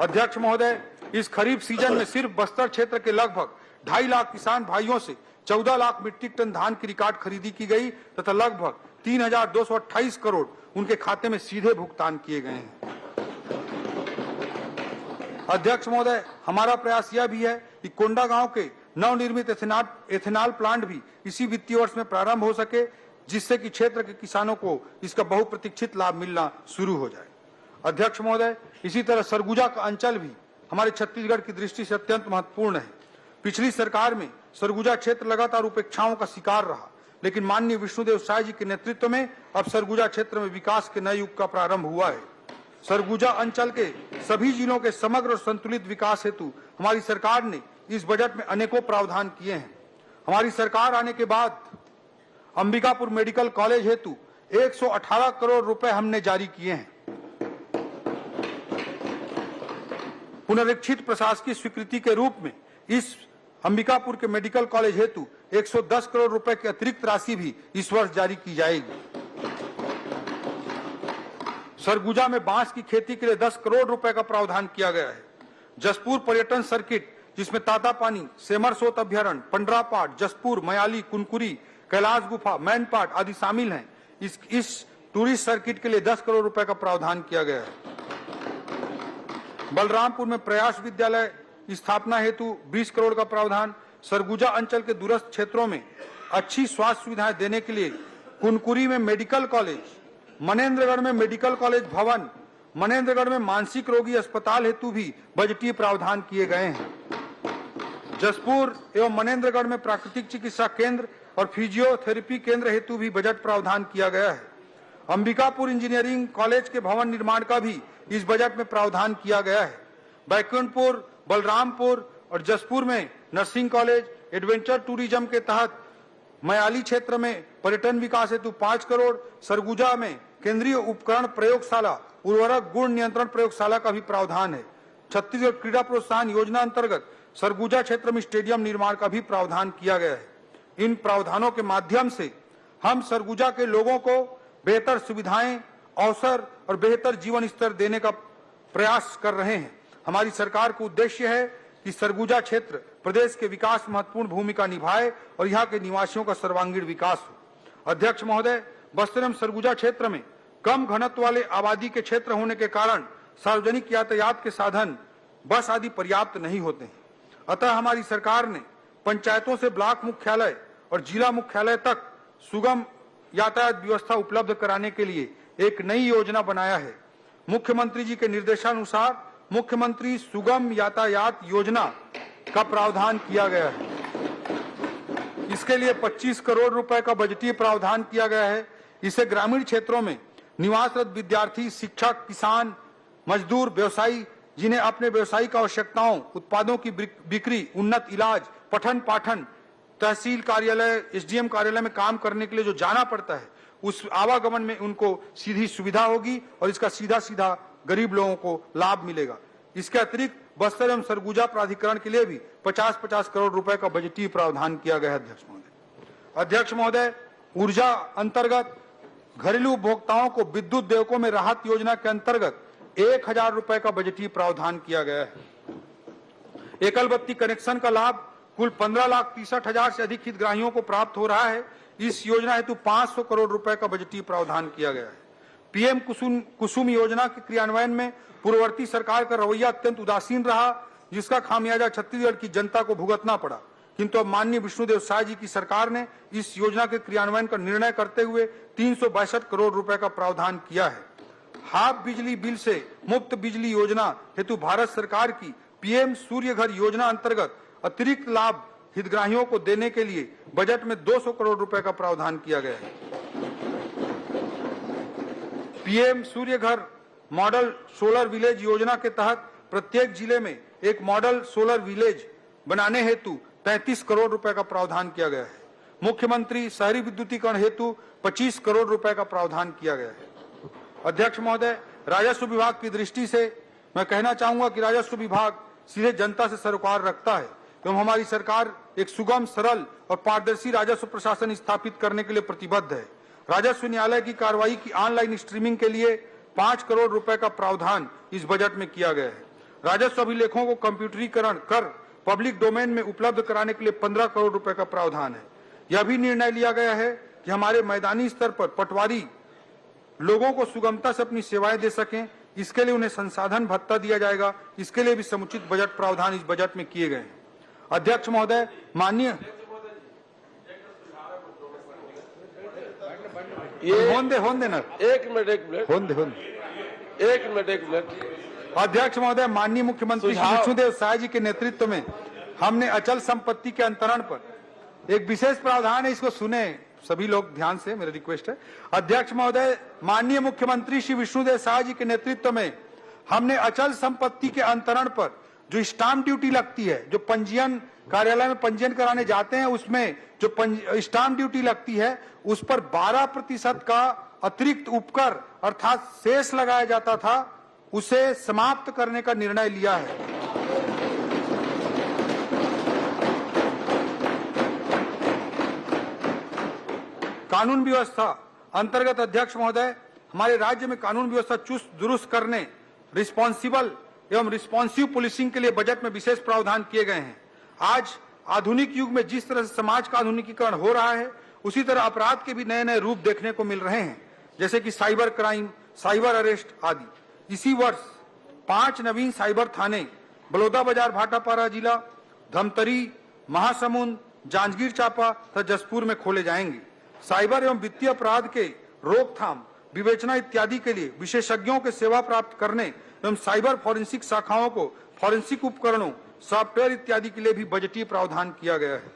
अध्यक्ष महोदय, इस खरीफ सीजन में सिर्फ बस्तर क्षेत्र के लगभग 2.5 लाख किसान भाइयों से 14 लाख मीट्रिक टन धान की रिकॉर्ड खरीदी की गई तथा लगभग 3,228 करोड़ उनके खाते में सीधे भुगतान किए गए हैं। अध्यक्ष महोदय, हमारा प्रयास यह भी है कि कोंडा गांव के नवनिर्मित एथेनॉल प्लांट भी इसी वित्तीय वर्ष में प्रारंभ हो सके, जिससे कि क्षेत्र के किसानों को इसका बहुप्रतीक्षित लाभ मिलना शुरू हो जाए। अध्यक्ष महोदय, इसी तरह सरगुजा का अंचल भी हमारे छत्तीसगढ़ की दृष्टि से अत्यंत महत्वपूर्ण है। पिछली सरकार में सरगुजा क्षेत्र लगातार उपेक्षाओं का शिकार रहा, लेकिन माननीय विष्णुदेव साय जी के नेतृत्व में अब सरगुजा क्षेत्र में विकास के नए युग का प्रारंभ हुआ है। सरगुजा अंचल के सभी जिलों के समग्र और संतुलित विकास हेतु हमारी सरकार ने इस बजट में अनेकों प्रावधान किए हैं। हमारी सरकार आने के बाद अंबिकापुर मेडिकल कॉलेज हेतु 118 करोड़ रुपए हमने जारी किए हैं। पुनरीक्षित प्रशासकीय स्वीकृति के रूप में इस अंबिकापुर के मेडिकल कॉलेज हेतु 110 करोड़ रुपए की अतिरिक्त राशि भी इस वर्ष जारी की जाएगी। सरगुजा में बांस की खेती के लिए 10 करोड़ रुपए का प्रावधान किया गया है। जसपुर पर्यटन सर्किट, जिसमें तातापानी, सेमरसोत अभ्यारण्य, पंडरापाट, जसपुर, मयाली, कुनकुरी, कैलाश गुफा, मैनपाट आदि शामिल हैं। इस टूरिस्ट सर्किट के लिए 10 करोड़ रुपए का प्रावधान किया गया है। बलरामपुर में प्रयास विद्यालय स्थापना हेतु 20 करोड़ का प्रावधान। सरगुजा अंचल के दूरस्थ क्षेत्रों में अच्छी स्वास्थ्य सुविधाएं देने के लिए कुनकुरी में मेडिकल कॉलेज, मनेन्द्रगढ़ में मेडिकल कॉलेज भवन, मनेन्द्रगढ़ में मानसिक रोगी अस्पताल हेतु भी बजटीय प्रावधान किए गए हैं। जसपुर एवं मनेन्द्रगढ़ में प्राकृतिक चिकित्सा केंद्र और फिजियोथेरेपी केंद्र हेतु भी बजट प्रावधान किया गया है। अंबिकापुर इंजीनियरिंग कॉलेज के भवन निर्माण का भी इस बजट में प्रावधान किया गया है। बैकुंठपुर, बलरामपुर और जसपुर में नर्सिंग कॉलेज, एडवेंचर टूरिज्म के तहत मयाली क्षेत्र में पर्यटन विकास हेतु 5 करोड़, सरगुजा में केंद्रीय उपकरण प्रयोगशाला, उर्वरक गुण नियंत्रण प्रयोगशाला का भी प्रावधान है। छत्तीसगढ़ क्रीड़ा प्रोत्साहन योजना अंतर्गत सरगुजा क्षेत्र में स्टेडियम निर्माण का भी प्रावधान किया गया है। इन प्रावधानों के माध्यम से हम सरगुजा के लोगों को बेहतर सुविधाएं, अवसर और बेहतर जीवन स्तर देने का प्रयास कर रहे हैं। हमारी सरकार का उद्देश्य है कि सरगुजा क्षेत्र प्रदेश के विकास में महत्वपूर्ण भूमिका निभाए और यहाँ के निवासियों का सर्वांगीण विकास हो। अध्यक्ष महोदय, बस्तर एवं सरगुजा क्षेत्र में कम घनत्व वाले आबादी के क्षेत्र होने के कारण सार्वजनिक यातायात के साधन, बस आदि पर्याप्त नहीं होते हैं। अतः हमारी सरकार ने पंचायतों से ब्लॉक मुख्यालय और जिला मुख्यालय तक सुगम यातायात व्यवस्था उपलब्ध कराने के लिए एक नई योजना बनाया है। मुख्यमंत्री जी के निर्देशानुसार मुख्यमंत्री सुगम यातायात योजना का प्रावधान किया गया है। इसके लिए 25 करोड़ रुपए का बजटीय प्रावधान किया गया है। इसे ग्रामीण क्षेत्रों में निवासरत विद्यार्थी, शिक्षक, किसान, मजदूर, व्यवसायी जिन्हें अपने व्यवसायिक आवश्यकताओं, उत्पादों की बिक्री, उन्नत इलाज, पठन पाठन, तहसील कार्यालय, एसडीएम कार्यालय में काम करने के लिए जो जाना पड़ता है, उस आवागमन में उनको सीधी सुविधा होगी और इसका सीधा सीधा गरीब लोगों को लाभ मिलेगा। इसके अतिरिक्त बस्तर एवं सरगुजा प्राधिकरण के लिए भी 50-50 करोड़ रुपए का बजटीय प्रावधान किया गया है। अध्यक्ष महोदय, ऊर्जा अंतर्गत घरेलू उपभोक्ताओं को विद्युत देयकों में राहत योजना के अंतर्गत 1000 रुपए का बजटीय प्रावधान किया गया है। एकल बत्ती कनेक्शन का लाभ कुल 15,63,000 से अधिक हितग्राहियों को प्राप्त हो रहा है। इस योजना हेतु 500 करोड़ रुपए का बजटीय प्रावधान किया गया है। पीएम कुसुम योजना के क्रियान्वयन में पूर्ववर्ती सरकार का रवैया अत्यंत उदासीन रहा, जिसका खामियाजा छत्तीसगढ़ की जनता को भुगतना पड़ा। किंतु अब माननीय विष्णुदेव साय जी की सरकार ने इस योजना के क्रियान्वयन का निर्णय करते हुए 362 करोड़ रुपए का प्रावधान किया है। हाफ बिजली बिल से मुफ्त बिजली योजना हेतु भारत सरकार की पीएम सूर्य घर योजना अंतर्गत अतिरिक्त लाभ हितग्राहियों को देने के लिए बजट में 200 करोड़ रुपए का प्रावधान किया गया है। पीएम सूर्य घर मॉडल सोलर विलेज योजना के तहत प्रत्येक जिले में एक मॉडल सोलर विलेज बनाने हेतु 35 करोड़ रुपए का प्रावधान किया गया है। मुख्यमंत्री शहरी विद्युतीकरण हेतु 25 करोड़ रुपए का प्रावधान किया गया है। अध्यक्ष महोदय, राजस्व विभाग की दृष्टि से मैं कहना चाहूंगा कि राजस्व विभाग सीधे जनता से सरोकार रखता है एवं हमारी सरकार एक सुगम, सरल और पारदर्शी राजस्व प्रशासन स्थापित करने के लिए प्रतिबद्ध है। राजस्व न्यायालय की कार्रवाई की ऑनलाइन स्ट्रीमिंग के लिए 5 करोड़ रुपए का प्रावधान इस बजट में किया गया है। राजस्व अभिलेखों को कंप्यूटरीकरण कर पब्लिक डोमेन में उपलब्ध कराने के लिए 15 करोड़ रुपए का प्रावधान है। यह भी निर्णय लिया गया है कि हमारे मैदानी स्तर पर पटवारी लोगों को सुगमता से अपनी सेवाएं दे सकें, इसके लिए उन्हें संसाधन भत्ता दिया जाएगा। इसके लिए भी समुचित बजट प्रावधान इस बजट में किए गए हैं। अध्यक्ष महोदय, माननीय अध्यक्ष महोदय, माननीय मुख्यमंत्री विष्णुदेव साय जी के नेतृत्व में हमने अचल संपत्ति के अंतरण पर एक विशेष प्रावधान है, इसको सुने सभी लोग ध्यान से, मेरा रिक्वेस्ट है। अध्यक्ष महोदय, माननीय मुख्यमंत्री श्री विष्णुदेव साय जी के नेतृत्व में हमने अचल संपत्ति के अंतरण पर जो स्टाम्प ड्यूटी लगती है, जो पंजीयन कार्यालय में पंजीयन कराने जाते हैं, उसमें जो स्टाम्प ड्यूटी लगती है, उस पर 12% का अतिरिक्त उपकर अर्थात शेष लगाया जाता था, उसे समाप्त करने का निर्णय लिया है। कानून व्यवस्था अंतर्गत अध्यक्ष महोदय, हमारे राज्य में कानून व्यवस्था चुस्त दुरुस्त करने, रिस्पॉन्सिबल एवं रिस्पॉन्सिव पुलिसिंग के लिए बजट में विशेष प्रावधान किए गए हैं। आज आधुनिक युग में जिस तरह से समाज का आधुनिकीकरण हो रहा है, उसी तरह अपराध के भी नए नए रूप देखने को मिल रहे हैं, जैसे कि साइबर क्राइम, साइबर अरेस्ट आदि। इसी वर्ष 5 नवीन साइबर थाने बलौदाबाजार भाटापारा जिला, धमतरी, महासमुंद, जांजगीर चांपा तथा जसपुर में खोले जाएंगे। साइबर एवं वित्तीय अपराध के रोकथाम, विवेचना इत्यादि के लिए विशेषज्ञों के सेवा प्राप्त करने एवं साइबर फॉरेंसिक शाखाओं को फॉरेंसिक उपकरणों, सॉफ्टवेयर इत्यादि के लिए भी बजटीय प्रावधान किया गया है।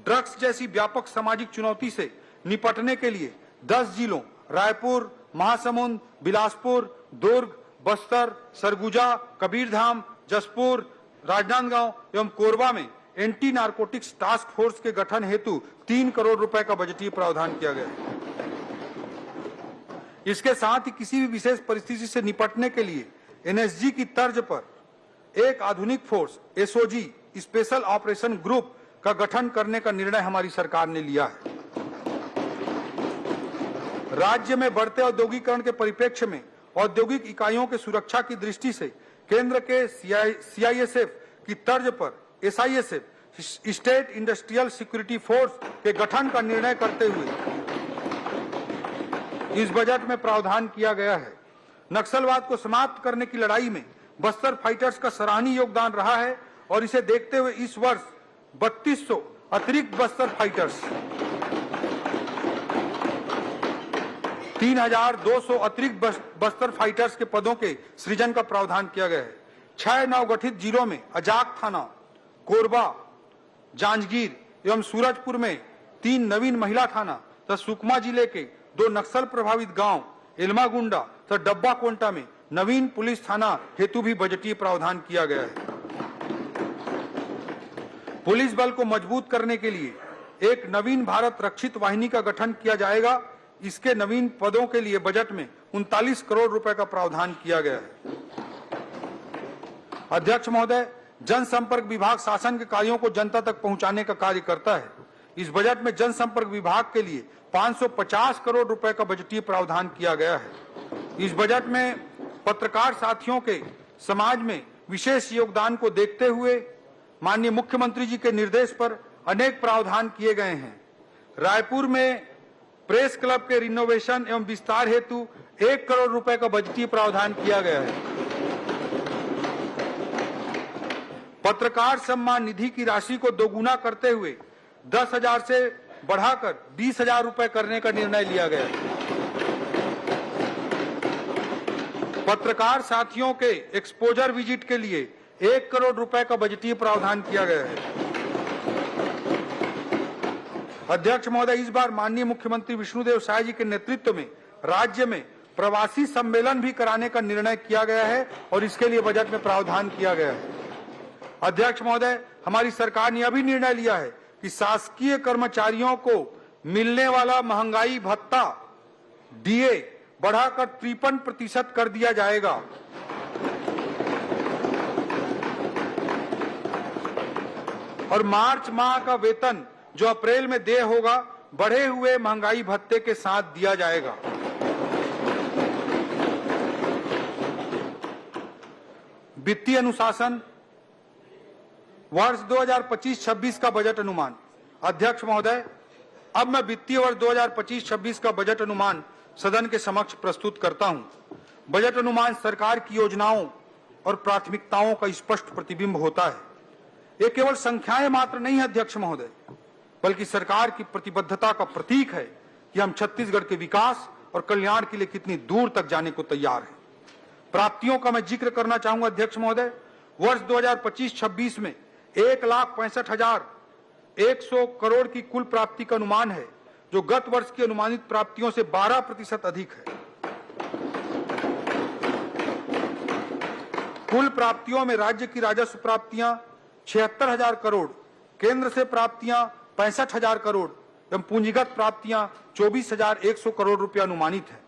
ड्रग्स जैसी व्यापक सामाजिक चुनौती से निपटने के लिए 10 जिलों रायपुर, महासमुंद, बिलासपुर, दुर्ग, बस्तर, सरगुजा, कबीरधाम, जसपुर, राजनांदगांव एवं कोरबा में एंटी नारकोटिक्स टास्क फोर्स के गठन हेतु 3 करोड़ रुपए का बजटीय प्रावधान किया गया है। इसके साथ ही किसी भी विशेष परिस्थिति से निपटने के लिए एनएसजी की तर्ज पर एक आधुनिक force SOG special operation group का गठन करने का निर्णय हमारी सरकार ने लिया है। राज्य में बढ़ते औद्योगिकरण के परिप्रेक्ष्य में औद्योगिक इकाइयों के सुरक्षा की दृष्टि से केंद्र के सीआईएसएफ की तर्ज पर SISF state industrial security force के गठन का निर्णय करते हुए इस बजट में प्रावधान किया गया है। नक्सलवाद को समाप्त करने की लड़ाई में बस्तर फाइटर्स का सराहनीय योगदान रहा है और इसे देखते हुए इस वर्ष 3200 अतिरिक्त बस्तर फाइटर्स, 3200 अतिरिक्त बस्तर फाइटर्स के पदों के सृजन का प्रावधान किया गया है। 6 नवगठित जिलों में अजाक थाना, कोरबा, जांजगीर एवं सूरजपुर में 3 नवीन महिला थाना तथा सुकमा जिले के 2 नक्सल प्रभावित गांव एलमागुंडा तथा डब्बा कोंटा में नवीन पुलिस थाना हेतु भी बजटीय प्रावधान किया गया है। पुलिस बल को मजबूत करने के लिए एक नवीन भारत रक्षित वाहिनी का गठन किया जाएगा। इसके नवीन पदों के लिए बजट में 39 करोड़ रुपए का प्रावधान किया गया है। अध्यक्ष महोदय, जनसंपर्क विभाग शासन के कार्यों को जनता तक पहुंचाने का कार्य करता है। इस बजट में जनसंपर्क विभाग के लिए 550 करोड़ रुपए का बजटीय प्रावधान किया गया है। इस बजट में पत्रकार साथियों के समाज में विशेष योगदान को देखते हुए माननीय मुख्यमंत्री जी के निर्देश पर अनेक प्रावधान किए गए हैं। रायपुर में प्रेस क्लब के रिनोवेशन एवं विस्तार हेतु 1 करोड़ रुपए का बजटीय प्रावधान किया गया है। पत्रकार सम्मान निधि की राशि को दोगुना करते हुए 10,000 से बढ़ाकर 20,000 रुपए करने का निर्णय लिया गया है। पत्रकार साथियों के एक्सपोजर विजिट के लिए 1 करोड़ रुपए का बजटीय प्रावधान किया गया है। अध्यक्ष महोदय, इस बार माननीय मुख्यमंत्री विष्णुदेव साय जी के नेतृत्व में राज्य में प्रवासी सम्मेलन भी कराने का निर्णय किया गया है और इसके लिए बजट में प्रावधान किया गया है। अध्यक्ष महोदय, हमारी सरकार ने अभी निर्णय लिया है कि शासकीय कर्मचारियों को मिलने वाला महंगाई भत्ता डीए बढ़ाकर 53% कर दिया जाएगा। और मार्च माह का वेतन जो अप्रैल में देय होगा बढ़े हुए महंगाई भत्ते के साथ दिया जाएगा। वित्तीय अनुशासन वर्ष 2025-26 का बजट अनुमान। अध्यक्ष महोदय, अब मैं वित्तीय वर्ष 2025-26 का बजट अनुमान सदन के समक्ष प्रस्तुत करता हूं। बजट अनुमान सरकार की योजनाओं और प्राथमिकताओं का स्पष्ट प्रतिबिंब होता है। ये केवल संख्याएं मात्र नहीं है अध्यक्ष महोदय, बल्कि सरकार की प्रतिबद्धता का प्रतीक है कि हम छत्तीसगढ़ के विकास और कल्याण के लिए कितनी दूर तक जाने को तैयार हैं। प्राप्तियों का मैं जिक्र करना चाहूंगा अध्यक्ष महोदय। वर्ष 2025-26 में 1,65,100 करोड़ की कुल प्राप्ति का अनुमान है, जो गत वर्ष की अनुमानित प्राप्तियों से 12% अधिक है। कुल प्राप्तियों में राज्य की राजस्व प्राप्तियां 76,000 करोड़, केंद्र से प्राप्तियां 65,000 करोड़ एवं पूंजीगत प्राप्तियां 24,100 करोड़ रुपया अनुमानित है।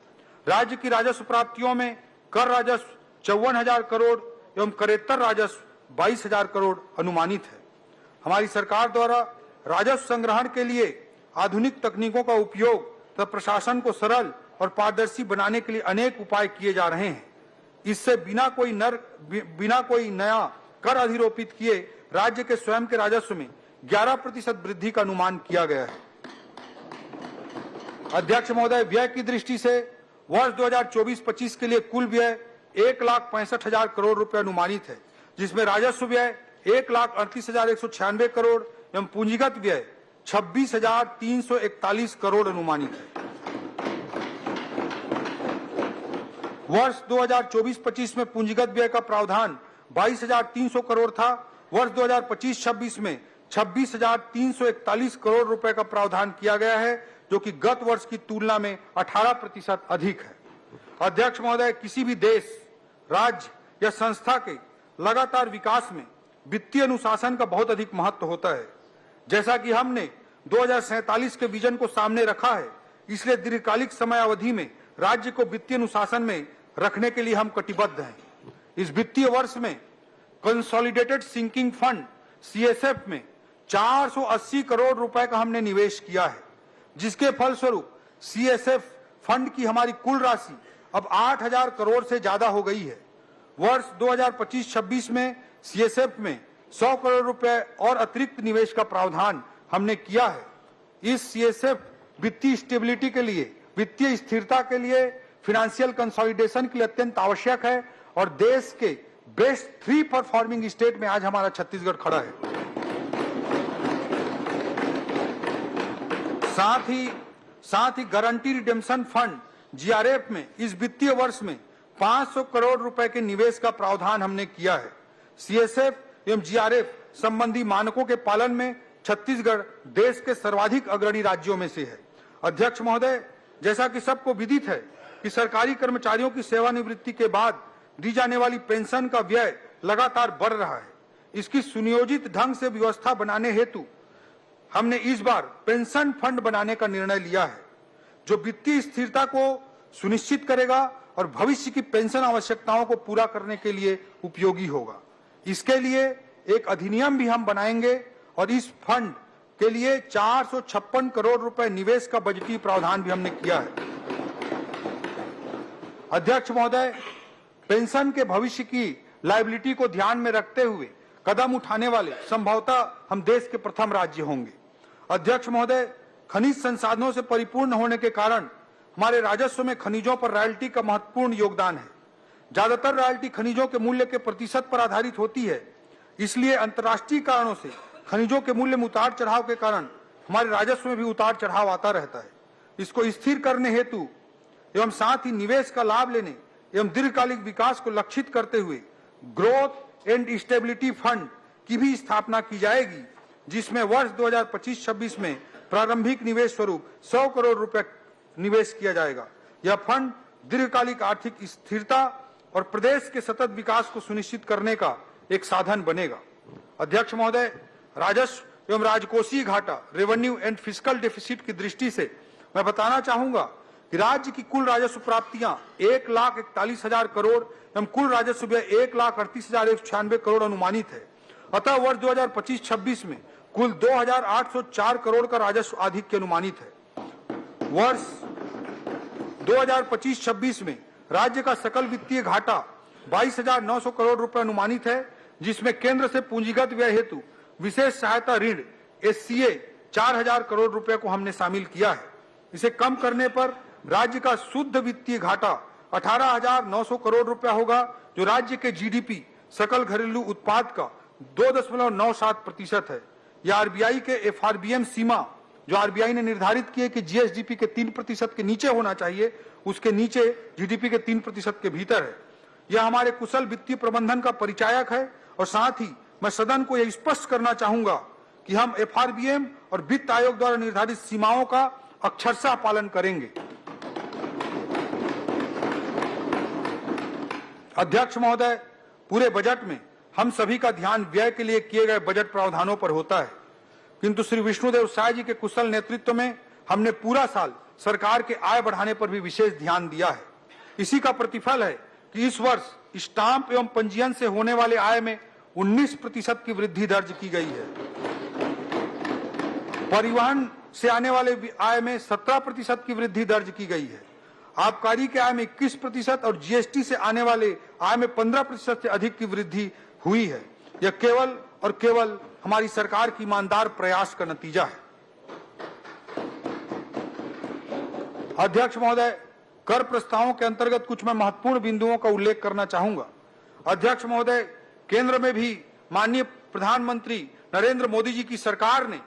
राज्य की राजस्व प्राप्तियों में कर राजस्व 54,000 करोड़ एवं करेत्तर राजस्व 22,000 करोड़ अनुमानित है। हमारी सरकार द्वारा राजस्व संग्रहण के लिए आधुनिक तकनीकों का उपयोग तथा प्रशासन को सरल और पारदर्शी बनाने के लिए अनेक उपाय किए जा रहे हैं। इससे बिना कोई नया कर अधिरोपित किए राज्य के स्वयं के राजस्व में 11% वृद्धि का अनुमान किया गया है। अध्यक्ष महोदय, व्यय की दृष्टि से वर्ष 2024-25 के लिए कुल व्यय 1,65,000 करोड़ रुपए अनुमानित है, जिसमें राजस्व व्यय 1,38,196 करोड़ एवं पूंजीगत व्यय 26,341 करोड़ अनुमानित है। वर्ष 2024-25 में पूंजीगत व्यय का प्रावधान 22,300 करोड़ था। वर्ष 2025-26 में 26,341 करोड़ रुपए का प्रावधान किया गया है, जो कि गत वर्ष की तुलना में 18% अधिक है। अध्यक्ष महोदय, किसी भी देश, राज्य या संस्था के लगातार विकास में वित्तीय अनुशासन का बहुत अधिक महत्व होता है। जैसा कि हमने 2047 के विजन को सामने रखा है, इसलिए दीर्घकालिक समय अवधि में राज्य को वित्तीय अनुशासन में रखने के लिए हम कटिबद्ध हैं। इस वित्तीय वर्ष में कंसोलिडेटेड सिंकिंग फंड सीएसएफ में 480 करोड़ रुपए का हमने निवेश किया है, जिसके फलस्वरूप सीएसएफ फंड की हमारी कुल राशि अब 8,000 करोड़ से ज्यादा हो गई है। वर्ष 2025-26 में सीएसएफ में 100 करोड़ रुपए और अतिरिक्त निवेश का प्रावधान हमने किया है। इस सीएसएफ वित्तीय स्टेबिलिटी के लिए, वित्तीय स्थिरता के लिए, फाइनेंशियल कंसोलिडेशन के लिए अत्यंत आवश्यक है और देश के बेस्ट 3 परफॉर्मिंग स्टेट में आज हमारा छत्तीसगढ़ खड़ा है। साथ ही गारंटी रिडेम्पशन फंड जीआरएफ में इस वित्तीय वर्ष में 500 करोड़ रुपए के निवेश का प्रावधान हमने किया है। सीएसएफ एवं जीआरएफ संबंधी मानकों के पालन में छत्तीसगढ़ देश के सर्वाधिक अग्रणी राज्यों में से है। अध्यक्ष महोदय, जैसा कि सबको विदित है कि सरकारी कर्मचारियों की सेवानिवृत्ति के बाद दी जाने वाली पेंशन का व्यय लगातार बढ़ रहा है। इसकी सुनियोजित ढंग से व्यवस्था बनाने हेतु हमने इस बार पेंशन फंड बनाने का निर्णय लिया है, जो वित्तीय स्थिरता को सुनिश्चित करेगा और भविष्य की पेंशन आवश्यकताओं को पूरा करने के लिए उपयोगी होगा। इसके लिए एक अधिनियम भी हम बनाएंगे और इस फंड के लिए 456 करोड़ रुपए निवेश का बजटीय प्रावधान भी हमने किया है। अध्यक्ष महोदय, पेंशन के भविष्य की लायबिलिटी को ध्यान में रखते हुए कदम उठाने वाले संभवतः हम देश के प्रथम राज्य होंगे। अध्यक्ष महोदय, खनिज संसाधनों से परिपूर्ण होने के कारण हमारे राजस्व में खनिजों पर रॉयल्टी का महत्वपूर्ण योगदान है। ज्यादातर रॉयल्टी खनिजों के मूल्य के प्रतिशत पर आधारित होती है, इसलिए अंतर्राष्ट्रीय कारणों से खनिजों के मूल्य में उतार चढ़ाव के कारण हमारे राजस्व में भी उतार चढ़ाव आता रहता है। इसको स्थिर करने हेतु एवं साथ ही निवेश का लाभ लेने एवं दीर्घकालिक विकास को लक्षित करते हुए ग्रोथ एंड स्टेबिलिटी फंड की भी स्थापना की जाएगी, जिसमें वर्ष 2025-26 में प्रारंभिक निवेश स्वरूप 100 करोड़ रुपए निवेश किया जाएगा। यह फंड दीर्घकालिक आर्थिक स्थिरता और प्रदेश के सतत विकास को सुनिश्चित करने का एक साधन बनेगा। अध्यक्ष महोदय, राजस्व एवं राजकोषीय घाटा रेवेन्यू एंड फिस्कल डेफिसिट की दृष्टि से मैं बताना चाहूंगा कि राज्य की कुल राजस्व प्राप्तियां 1,41,000 करोड़ एवं कुल राजस्व व्यय 1,38,196 करोड़ अनुमानित है। अतः वर्ष 2025-26 में कुल 2,804 करोड़ का राजस्व आधिक्य अनुमानित है। वर्ष 2025-26 में राज्य का सकल वित्तीय घाटा 22,900 करोड़ रुपए अनुमानित है, जिसमें केंद्र से पूंजीगत व्यय हेतु विशेष सहायता ऋण SCA 4,000 करोड़ रुपए को हमने शामिल किया है। इसे कम करने पर राज्य का शुद्ध वित्तीय घाटा 18,900 करोड़ रुपया होगा, जो राज्य के GDP सकल घरेलू उत्पाद का 2.97% है। यह RBI के FRBM सीमा जो RBI ने निर्धारित की है कि GSDP के 3% के नीचे होना चाहिए, उसके नीचे GDP के 3% के भीतर है। यह हमारे कुशल वित्तीय प्रबंधन का परिचायक है और साथ ही मैं सदन को यह स्पष्ट करना चाहूंगा कि हम FRBM और वित्त आयोग द्वारा निर्धारित सीमाओं का अक्षरशः पालन करेंगे। अध्यक्ष महोदय, पूरे बजट में हम सभी का ध्यान व्यय के लिए किए गए बजट प्रावधानों पर होता है, किंतु श्री विष्णुदेव साय जी के कुशल नेतृत्व में हमने पूरा साल सरकार के आय बढ़ाने पर भी विशेष ध्यान दिया है। इसी का प्रतिफल है कि इस वर्ष स्टाम्प एवं पंजीयन से होने वाले आय में 19% की वृद्धि दर्ज की गई है। परिवहन से आने वाले आय में 17% की वृद्धि दर्ज की गई है। आबकारी के आय में 21% और GST से आने वाले आय में 15% से अधिक की वृद्धि हुई है। यह केवल और केवल हमारी सरकार की ईमानदार प्रयास का नतीजा है। अध्यक्ष महोदय, कर प्रस्तावों के अंतर्गत कुछ मैं महत्वपूर्ण बिंदुओं का उल्लेख करना चाहूंगा। अध्यक्ष महोदय, केंद्र में भी माननीय प्रधानमंत्री नरेंद्र मोदी जी की सरकार ने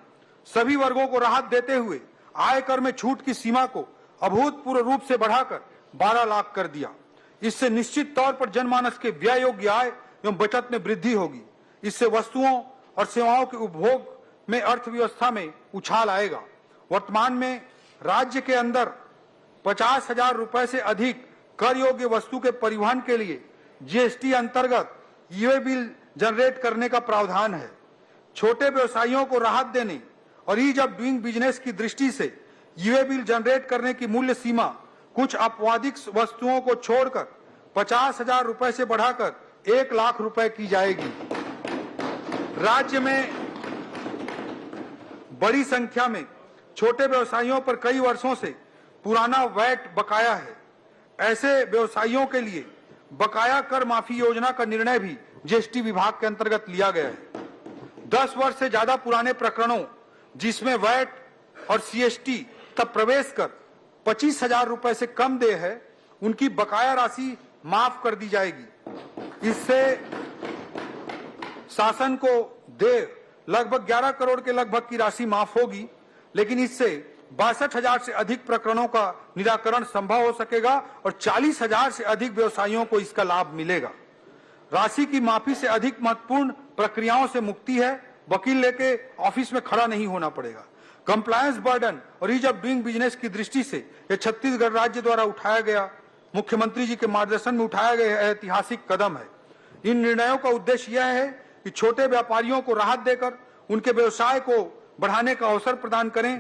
सभी वर्गों को राहत देते हुए आयकर में छूट की सीमा को अभूतपूर्व रूप से बढ़ाकर 12 लाख कर दिया। इससे निश्चित तौर पर जनमानस के व्यय योग्य आय एवं बचत में वृद्धि होगी। इससे वस्तुओं और सेवाओं के उपभोग में अर्थव्यवस्था में उछाल आएगा। वर्तमान में राज्य के अंदर 50,000 रुपए से अधिक कर योग्य वस्तु के परिवहन के लिए GST अंतर्गत ई-वे बिल जनरेट करने का प्रावधान है। छोटे व्यवसायियों को राहत देने और ईज ऑफ डूइंग बिजनेस की दृष्टि से ई-वे बिल जनरेट करने की मूल्य सीमा कुछ आपवादिक वस्तुओं को छोड़कर 50,000 रुपए से बढ़ाकर 1 लाख रुपए की जाएगी। राज्य में बड़ी संख्या में छोटे व्यवसायियों पर कई वर्षों से पुराना वैट बकाया है। ऐसे व्यवसायियों के लिए बकाया कर माफी योजना का निर्णय भी GST विभाग के अंतर्गत लिया गया है। 10 वर्ष से ज्यादा पुराने प्रकरणों जिसमें वैट और CST तब प्रवेश कर 25,000 रुपए से कम देय है, उनकी बकाया राशि माफ कर दी जाएगी। इससे शासन को देय लगभग 11 करोड़ के लगभग की राशि माफ होगी, लेकिन इससे 62,000 से अधिक प्रकरणों का निराकरण संभव हो सकेगा और 40,000 से अधिक व्यवसायियों को इसका लाभ मिलेगा। राशि की माफी से अधिक महत्वपूर्ण प्रक्रियाओं से मुक्ति है। वकील लेके ऑफिस में खड़ा नहीं होना पड़ेगा। कंप्लायंस बर्डन और ईज ऑफ डूइंग बिजनेस की दृष्टि से यह छत्तीसगढ़ राज्य द्वारा उठाया गया, मुख्यमंत्री जी के मार्गदर्शन में उठाया गया ऐतिहासिक कदम है। इन निर्णयों का उद्देश्य यह है कि छोटे व्यापारियों को राहत देकर उनके व्यवसाय को बढ़ाने का अवसर प्रदान करें।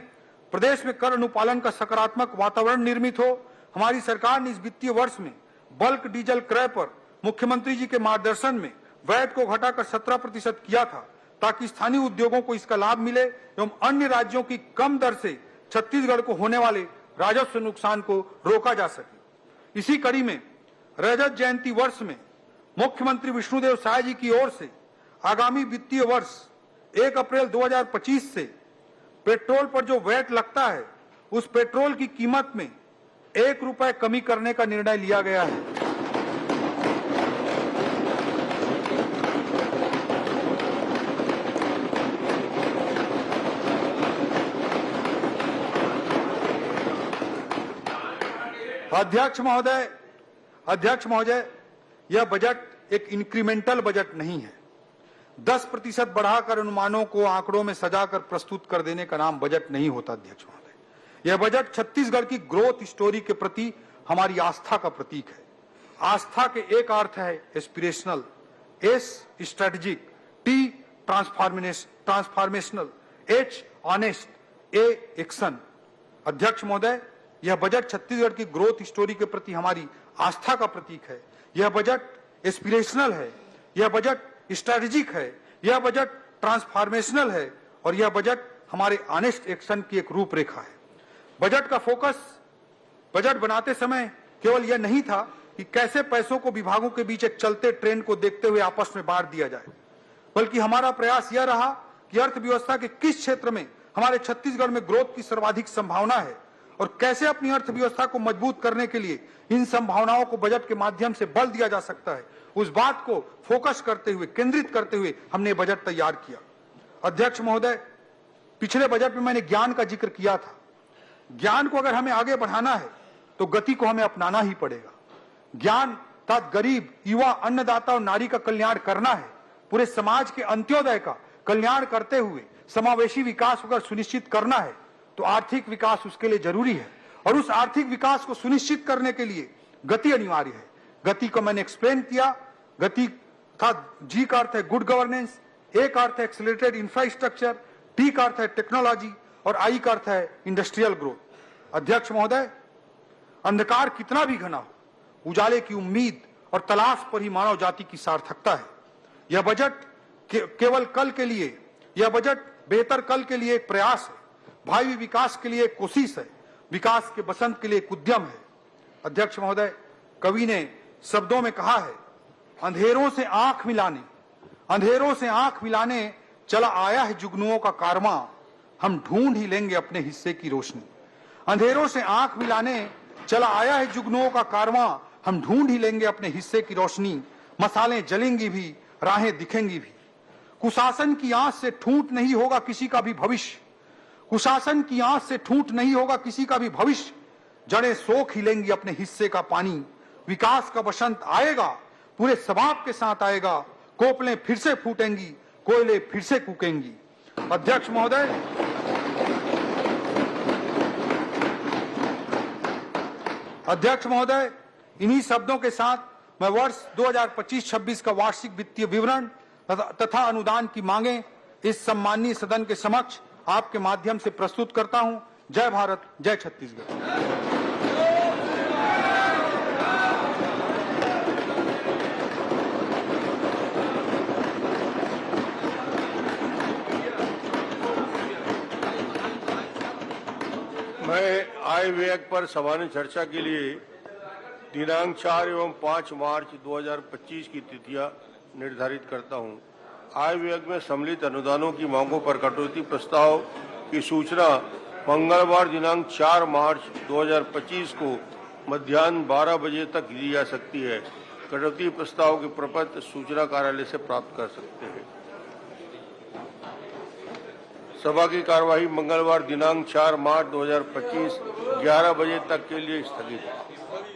प्रदेश में कर अनुपालन का सकारात्मक वातावरण निर्मित हो। हमारी सरकार ने इस वित्तीय वर्ष में बल्क डीजल क्रय पर मुख्यमंत्री जी के मार्गदर्शन में वैट को घटाकर 17% किया था, ताकि स्थानीय उद्योगों को इसका लाभ मिले एवं अन्य राज्यों की कम दर से छत्तीसगढ़ को होने वाले राजस्व नुकसान को रोका जा सके। इसी कड़ी में रजत जयंती वर्ष में मुख्यमंत्री विष्णुदेव साय जी की ओर से आगामी वित्तीय वर्ष 1 अप्रैल 2025 से पेट्रोल पर जो वैट लगता है, उस पेट्रोल की कीमत में 1 रुपए कमी करने का निर्णय लिया गया है। अध्यक्ष महोदय, यह बजट एक इंक्रीमेंटल बजट नहीं है। 10% बढ़ाकर अनुमानों को आंकड़ों में सजाकर प्रस्तुत कर देने का नाम बजट नहीं होता। अध्यक्ष महोदय, यह बजट छत्तीसगढ़ की ग्रोथ स्टोरी के प्रति हमारी आस्था का प्रतीक है। आस्था के एक अर्थ है aspirational, S strategic, T transformational, H honest, A action. अध्यक्ष महोदय, यह बजट छत्तीसगढ़ की ग्रोथ स्टोरी के प्रति हमारी आस्था का प्रतीक है। यह बजट एस्पिरेशनल है, यह बजट स्ट्रेटेजिक है, यह बजट ट्रांसफॉर्मेशनल है और यह बजट हमारे ऑनेस्ट एक्शन की एक रूपरेखा है। बजट का फोकस बजट बनाते समय केवल यह नहीं था कि कैसे पैसों को विभागों के बीच एक चलते ट्रेन को देखते हुए आपस में बांट दिया जाए, बल्कि हमारा प्रयास यह रहा कि अर्थव्यवस्था के किस क्षेत्र में हमारे छत्तीसगढ़ में ग्रोथ की सर्वाधिक संभावना है और कैसे अपनी अर्थव्यवस्था को मजबूत करने के लिए इन संभावनाओं को बजट के माध्यम से बल दिया जा सकता है, उस बात को फोकस करते हुए, केंद्रित करते हुए हमने बजट तैयार किया। अध्यक्ष महोदय, पिछले बजट में मैंने ज्ञान का जिक्र किया था। ज्ञान को अगर हमें आगे बढ़ाना है तो गति को हमें अपनाना ही पड़ेगा। ज्ञान अर्थात गरीब, युवा, अन्नदाता और नारी का कल्याण करना है। पूरे समाज के अंत्योदय का कल्याण करते हुए समावेशी विकास अगर सुनिश्चित करना है तो आर्थिक विकास उसके लिए जरूरी है और उस आर्थिक विकास को सुनिश्चित करने के लिए गति अनिवार्य है। गति को मैंने एक्सप्लेन किया। गति था, जी का अर्थ है गुड गवर्नेंस, ए का अर्थ है एक्सेलरेटेड इंफ्रास्ट्रक्चर, टी का अर्थ है टेक्नोलॉजी और आई का अर्थ है इंडस्ट्रियल ग्रोथ। अध्यक्ष महोदय, अंधकार कितना भी घना हो, उजाले की उम्मीद और तलाश पर ही मानव जाति की सार्थकता है। यह बजट केवल कल के लिए, यह बजट बेहतर कल के लिए एक प्रयास है, भावी विकास के लिए एक कोशिश है, विकास के बसंत के लिए एक उद्यम है। अध्यक्ष महोदय, कवि ने शब्दों में कहा है, अंधेरों से आंख मिलाने चला आया है जुगनुओं का कारवां, हम ढूंढ ही लेंगे अपने हिस्से की रोशनी। अंधेरों से आंख मिलाने चला आया है जुगनुओं का कारवां, हम ढूंढ ही लेंगे अपने हिस्से की रोशनी। मसालें जलेंगी भी, राहें दिखेंगी भी। कुशासन की आंच से ठूंठ नहीं होगा किसी का भी भविष्य, कुशासन की आंच से ठूंठ नहीं होगा किसी का भी भविष्य। जड़ें सोख ही लेंगी अपने हिस्से का पानी। विकास का बसंत आएगा, पूरे सबाब के साथ आएगा। कोपलें फिर से फूटेंगी, कोयले फिर से कूकेंगी। अध्यक्ष महोदय, इन्हीं शब्दों के साथ मैं वर्ष 2025-26 का वार्षिक वित्तीय विवरण तथा अनुदान की मांगे इस सम्माननीय सदन के समक्ष आपके माध्यम से प्रस्तुत करता हूं। जय भारत, जय छत्तीसगढ़। मैं आय व्यय पर सामान्य चर्चा के लिए दिनांक 4 एवं 5 मार्च 2025 की तिथियां निर्धारित करता हूं। आय व्यय में सम्मिलित अनुदानों की मांगों पर कटौती प्रस्ताव की सूचना मंगलवार दिनांक 4 मार्च 2025 को मध्याह्न 12 बजे तक दी जा सकती है। कटौती प्रस्ताव के प्रपत्र सूचना कार्यालय से प्राप्त कर सकते हैं। सभा की कार्यवाही मंगलवार दिनांक 4 मार्च 2025 11 बजे तक के लिए स्थगित है।